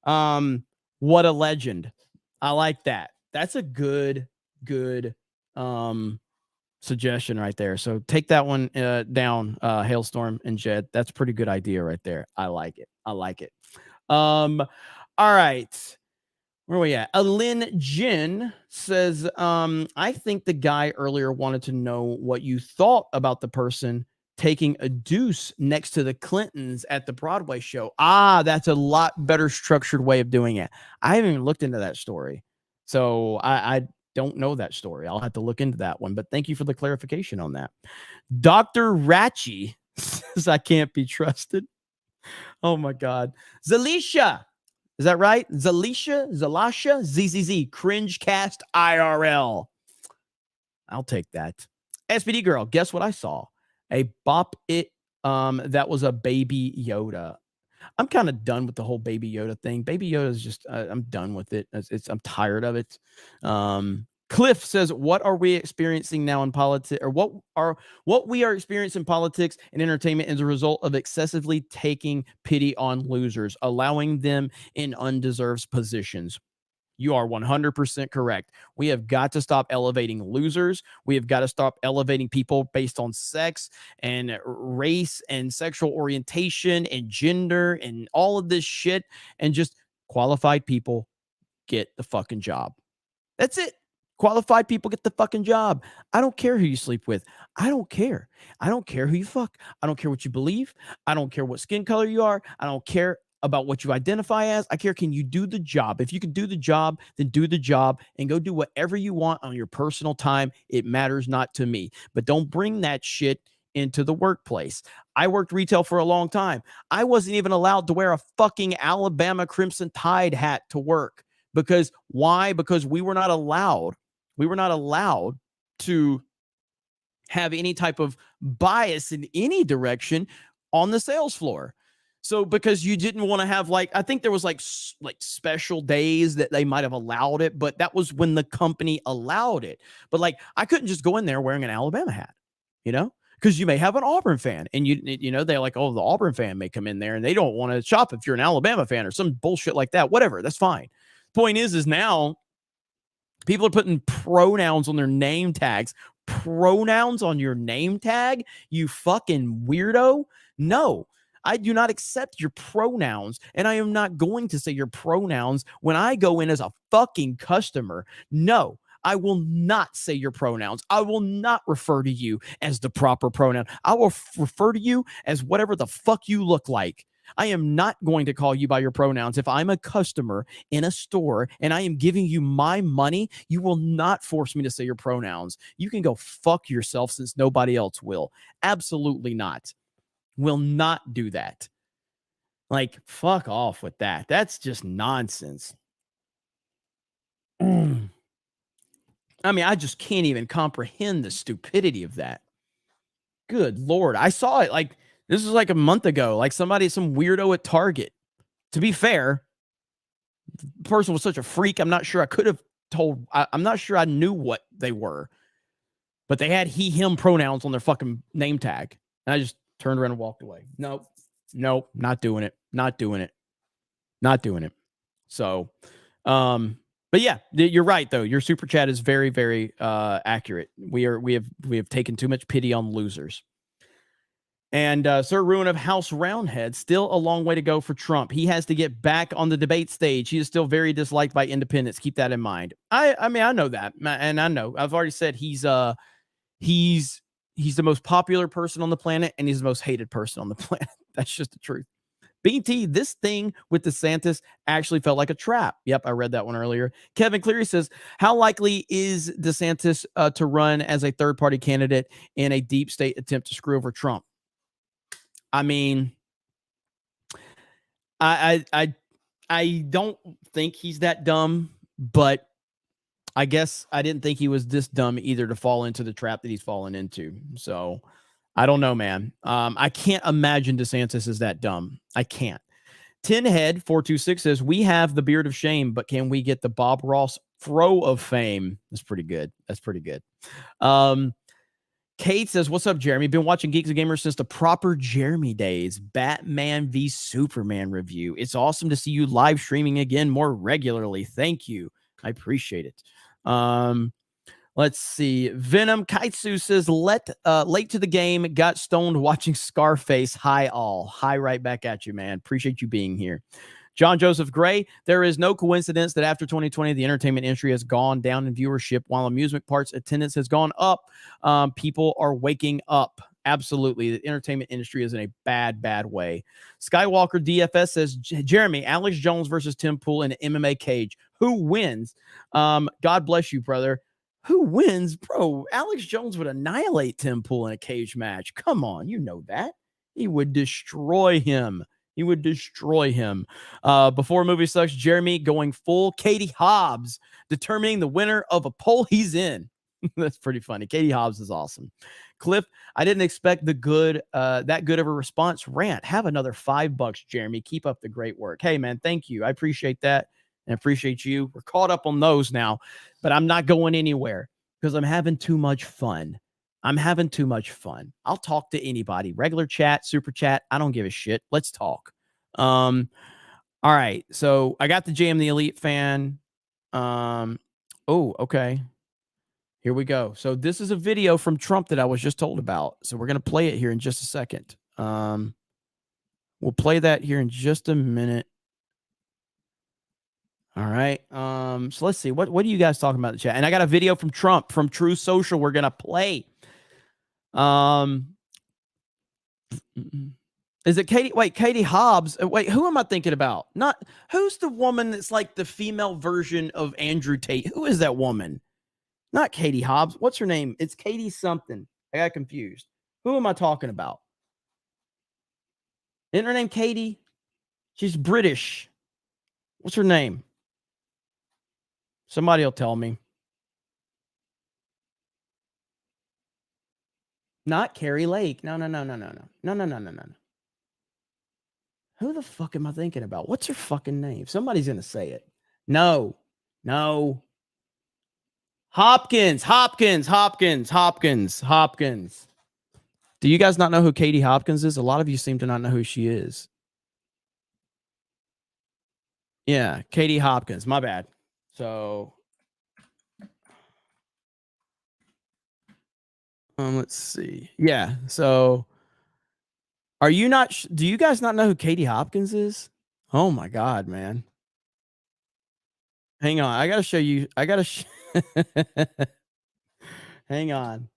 Speaker 12: What a Legend. I like that. That's a good suggestion right there. So take that one down, Hailstorm and Jed. That's a pretty good idea right there. I like it. All right. Where are we at? Alin Jin says, I think the guy earlier wanted to know what you thought about the person taking a deuce next to the Clintons at the Broadway show. Ah, that's a lot better structured way of doing it. I haven't even looked into that story. So I don't know that story. I'll have to look into that one. But thank you for the clarification on that. Dr. Ratchy says I can't be trusted. Oh my God. Zalisha. Is that right? Zalasha, ZZZ, Cringe Cast IRL. I'll take that. SPD girl, guess what I saw? A bop it that was a baby Yoda. I'm kind of done with the whole baby Yoda thing. Baby Yoda is just I'm done with it. I'm tired of it. Cliff says, what are we experiencing now in politics, or what we are experiencing in politics and entertainment is a result of excessively taking pity on losers, allowing them in undeserved positions. You are 100% correct. We have got to stop elevating losers. We have got to stop elevating people based on sex and race and sexual orientation and gender and all of this shit, and just qualified people get the fucking job. That's it. Qualified people get the fucking job. I don't care who you sleep with. I don't care. I don't care who you fuck. I don't care what you believe. I don't care what skin color you are. I don't care about what you identify as. I care, can you do the job? If you can do the job, then do the job and go do whatever you want on your personal time. It matters not to me. But don't bring that shit into the workplace. I worked retail for a long time. I wasn't even allowed to wear a fucking Alabama Crimson Tide hat to work. Because why? Because we were not allowed. We were not allowed to have any type of bias in any direction on the sales floor. So because you didn't want to have, like, I think there was like special days that they might have allowed it, but that was when the company allowed it. But like, I couldn't just go in there wearing an Alabama hat, you know, because you may have an Auburn fan and you know, they're like, oh, the Auburn fan may come in there and they don't want to shop if you're an Alabama fan or some bullshit like that. Whatever. That's fine. Point is now people are putting pronouns on their name tags. Pronouns on your name tag, you fucking weirdo. No, I do not accept your pronouns, and I am not going to say your pronouns when I go in as a fucking customer. No, I will not say your pronouns. I will not refer to you as the proper pronoun. I will refer to you as whatever the fuck you look like. I am not going to call you by your pronouns. If I'm a customer in a store and I am giving you my money, you will not force me to say your pronouns. You can go fuck yourself since nobody else will. Absolutely not. Will not do that. Like, fuck off with that. That's just nonsense. I mean, I just can't even comprehend the stupidity of that. Good Lord. I saw it like, this was like a month ago, like some weirdo at Target. To be fair, the person was such a freak. I'm not sure I could have told. I'm not sure I knew what they were, but they had he, him pronouns on their fucking name tag. And I just turned around and walked away. Nope, not doing it. Not doing it. So, but yeah, you're right though. Your super chat is very, very accurate. We have taken too much pity on losers. And Sir Ruin of House Roundhead, still a long way to go for Trump. He has to get back on the debate stage. He is still very disliked by independents. Keep that in mind. I mean, I know that, and I know I've already said he's the most popular person on the planet, and he's the most hated person on the planet. That's just the truth. BT, this thing with DeSantis actually felt like a trap. Yep, I read that one earlier. Kevin Cleary says, how likely is DeSantis to run as a third-party candidate in a deep state attempt to screw over Trump? I mean, I don't think he's that dumb, but I guess I didn't think he was this dumb either to fall into the trap that he's fallen into. So I don't know, man. I can't imagine DeSantis is that dumb. I can't. Tinhead 426 says, we have the beard of shame, but can we get the Bob Ross fro of fame? That's pretty good. Kate says, what's up, Jeremy? Been watching Geeks and Gamers since the proper Jeremy days. Batman v Superman review. It's awesome to see you live streaming again more regularly. Thank you. I appreciate it. Let's see. Venom Kaitsu says, late to the game. Got stoned watching Scarface. Hi, all. Hi, right back at you, man. Appreciate you being here. John Joseph Gray, there is no coincidence that after 2020, the entertainment industry has gone down in viewership while amusement parks attendance has gone up. People are waking up. Absolutely. The entertainment industry is in a bad, bad way. Skywalker DFS says, Jeremy, Alex Jones versus Tim Pool in an MMA cage. Who wins? God bless you, brother. Who wins? Bro, Alex Jones would annihilate Tim Pool in a cage match. Come on, you know that. He would destroy him. He would destroy him. Before movie sucks, Jeremy going full Katie Hobbs, determining the winner of a poll he's in. That's pretty funny. Katie Hobbs is awesome. Cliff, I didn't expect that good of a response. Rant. Have another $5, Jeremy. Keep up the great work. Hey, man, thank you. I appreciate that and appreciate you. We're caught up on those now, but I'm not going anywhere because I'm having too much fun. I'm having too much fun. I'll talk to anybody. Regular chat, super chat. I don't give a shit. Let's talk. All right. So I got the Jam the Elite fan. Oh, okay. Here we go. So this is a video from Trump that I was just told about. So we're going to play it here in just a second. We'll play that here in just a minute. All right. So let's see. What are you guys talking about in the chat? And I got a video from Trump from True Social we're going to play. Is it Katie? Wait, Katie Hobbs. Wait, who am I thinking about? Not who's the woman that's like the female version of Andrew Tate? Who is that woman? Not Katie Hobbs. What's her name? It's Katie something. I got confused. Who am I talking about? Isn't her name Katie? She's British. What's her name? Somebody will tell me. Not Kari Lake. No. Who the fuck am I thinking about? What's her fucking name? Somebody's going to say it. No. Hopkins. Do you guys not know who Katie Hopkins is? A lot of you seem to not know who she is. Yeah, Katie Hopkins. My bad. So, let's see. Yeah. So, are you not? Do you guys not know who Katie Hopkins is? Oh my God, man. Hang on. I gotta show you. Hang on.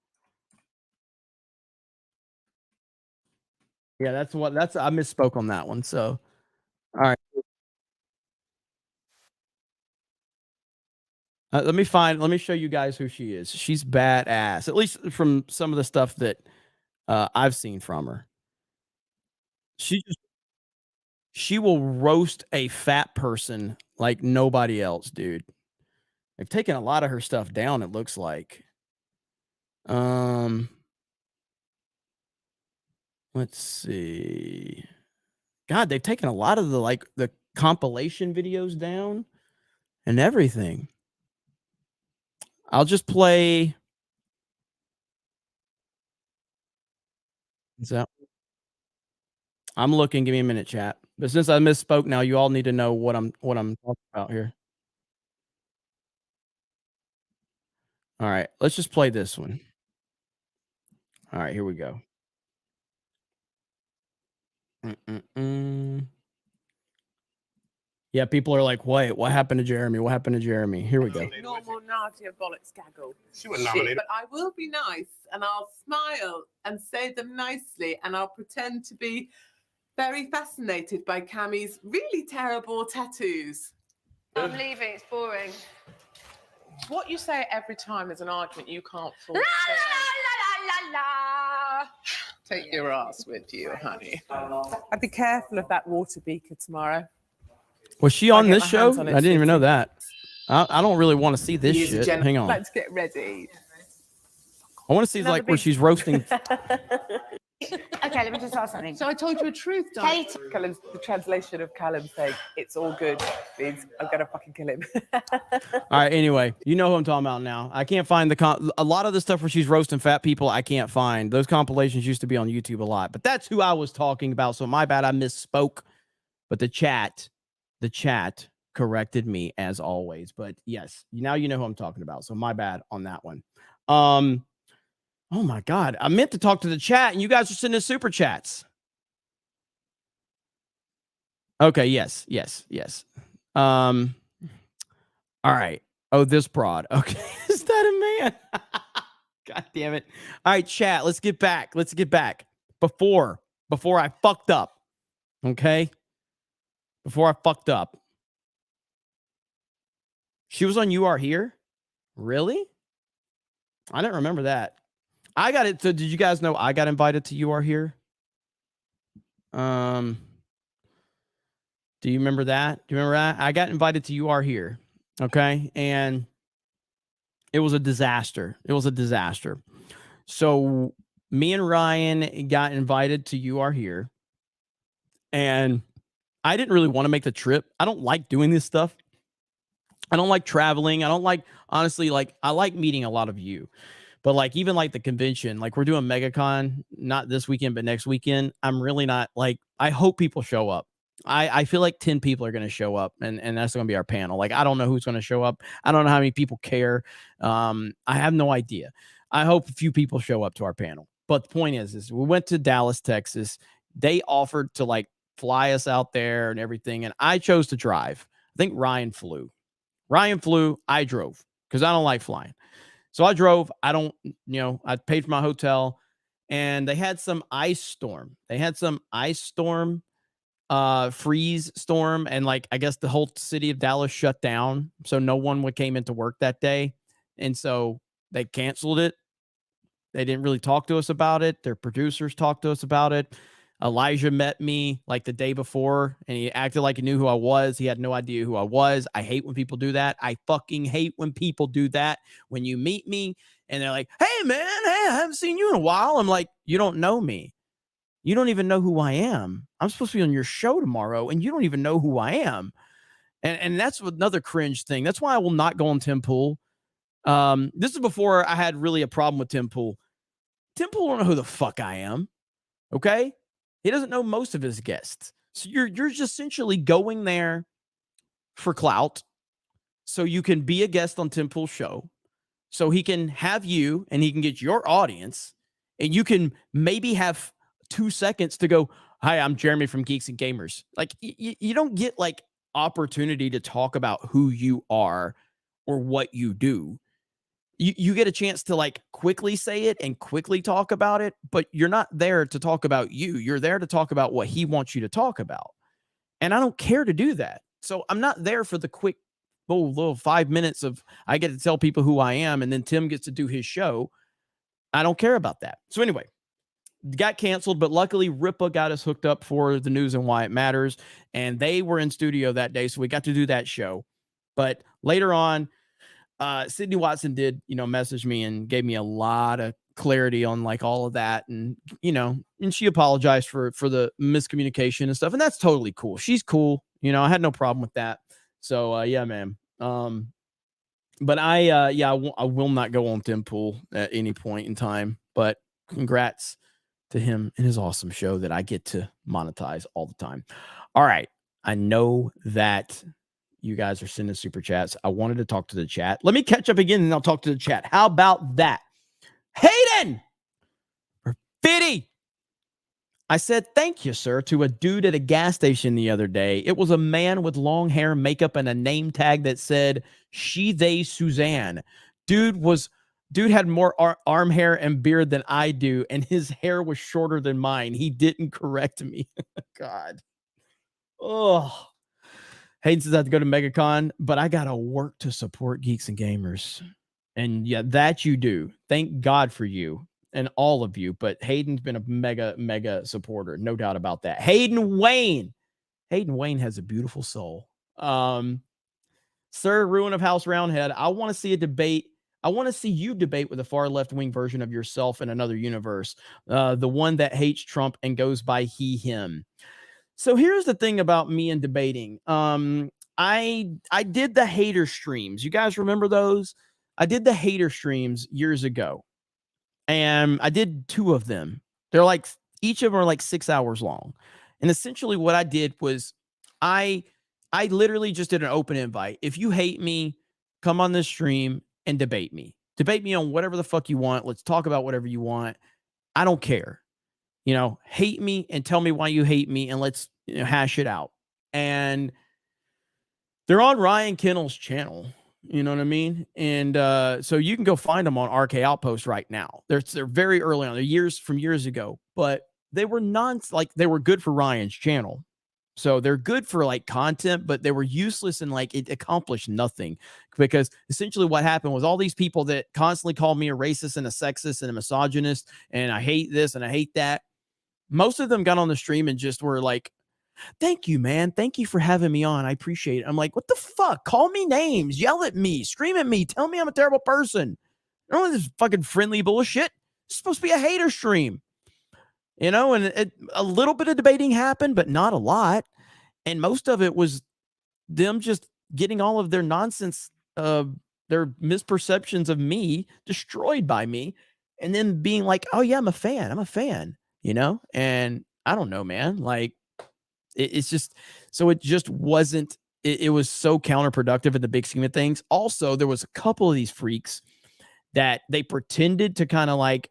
Speaker 12: Yeah, I misspoke on that one. So, all right. Let me show you guys who she is. She's badass, at least from some of the stuff that I've seen from her. She will roast a fat person like nobody else, dude. They've taken a lot of her stuff down, it looks like. Let's see. God, they've taken a lot of the compilation videos down and everything. I'll just play. Is that? I'm looking. Give me a minute, chat. But since I misspoke, now you all need to know what I'm talking about here. All right, let's just play this one. All right, here we go. Yeah, people are like, wait, what happened to Jeremy? What happened to Jeremy? Here we go.
Speaker 3: Normal Nadia bollocks gaggle.
Speaker 16: She was nominated.
Speaker 3: But I will be nice and I'll smile and say them nicely and I'll pretend to be very fascinated by Cammie's really terrible tattoos.
Speaker 6: I'm leaving, it's boring.
Speaker 3: What you say every time is an argument you can't
Speaker 6: La,
Speaker 3: force.
Speaker 6: la, la, la, la.
Speaker 3: Take your ass with you, honey. I'd be careful of that water beaker tomorrow.
Speaker 12: Was she on this show? I didn't even know that. I don't really want to see this shit. Hang on.
Speaker 3: Let's get ready.
Speaker 12: I want to see like where she's roasting.
Speaker 6: Okay, let me just ask something.
Speaker 3: So I told you a truth,
Speaker 6: Kate.
Speaker 3: Callum's, the translation of Callum saying it's all good means I'm gonna fucking kill him.
Speaker 12: All right. Anyway, you know who I'm talking about now. I can't find a lot of the stuff where she's roasting fat people. I can't find those compilations. Used to be on YouTube a lot, but that's who I was talking about. So my bad. I misspoke. But the chat corrected me as always. But yes, now you know who I'm talking about. So my bad on that one. Oh my God. I meant to talk to the chat and you guys are sending super chats. Okay. Yes. All right. Oh, this broad. Okay. Is that a man? God damn it. All right, chat, let's get back. Before I fucked up. Okay? Before I fucked up. She was on You Are Here? Really? I didn't remember that. I got it. So did you guys know I got invited to You Are Here? Do you remember that? Do you remember that? I got invited to You Are Here. Okay? And it was a disaster. So me and Ryan got invited to You Are Here. And I didn't really want to make the trip. I don't like doing this stuff. I don't like traveling. I don't like, honestly, like, I like meeting a lot of you. But like, even like the convention, like we're doing MegaCon, not this weekend, but next weekend. I'm really not like, I hope people show up. I feel like 10 people are going to show up and that's going to be our panel. Like, I don't know who's going to show up. I don't know how many people care. I have no idea. I hope a few people show up to our panel. But the point is we went to Dallas, Texas. They offered to like fly us out there and everything. And I chose to drive. I think Ryan flew. I drove because I don't like flying. So I drove. I paid for my hotel and they had some ice storm. Freeze storm. And like, I guess the whole city of Dallas shut down. So no one came into work that day. And so they canceled it. They didn't really talk to us about it. Their producers talked to us about it. Elijah met me like the day before and he acted like he knew who I was. He had no idea who I was. I hate when people do that. I fucking hate when people do that. When you meet me and they're like, hey man, hey, I haven't seen you in a while. I'm like, you don't know me. You don't even know who I am. I'm supposed to be on your show tomorrow and you don't even know who I am. And that's another cringe thing. That's why I will not go on Tim Pool. This is before I had really a problem with Tim Pool. Tim Pool don't know who the fuck I am. Okay? He doesn't know most of his guests. So you're just essentially going there for clout so you can be a guest on Tim Pool's show. So he can have you and he can get your audience and you can maybe have 2 seconds to go, hi, I'm Jeremy from Geeks and Gamers. Like you don't get like opportunity to talk about who you are or what you do. You get a chance to like quickly say it and quickly talk about it, but you're not there to talk about you. You're there to talk about what he wants you to talk about. And I don't care to do that. So I'm not there for the quick little 5 minutes of I get to tell people who I am and then Tim gets to do his show. I don't care about that. So anyway, got canceled, but luckily Ripa got us hooked up for the News and Why It Matters. And they were in studio that day. So we got to do that show. But later on, Sydney Watson did, message me and gave me a lot of clarity on like all of that. And, and she apologized for the miscommunication and stuff. And that's totally cool. She's cool. I had no problem with that. So, yeah, man. But I will not go on Tim Pool at any point in time, but congrats to him and his awesome show that I get to monetize all the time. All right. I know that you guys are sending super chats. I wanted to talk to the chat. Let me catch up again and I'll talk to the chat. How about that? Hayden or Fitty. I said, thank you, sir, to a dude at a gas station the other day. It was a man with long hair, makeup, and a name tag that said, she, they, Suzanne. Dude had more arm hair and beard than I do, and his hair was shorter than mine. He didn't correct me. God. Oh. Hayden says I have to go to MegaCon, but I got to work to support Geeks and Gamers. And yeah, that you do. Thank God for you and all of you. But Hayden's been a mega supporter. No doubt about that. Hayden Wayne has a beautiful soul. Sir, Ruin of House Roundhead, I want to see a debate. I want to see you debate with a far left-wing version of yourself in another universe. The one that hates Trump and goes by he, him. So here's the thing about me and debating. I did the hater streams. You guys remember those? I did the hater streams years ago. And I did 2 of them. They're like, each of them are like 6 hours long. And essentially what I did was I literally just did an open invite. If you hate me, come on this stream and debate me. Debate me on whatever the fuck you want. Let's talk about whatever you want. I don't care. Hate me and tell me why you hate me and let's hash it out. And they're on Ryan Kennel's channel. You know what I mean? And so you can go find them on RK Outpost right now. They're very early on. They're years ago, but they were they were good for Ryan's channel. So they're good for like content, but they were useless and like it accomplished nothing, because essentially what happened was all these people that constantly called me a racist and a sexist and a misogynist and I hate this and I hate that. Most of them got on the stream and just were like, "Thank you, man. Thank you for having me on. I appreciate it." I'm like, "What the fuck? Call me names, yell at me, scream at me, tell me I'm a terrible person. I don't want this fucking friendly bullshit. It's supposed to be a hater stream." You know, and a little bit of debating happened, but not a lot. And most of it was them just getting all of their nonsense, their misperceptions of me destroyed by me, and then being like, "Oh yeah, I'm a fan," you know? And I don't know, man. Like, it's just, so it just wasn't, it was so counterproductive in the big scheme of things. Also, there was a couple of these freaks that they pretended to kind of like,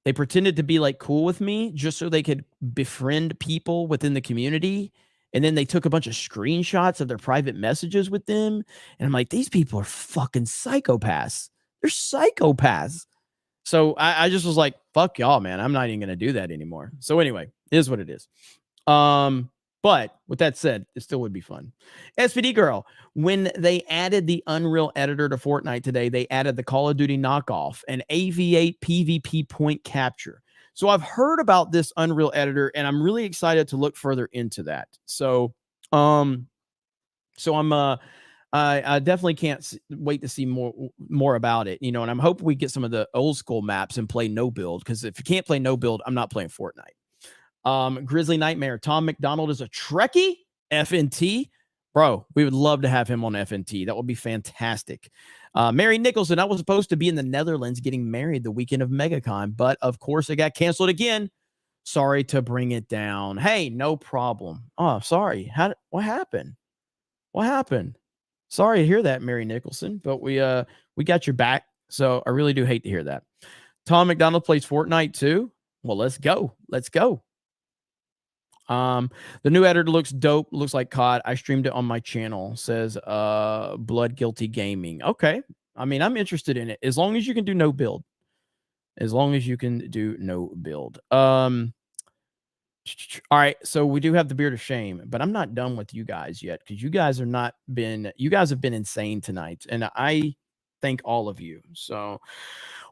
Speaker 12: they pretended to be like cool with me just so they could befriend people within the community. And then they took a bunch of screenshots of their private messages with them. And I'm like, these people are fucking psychopaths. They're psychopaths. So I just was like, fuck y'all, man. I'm not even going to do that anymore. So anyway, it is what it is. But with that said, it still would be fun. SPD girl, when they added the Unreal editor to Fortnite today, they added the Call of Duty knockoff and AV8 PvP point capture. So I've heard about this Unreal editor and I'm really excited to look further into that. So, I definitely can't wait to see more about it, you know, and I'm hoping we get some of the old school maps and play no build, because if you can't play no build, I'm not playing Fortnite. Grizzly Nightmare, Tom McDonald is a Trekkie? FNT? Bro, we would love to have him on FNT. That would be fantastic. Mary Nicholson, I was supposed to be in the Netherlands getting married the weekend of MegaCon, but of course it got canceled again. Sorry to bring it down. Hey, no problem. Oh, sorry. What happened? What happened? Sorry to hear that, Mary Nicholson, but we got your back. So I really do hate to hear that. Tom McDonald plays Fortnite too. Well, let's go. Let's go. The new editor looks dope. Looks like COD. I streamed it on my channel. Says Blood Guilty Gaming. Okay. I mean, I'm interested in it as long as you can do no build. As long as you can do no build. All right. So we do have the Beard of Shame, but I'm not done with you guys yet, because you guys have been insane tonight, and I thank all of you. So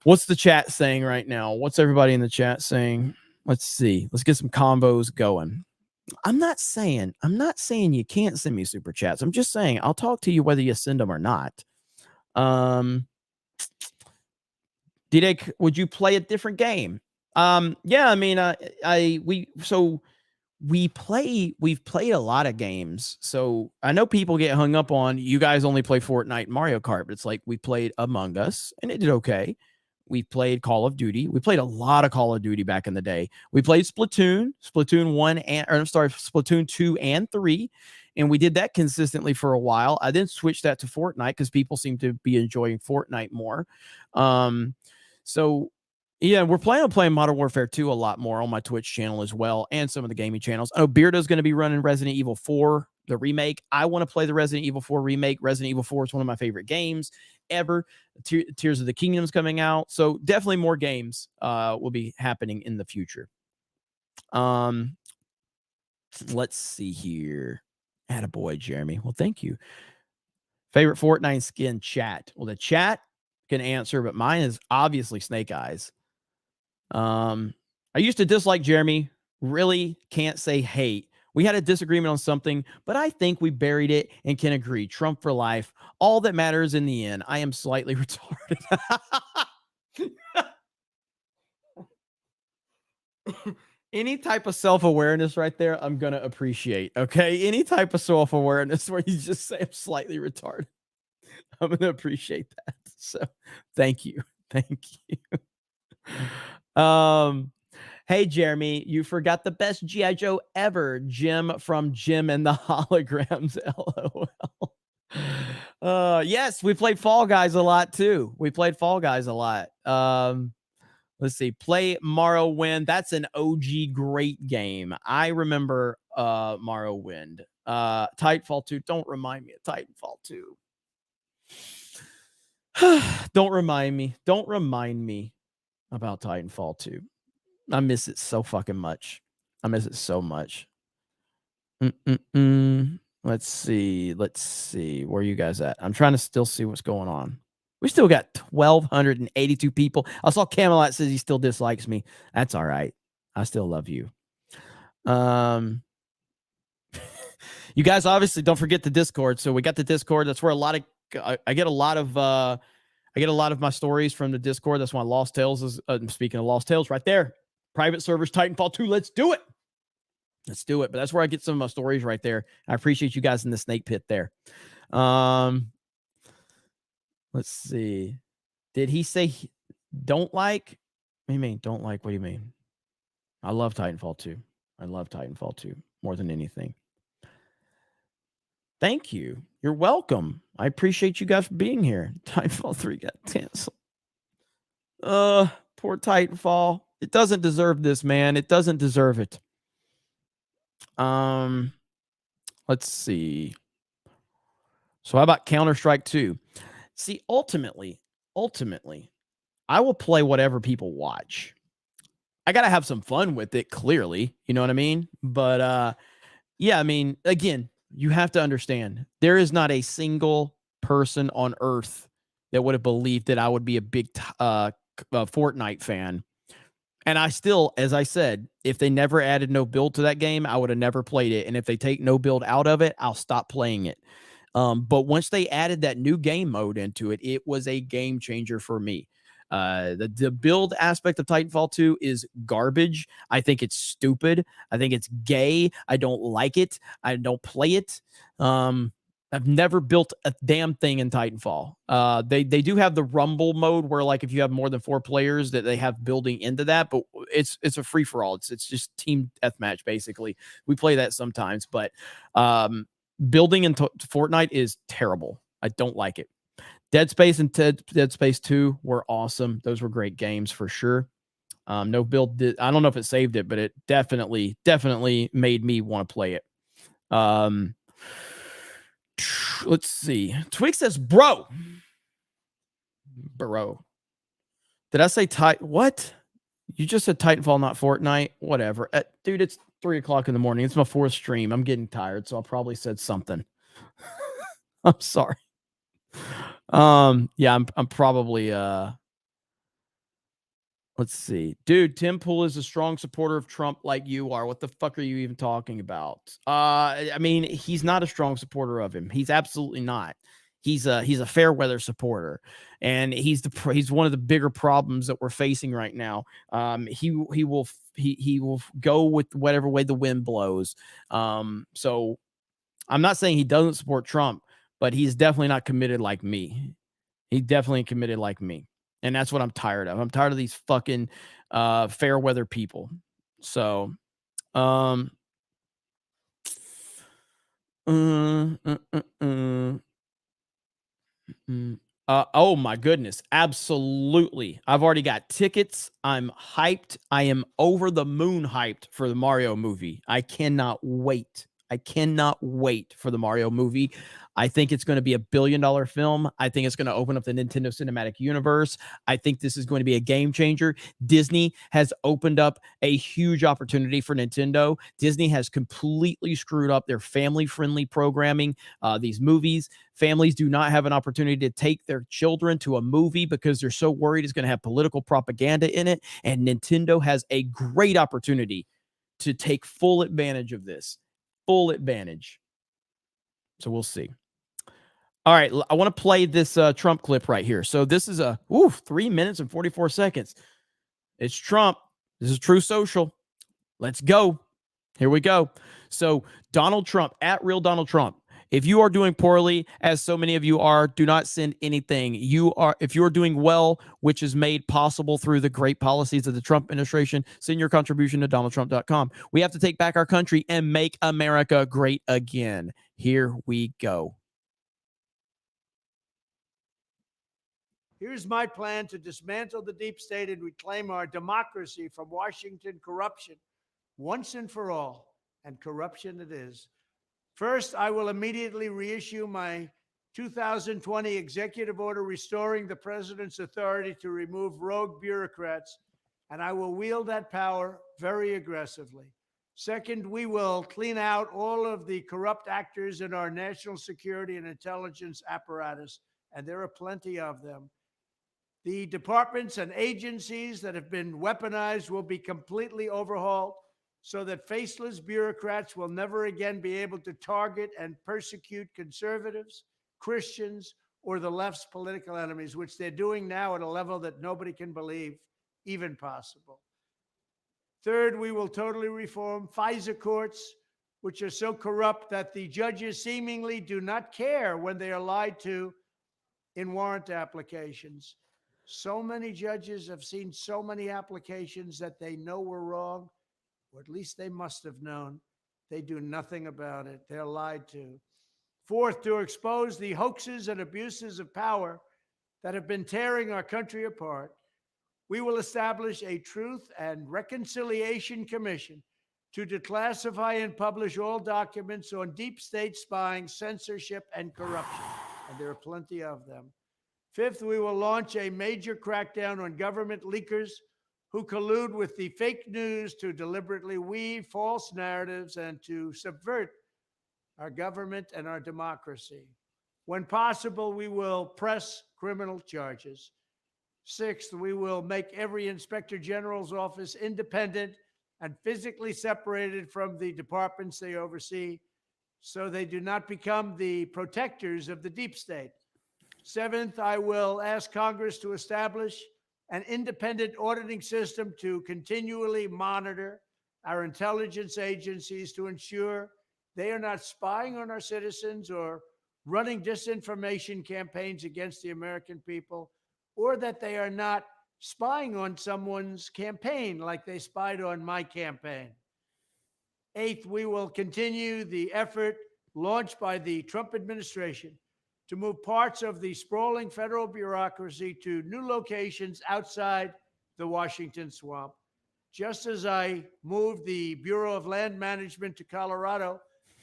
Speaker 12: what's the chat saying right now? What's everybody in the chat saying? Let's see. Let's get some combos going. I'm not saying you can't send me super chats. I'm just saying I'll talk to you whether you send them or not. D-Day, would you play a different game? Yeah, I mean, we've played a lot of games. So I know people get hung up on, you guys only play Fortnite and Mario Kart, but it's like, we played Among Us and it did okay. We played Call of Duty. We played a lot of Call of Duty back in the day. We played Splatoon 2 and 3. And we did that consistently for a while. I then switched that to Fortnite because people seem to be enjoying Fortnite more. So yeah, we're planning on playing Modern Warfare 2 a lot more on my Twitch channel as well, and some of the gaming channels. I know Beardo's going to be running Resident Evil 4, the remake. I want to play the Resident Evil 4 remake. Resident Evil 4 is one of my favorite games ever. Tears of the Kingdom's coming out. So definitely more games will be happening in the future. Let's see here. Attaboy, Jeremy. Well, thank you. Favorite Fortnite skin, chat. Well, the chat can answer, but mine is obviously Snake Eyes. I used to dislike Jeremy. Really can't say hate. We had a disagreement on something, but I think we buried it and can agree. Trump for life. All that matters in the end. I am slightly retarded. Any type of self-awareness right there, I'm going to appreciate. Okay. Any type of self-awareness where you just say I'm slightly retarded, I'm going to appreciate that. So thank you. Thank you. Hey, Jeremy, you forgot the best G.I. Joe ever, Jim from Jim and the Holograms. LOL. Yes, we played Fall Guys a lot too. Let's see. Play Morrowind. That's an OG great game. I remember Morrowind. Titanfall 2. Don't remind me of Titanfall 2. Don't remind me. Don't remind me about Titanfall 2. I miss it so fucking much. I miss it so much. Let's see. Let's see. Where are you guys at? I'm trying to still see what's going on. We still got 1,282 people. I saw Camelot says he still dislikes me. That's all right. I still love you. You guys obviously don't forget the Discord. So we got the Discord. That's where a lot of I get a lot of my stories from the Discord. That's why Lost Tales is speaking of Lost Tales right there. Private servers, Titanfall 2. Let's do it. Let's do it. But that's where I get some of my stories right there. I appreciate you guys in the snake pit there. Let's see. Did he say don't like? What do you mean? Don't like? What do you mean? I love Titanfall 2. I love Titanfall 2 more than anything. Thank you. You're welcome. I appreciate you guys for being here. Titanfall 3 got canceled. Poor Titanfall. It doesn't deserve this, man. It doesn't deserve it. Let's see. So how about Counter-Strike 2? See, ultimately, I will play whatever people watch. I got to have some fun with it, clearly. You know what I mean? But, yeah, I mean, again, you have to understand, there is not a single person on earth that would have believed that I would be a big Fortnite fan. And I still, as I said, if they never added no build to that game, I would have never played it. And if they take no build out of it, I'll stop playing it. But once they added that new game mode into it, it was a game changer for me. The build aspect of Titanfall 2 is garbage. I think it's stupid. I think it's gay. I don't like it. I don't play it. I've never built a damn thing in Titanfall. They do have the Rumble mode where, like, if you have more than 4 players, that they have building into that, but it's a free for all. It's just team deathmatch basically. We play that sometimes, but building into Fortnite is terrible. I don't like it. Dead Space and Dead Space 2 were awesome. Those were great games for sure. No build. I don't know if it saved it, but it definitely made me want to play it. Let's see. Twig says, bro. Did I say what? You just said Titanfall, not Fortnite. Whatever. Dude, it's 3 o'clock in the morning. It's my 4th stream. I'm getting tired, so I probably said something. I'm sorry. Yeah, I'm probably let's see. Dude, Tim Pool is a strong supporter of Trump like you are. What the fuck are you even talking about? I mean, he's not a strong supporter of him. He's absolutely not. He's a fair weather supporter, and he's one of the bigger problems that we're facing right now. He will go with whatever way the wind blows. So I'm not saying he doesn't support Trump, but he's definitely not committed like me. He definitely committed like me. And that's what I'm tired of. I'm tired of these fucking fair weather people. So, oh my goodness. Absolutely. I've already got tickets. I'm hyped. I am over the moon hyped for the Mario movie. I cannot wait. I cannot wait for the Mario movie. I think it's going to be $1 billion film. I think it's going to open up the Nintendo Cinematic Universe. I think this is going to be a game changer. Disney has opened up a huge opportunity for Nintendo. Disney has completely screwed up their family-friendly programming. These movies, families do not have an opportunity to take their children to a movie because they're so worried it's going to have political propaganda in it. And Nintendo has a great opportunity to take full advantage of this. Full advantage. So we'll see. All right, I want to play this Trump clip right here. So this is 3 minutes and 44 seconds. It's Trump. This is True Social. Let's go. Here we go. So Donald Trump, at Real Donald Trump. If you are doing poorly, as so many of you are, do not send anything. If you are doing well, which is made possible through the great policies of the Trump administration, send your contribution to DonaldTrump.com. We have to take back our country and make America great again. Here we go.
Speaker 18: Here's my plan to dismantle the deep state and reclaim our democracy from Washington corruption once and for all. And corruption it is. First, I will immediately reissue my 2020 executive order restoring the president's authority to remove rogue bureaucrats, and I will wield that power very aggressively. Second, we will clean out all of the corrupt actors in our national security and intelligence apparatus, and there are plenty of them. The departments and agencies that have been weaponized will be completely overhauled so that faceless bureaucrats will never again be able to target and persecute conservatives, Christians, or the left's political enemies, which they're doing now at a level that nobody can believe even possible. Third, we will totally reform FISA courts, which are so corrupt that the judges seemingly do not care when they are lied to in warrant applications. So many judges have seen so many applications that they know were wrong, or at least they must have known. They do nothing about it. They're lied to. Fourth, to expose the hoaxes and abuses of power that have been tearing our country apart, we will establish a Truth and Reconciliation Commission to declassify and publish all documents on deep state spying, censorship, and corruption. And there are plenty of them. Fifth, we will launch a major crackdown on government leakers who collude with the fake news to deliberately weave false narratives and to subvert our government and our democracy. When possible, we will press criminal charges. Sixth, we will make every inspector general's office independent and physically separated from the departments they oversee so they do not become the protectors of the deep state. Seventh, I will ask Congress to establish an independent auditing system to continually monitor our intelligence agencies to ensure they are not spying on our citizens or running disinformation campaigns against the American people, or that they are not spying on someone's campaign like they spied on my campaign. Eighth, we will continue the effort launched by the Trump administration to move parts of the sprawling federal bureaucracy to new locations outside the Washington swamp. Just as I moved the Bureau of Land Management to Colorado,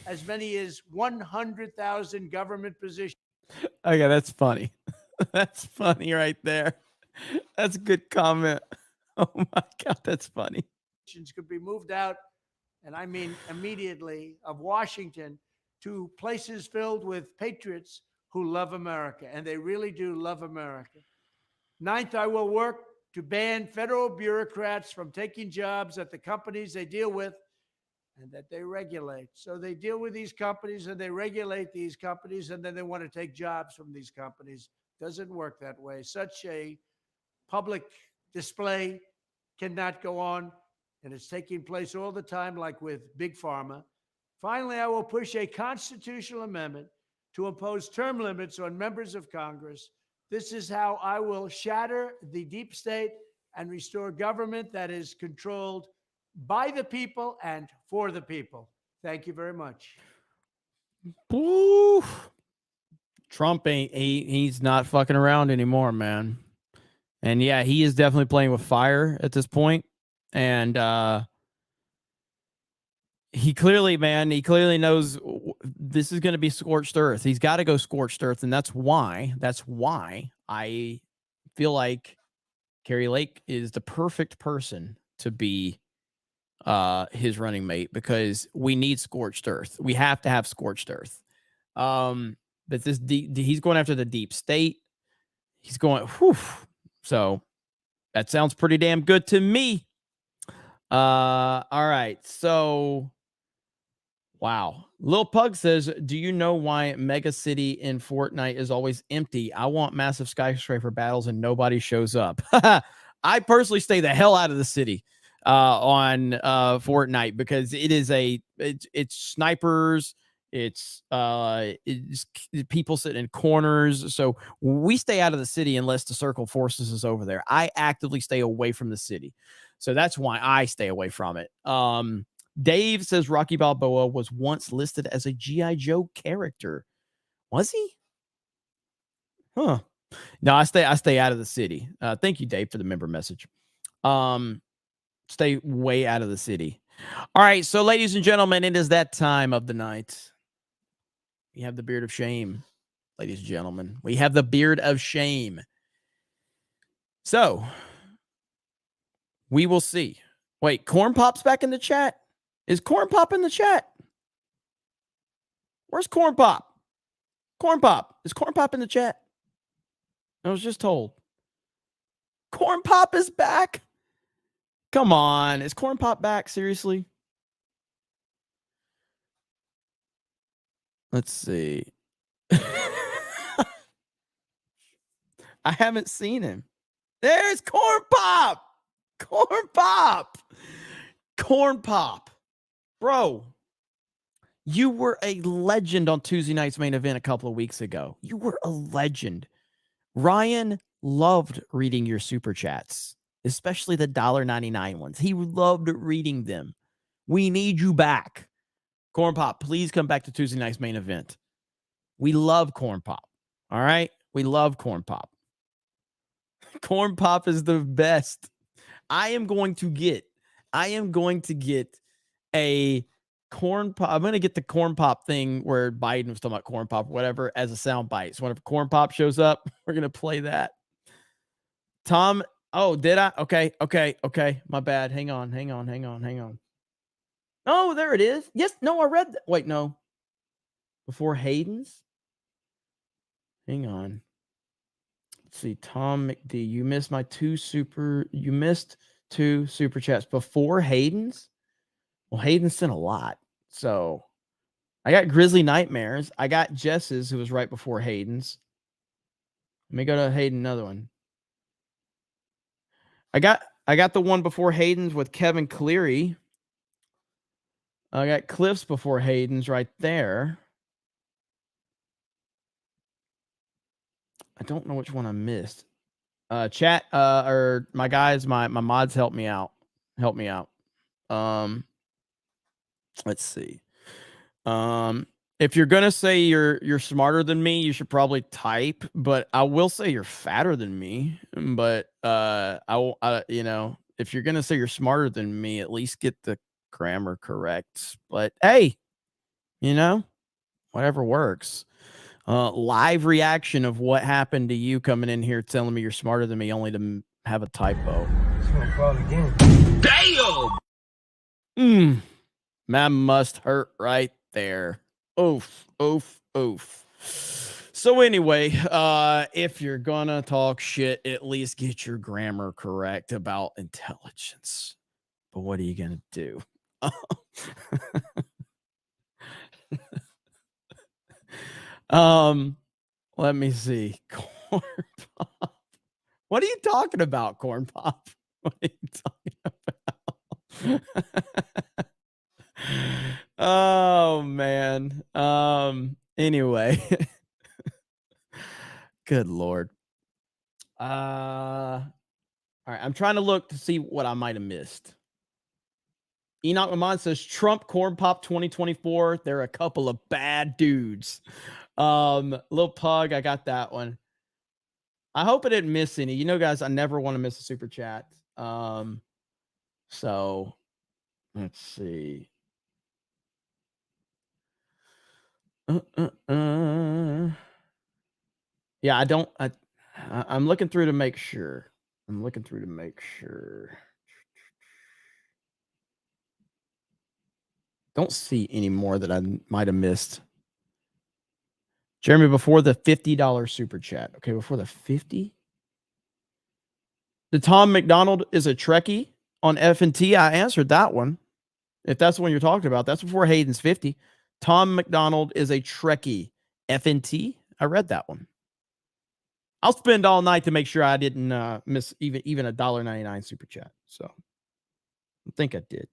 Speaker 18: as many as 100,000 government positions.
Speaker 12: Okay, that's funny. That's funny right there. That's a good comment. Oh my God, that's funny.
Speaker 18: Could be moved out, and I mean immediately, of Washington to places filled with patriots who love America, and they really do love America. Ninth, I will work to ban federal bureaucrats from taking jobs at the companies they deal with and that they regulate. So they deal with these companies and they regulate these companies, and then they want to take jobs from these companies. Doesn't work that way. Such a public display cannot go on, and it's taking place all the time, like with Big Pharma. Finally, I will push a constitutional amendment to impose term limits on members of Congress. This is how I will shatter the deep state and restore government that is controlled by the people and for the people. Thank you very much.
Speaker 12: Woo. Trump he's not fucking around anymore, man. And yeah, he is definitely playing with fire at this point. And he clearly knows this is going to be scorched earth. He's got to go scorched earth. And that's why I feel like Kari Lake is the perfect person to be his running mate, because we need scorched earth. We have to have scorched earth. But he's going after the deep state. He's going, whew. So that sounds pretty damn good to me. All right. So, wow. Lil Pug says, do you know why Mega City in Fortnite is always empty? I want massive skyscraper battles and nobody shows up. I personally stay the hell out of the city on Fortnite, because it's snipers. It's people sitting in corners. So we stay out of the city unless the Circle Forces is over there. I actively stay away from the city. So that's why I stay away from it. Dave says Rocky Balboa was once listed as a G.I. Joe character. Was he? Huh. No, I stay out of the city. Thank you, Dave, for the member message. Stay way out of the city. All right. So, ladies and gentlemen, it is that time of the night. We have the beard of shame. ladies and gentlemen. We have the beard of shame. So we will see. Wait, Corn Pop's back in the chat? Is Corn Pop in the chat? Where's Corn Pop? Corn Pop. Is Corn Pop in the chat? I was just told. Corn Pop is back? Come on. Is Corn Pop back? Seriously? Let's see. I haven't seen him. There's Corn Pop. Corn Pop. Corn Pop. Bro, you were a legend on Tuesday night's main event a couple of weeks ago. You were a legend. Ryan loved reading your super chats, especially the $1.99 ones. He loved reading them. We need you back. Corn Pop, please come back to Tuesday night's main event. We love Corn Pop. All right? We love Corn Pop. Corn Pop is the best. I am going to get a Corn Pop. I'm going to get the Corn Pop thing where Biden was talking about Corn Pop or whatever as a sound bite. So whenever Corn Pop shows up, we're going to play that. Tom, oh, did I? Okay. My bad. Hang on. Oh, there it is. Yes, no, I read that. Wait, no. Before Hayden's? Hang on. Let's see. Tom McD, you missed two super chats before Hayden's? Well, Hayden sent a lot. So I got Grizzly Nightmares. I got Jess's, who was right before Hayden's. Let me go to Hayden, another one. I got the one before Hayden's with Kevin Cleary. I got Cliff's before Hayden's right there. I don't know which one I missed. Chat, or my guys, my mods help me out. Let's see. If you're gonna say you're smarter than me, you should probably type. But I will say you're fatter than me. But if you're gonna say you're smarter than me, at least get the grammar correct. But hey, whatever works. Live reaction of what happened to you coming in here telling me you're smarter than me, only to have a typo. Damn. That must hurt right there. Oof. So anyway, if you're gonna talk shit, at least get your grammar correct about intelligence. But what are you gonna do? Let me see. Corn Pop. What are you talking about, Corn Pop? What are you talking about? Oh man. Anyway. Good Lord. All right. I'm trying to look to see what I might have missed. Enoch Lamont says Trump Corn Pop 2024. They're a couple of bad dudes. Little Pug, I got that one. I hope I didn't miss any. Guys, I never want to miss a super chat. So let's see. Yeah, I'm looking through to make sure. Don't see any more that I might have missed. Jeremy, before the $50 super chat. Okay, before the 50. The Tom McDonald is a Trekkie on F&T. I answered that one. If that's the one you're talking about, that's before Hayden's 50. Tom McDonald is a Trekkie. F&T. I read that one. I'll spend all night to make sure I didn't miss even a $1.99 super chat. So I think I did.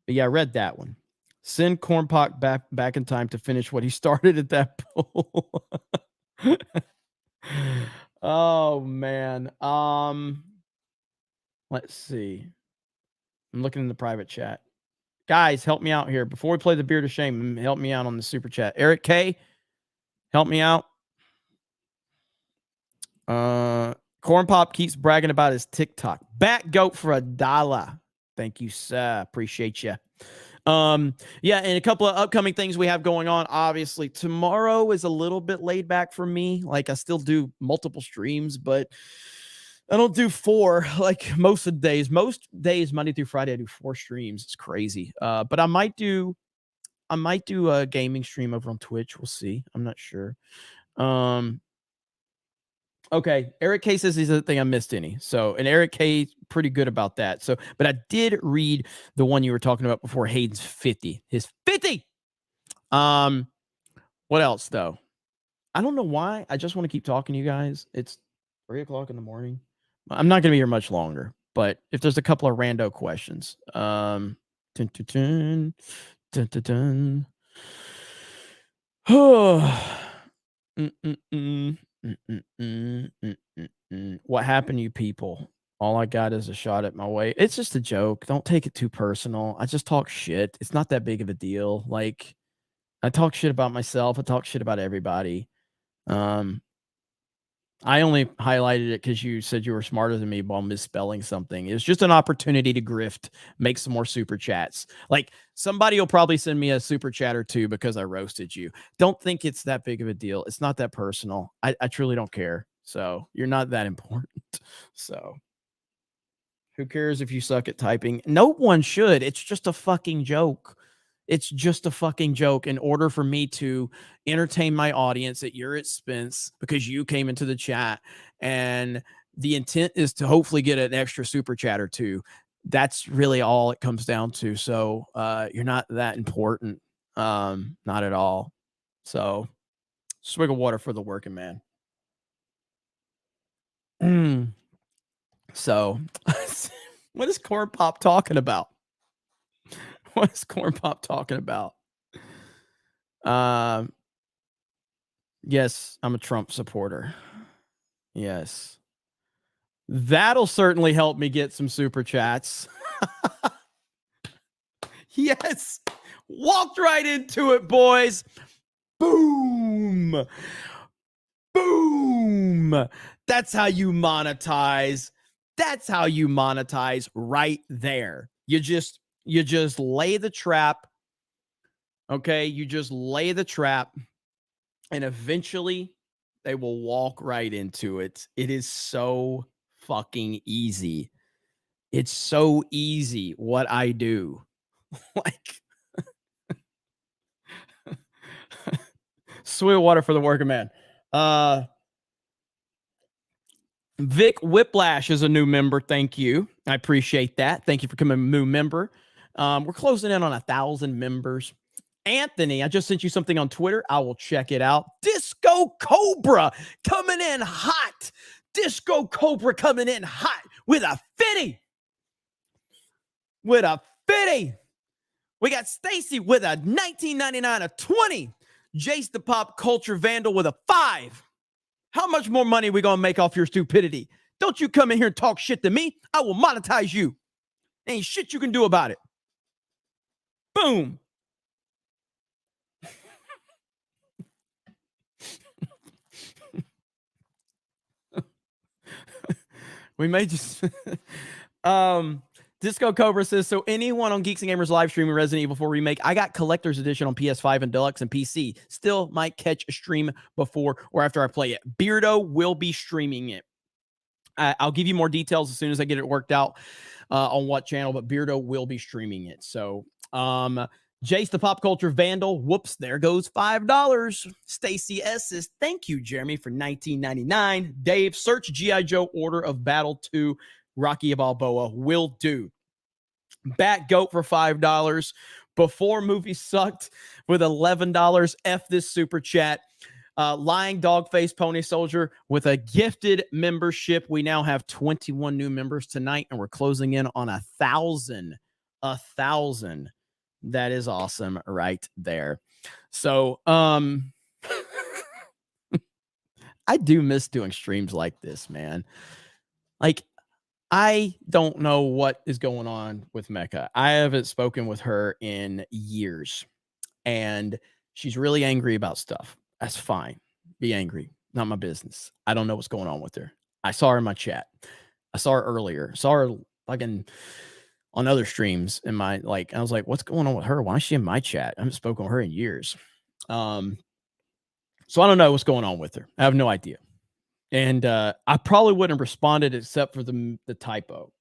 Speaker 12: But yeah, I read that one. Send Corn Pop back in time to finish what he started at that poll. Oh man. Let's see. I'm looking in the private chat. Guys, help me out here. Before we play the Beard of Shame, help me out on the super chat. Eric K, help me out. Corn Pop keeps bragging about his TikTok. Back goat for $1. Thank you, sir. Appreciate you. Yeah, and a couple of upcoming things we have going on. Obviously, tomorrow is a little bit laid back for me. Like, I still do multiple streams, but I don't do 4 like most of the days. Most days, Monday through Friday, I do 4 streams. It's crazy. But I might do a gaming stream over on Twitch. We'll see. I'm not sure. Okay, Eric K says he's the thing I missed any. So, and Eric K pretty good about that. So, but I did read the one you were talking about before, Hayden's 50. His 50. What else though? I don't know why. I just want to keep talking to you guys. It's 3 o'clock in the morning. I'm not gonna be here much longer, but if there's a couple of rando questions. Dun, dun, dun, dun, dun, dun. What happened to you people? All I got is a shot at my way. It's just a joke. Don't take it too personal. I just talk shit. It's not that big of a deal. Like, I talk shit about myself. I talk shit about everybody. I only highlighted it because you said you were smarter than me while misspelling something. It's just an opportunity to grift, make some more super chats. Like, somebody will probably send me a super chat or 2 because I roasted you. Don't think it's that big of a deal. It's not that personal. I truly don't care. So you're not that important. So who cares if you suck at typing? No one should. It's just a fucking joke. It's just a fucking joke in order for me to entertain my audience at your expense because you came into the chat, and the intent is to hopefully get an extra super chat or 2. That's really all it comes down to. So you're not that important. Not at all. So swig of water for the working man. So what is Corn Pop talking about? What is Corn Pop talking about? Yes, I'm a Trump supporter. Yes. That'll certainly help me get some super chats. Yes. Walked right into it, boys. Boom. Boom. That's how you monetize. That's how you monetize right there. You just lay the trap. Okay, you just lay the trap, and eventually they will walk right into it. It is so fucking easy. It's so easy what I do. Like, swill water for the working man. Vic Whiplash is a new member. Thank you. I appreciate that. Thank you for becoming a new member. We're closing in on 1,000 members. Anthony, I just sent you something on Twitter. I will check it out. Disco Cobra coming in hot. Disco Cobra coming in hot with a 50. With a 50. We got Stacy with a 19.99, a 20. Jace the Pop Culture Vandal with a 5. How much more money are we going to make off your stupidity? Don't you come in here and talk shit to me. I will monetize you. Ain't shit you can do about it. Boom. We may just Disco Cobra says, so anyone on Geeks and Gamers live streaming Resident Evil 4 Remake, I got Collector's Edition on PS5 and Deluxe and PC. Still might catch a stream before or after I play it. Beardo will be streaming it. I'll give you more details as soon as I get it worked out on what channel, but Beardo will be streaming it. So, Jace the Pop Culture Vandal, whoops, there goes $5. Stacy S says, thank you, Jeremy, for $19.99. Dave, search G.I. Joe Order of Battle 2, Rocky Balboa, will do. Bat Goat for $5. Before Movie Sucked with $11. F this super chat. Lying Dogface Pony Soldier with a gifted membership. We now have 21 new members tonight, and we're closing in on 1,000. 1,000. That is awesome right there. So, I do miss doing streams like this, man. Like, I don't know what is going on with Mecca. I haven't spoken with her in years, and she's really angry about stuff. That's fine. Be angry. Not my business. I don't know what's going on with her. I saw her in my chat. I saw her earlier. Saw her fucking on other streams in my, like, I was like, what's going on with her? Why is she in my chat? I haven't spoken to her in years. So I don't know what's going on with her. I have no idea. And I probably wouldn't have responded except for the typo.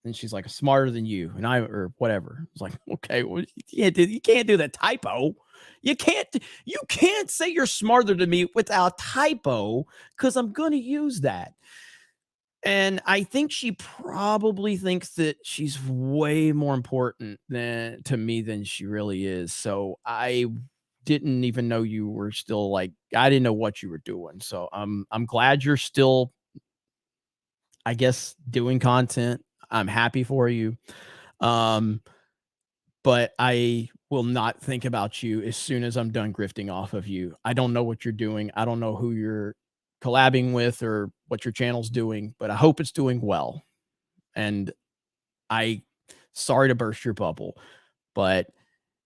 Speaker 12: And she's like, smarter than you. And I, or whatever. I was like, okay, well, you can't do the typo. You can't say you're smarter than me without typo, because I'm going to use that. And I think she probably thinks that she's way more important to me than she really is. So I didn't even know you were still, like, I didn't know what you were doing. So I'm glad you're still, I guess, doing content. I'm happy for you. But I will not think about you as soon as I'm done grifting off of you. I don't know what you're doing. I don't know who you're collabing with or what your channel's doing, but I hope it's doing well. And sorry to burst your bubble, but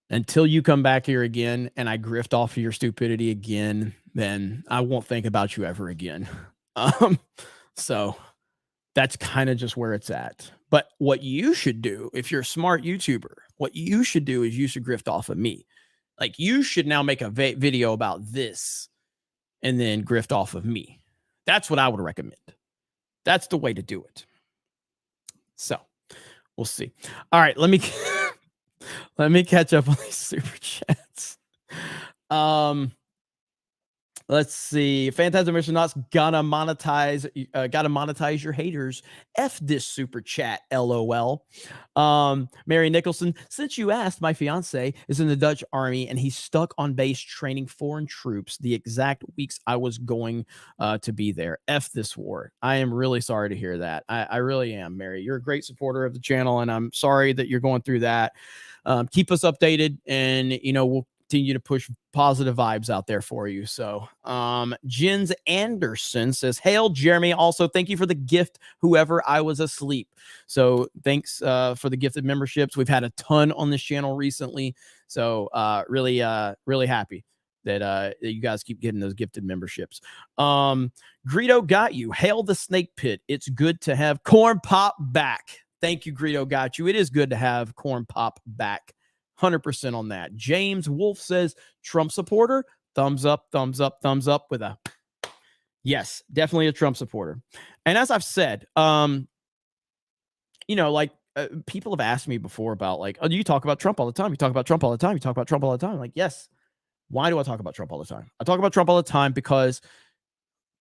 Speaker 12: until you come back here again and I grift off of your stupidity again, then I won't think about you ever again. So that's kind of just where it's at. But what you should do, if you're a smart YouTuber, what you should do is you should grift off of me. Like, you should now make a video about this and then grift off of me. That's what I would recommend. That's the way to do it. So we'll see. All right, let me catch up on these super chats. Let's see. Phantasm Mission Not's gotta monetize your haters. F this super chat, LOL. Mary Nicholson, since you asked, my fiance is in the Dutch army and he's stuck on base training foreign troops the exact weeks I was going to be there. F this war. I am really sorry to hear that. I really am, Mary. You're a great supporter of the channel, and I'm sorry that you're going through that. Keep us updated, and we'll continue to push positive vibes out there for you. So Jens Anderson says, hail Jeremy. Also, thank you for the gift, whoever I was asleep. So thanks for the gifted memberships. We've had a ton on this channel recently. So really happy that you guys keep getting those gifted memberships. Greedo got you. Hail the snake pit. It's good to have Corn Pop back. Thank you, Greedo got you. It is good to have Corn Pop back. 100% on that. James Wolf says, Trump supporter, thumbs up, thumbs up, thumbs up with a yes, definitely a Trump supporter. And as I've said, people have asked me before about, like, oh, you talk about Trump all the time. You talk about Trump all the time. You talk about Trump all the time. Like, yes. Why do I talk about Trump all the time? I talk about Trump all the time because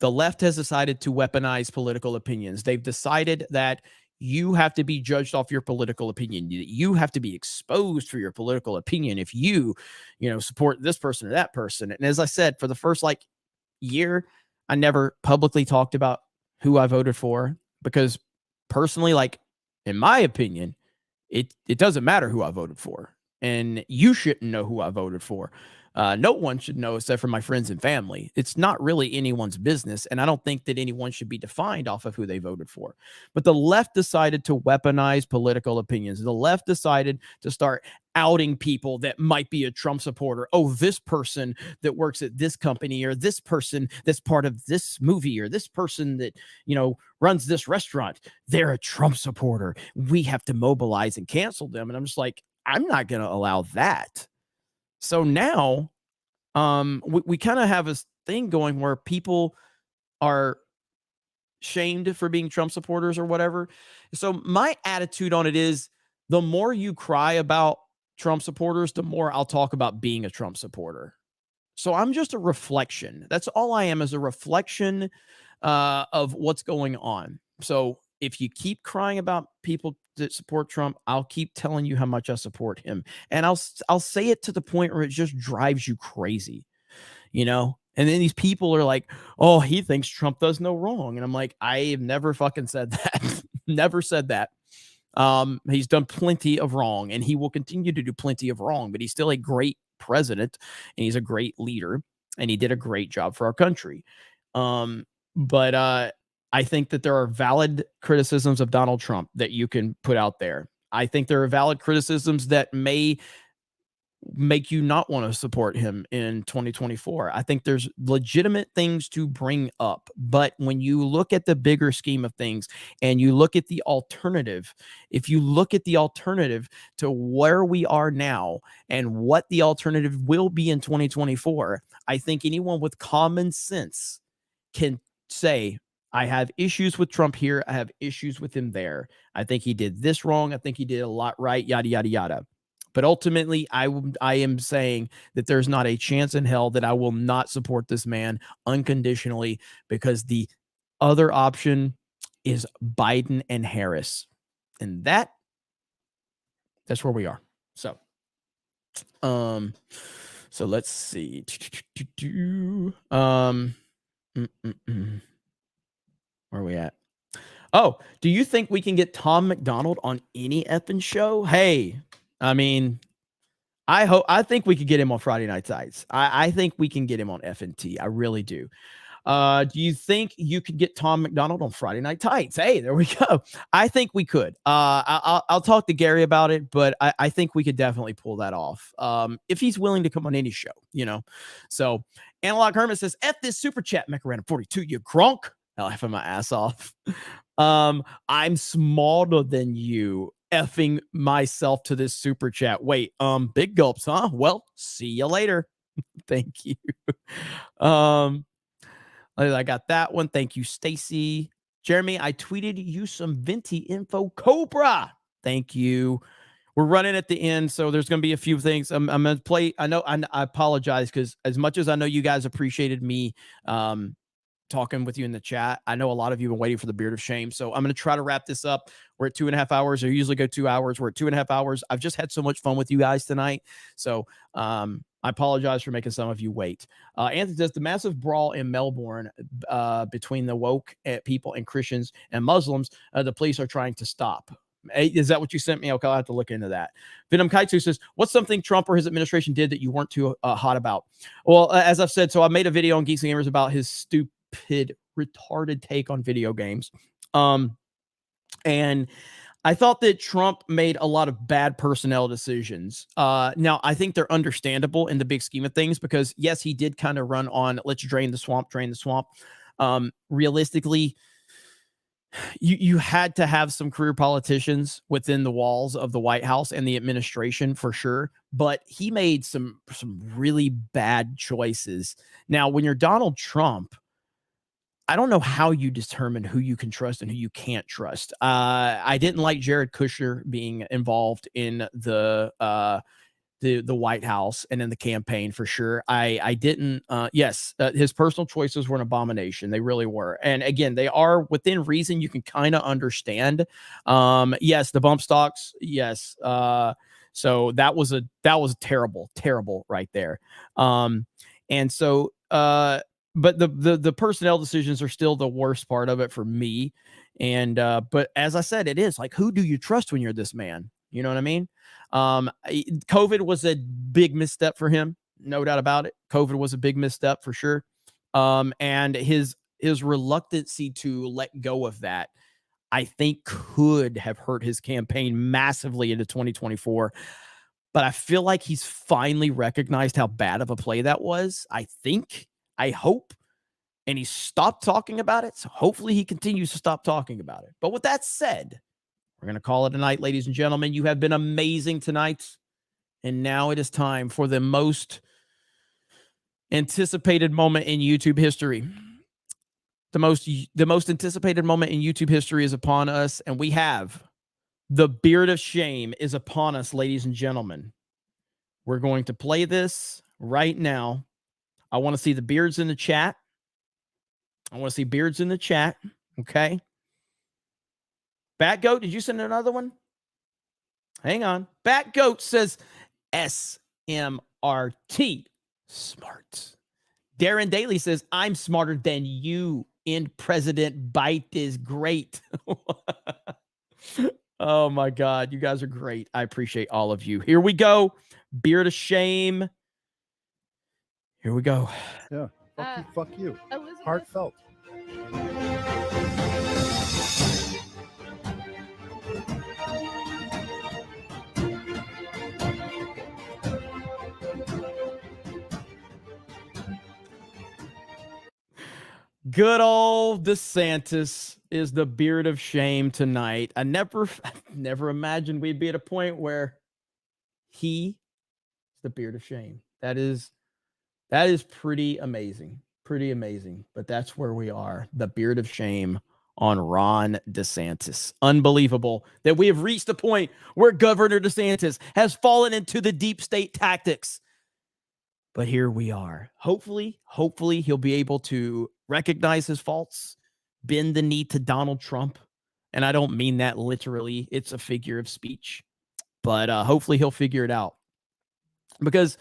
Speaker 12: the left has decided to weaponize political opinions. They've decided that you have to be judged off your political opinion. You have to be exposed for your political opinion if you support this person or that person. And as I said, for the first year, I never publicly talked about who I voted for, because personally, in my opinion, it doesn't matter who I voted for, and you shouldn't know who I voted for. No one should know except for my friends and family. It's not really anyone's business, and I don't think that anyone should be defined off of who they voted for. But the left decided to weaponize political opinions. The left decided to start outing people that might be a Trump supporter. Oh, this person that works at this company, or this person that's part of this movie, or this person that, runs this restaurant, they're a Trump supporter. We have to mobilize and cancel them. And I'm just like, I'm not going to allow that. So now we kind of have this thing going where people are shamed for being Trump supporters or whatever. So my attitude on it is, the more you cry about Trump supporters, the more I'll talk about being a Trump supporter. So I'm just a reflection. That's all I am, is a reflection of what's going on. So if you keep crying about people that support Trump, I'll keep telling you how much I support him. And I'll say it to the point where it just drives you crazy, And then these people are like, oh, he thinks Trump does no wrong. And I'm like, I have never fucking said that. Never said that. He's done plenty of wrong, and he will continue to do plenty of wrong, but he's still a great president, and he's a great leader, and he did a great job for our country. But I think that there are valid criticisms of Donald Trump that you can put out there. I think there are valid criticisms that may make you not want to support him in 2024. I think there's legitimate things to bring up, but when you look at the bigger scheme of things and you look at the alternative, if you look at the alternative to where we are now and what the alternative will be in 2024, I think anyone with common sense can say, I have issues with Trump here. I have issues with him there. I think he did this wrong. I think he did a lot right, yada, yada, yada. But ultimately, I am saying that there's not a chance in hell that I will not support this man unconditionally, because the other option is Biden and Harris. And that's where we are. So let's see. Where are we at? Oh, do you think we can get Tom McDonald on any effing show? Hey, I mean, I think we could get him on Friday Night Tights. I think we can get him on FNT. I really do. Do you think you could get Tom McDonald on Friday Night Tights? Hey, there we go. I think we could. I'll talk to Gary about it, but I think we could definitely pull that off. If he's willing to come on any show, you know. So Analog Hermit says, F this super chat, Macarena 42, you grunk. Laughing my ass off. I'm smaller than you. Effing myself to this super chat. Wait, big gulps, huh? Well, see you later. Thank you. I got that one. Thank you, Stacy. Jeremy, I tweeted you some Venti info. Cobra. Thank you. We're running at the end, so there's going to be a few things. I'm going to play. I apologize, because as much as I know you guys appreciated me talking with you in the chat, I know a lot of you have been waiting for the Beard of Shame. So I'm going to try to wrap this up. We're at 2.5 hours. I usually go 2 hours. We're at 2.5 hours. I've just had so much fun with you guys tonight. So I apologize for making some of you wait. Anthony says, the massive brawl in Melbourne between the woke people and Christians and Muslims, the police are trying to stop. Hey, is that what you sent me? Okay, I'll have to look into that. Venom Kaitsu says, what's something Trump or his administration did that you weren't too hot about? Well, as I've said, so I made a video on Geeks and Gamers about his stupid, retarded take on video games. And I thought that Trump made a lot of bad personnel decisions. Now, I think they're understandable in the big scheme of things, because yes, he did kind of run on let's drain the swamp. Realistically, you had to have some career politicians within the walls of the White House and the administration for sure, but he made some really bad choices. Now, when you're Donald Trump, I don't know how you determine who you can trust and who you can't trust. I didn't like Jared Kushner being involved in the White House and in the campaign for sure. I didn't. Yes, his personal choices were an abomination. They really were. And again, they are within reason. You can kind of understand. Yes, the bump stocks. Yes. So that was terrible right there. And so, but the personnel decisions are still the worst part of it for me. And but as I said, it is like, who do you trust when you're this man? You know what I mean? COVID was a big misstep for him, no doubt about it. COVID was a big misstep for sure. And his reluctancy to let go of that, I think, could have hurt his campaign massively into 2024. But I feel like he's finally recognized how bad of a play that was. I hope. And he stopped talking about it. So hopefully he continues to stop talking about it. But with that said, we're going to call it a night, ladies and gentlemen. You have been amazing tonight. And now it is time for the most anticipated moment in YouTube history. The most anticipated moment in YouTube history is upon us. And we have the Beard of Shame is upon us, ladies and gentlemen. We're going to play this right now. I want to see the beards in the chat. Okay. Bat Goat, did you send another one? Hang on. Bat Goat says SMRT. Smart. Darren Daly says, I'm smarter than you. And President Bite is great. Oh my God. You guys are great. I appreciate all of you. Here we go. Beard of Shame. Here we go.
Speaker 20: Yeah. Fuck you. Heartfelt.
Speaker 12: Good old DeSantis is the beard of shame tonight. I never imagined we'd be at a point where he is the beard of shame. That is pretty amazing. Pretty amazing. But that's where we are. The beard of shame on Ron DeSantis. Unbelievable that we have reached a point where Governor DeSantis has fallen into the deep state tactics. But here we are. Hopefully he'll be able to recognize his faults, bend the knee to Donald Trump. And I don't mean that literally. It's a figure of speech. But hopefully he'll figure it out. Because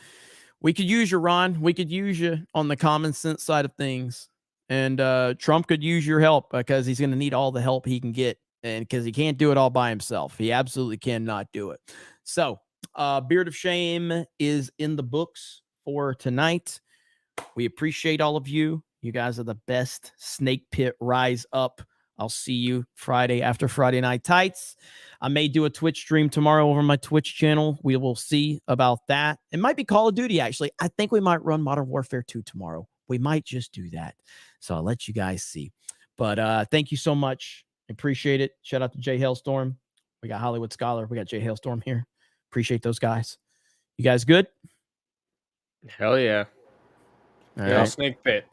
Speaker 12: we could use you, Ron. We could use you on the common sense side of things. And Trump could use your help because he's going to need all the help he can get. And because he can't do it all by himself. He absolutely cannot do it. So Beard of Shame is in the books for tonight. We appreciate all of you. You guys are the best. Snake Pit, rise up. I'll see you Friday after Friday Night Tights. I may do a Twitch stream tomorrow over my Twitch channel. We will see about that. It might be Call of Duty, actually. I think we might run Modern Warfare 2 tomorrow. We might just do that. So I'll let you guys see. But thank you so much. Appreciate it. Shout out to Jay Hailstorm. We got Hollywood Scholar. We got Jay Hailstorm here. Appreciate those guys. You guys good?
Speaker 7: Hell yeah.
Speaker 12: All
Speaker 7: Hail
Speaker 12: right.
Speaker 7: Snake Pit.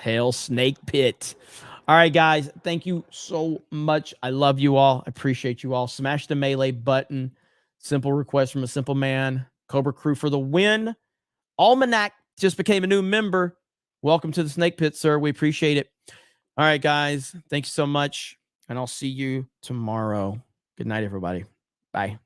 Speaker 12: Hail Snake Pit. All right, guys. Thank you so much. I love you all. I appreciate you all. Smash the melee button. Simple request from a simple man. Cobra Crew for the win. Almanac just became a new member. Welcome to the Snake Pit, sir. We appreciate it. All right, guys. Thank you so much. And I'll see you tomorrow. Good night, everybody. Bye.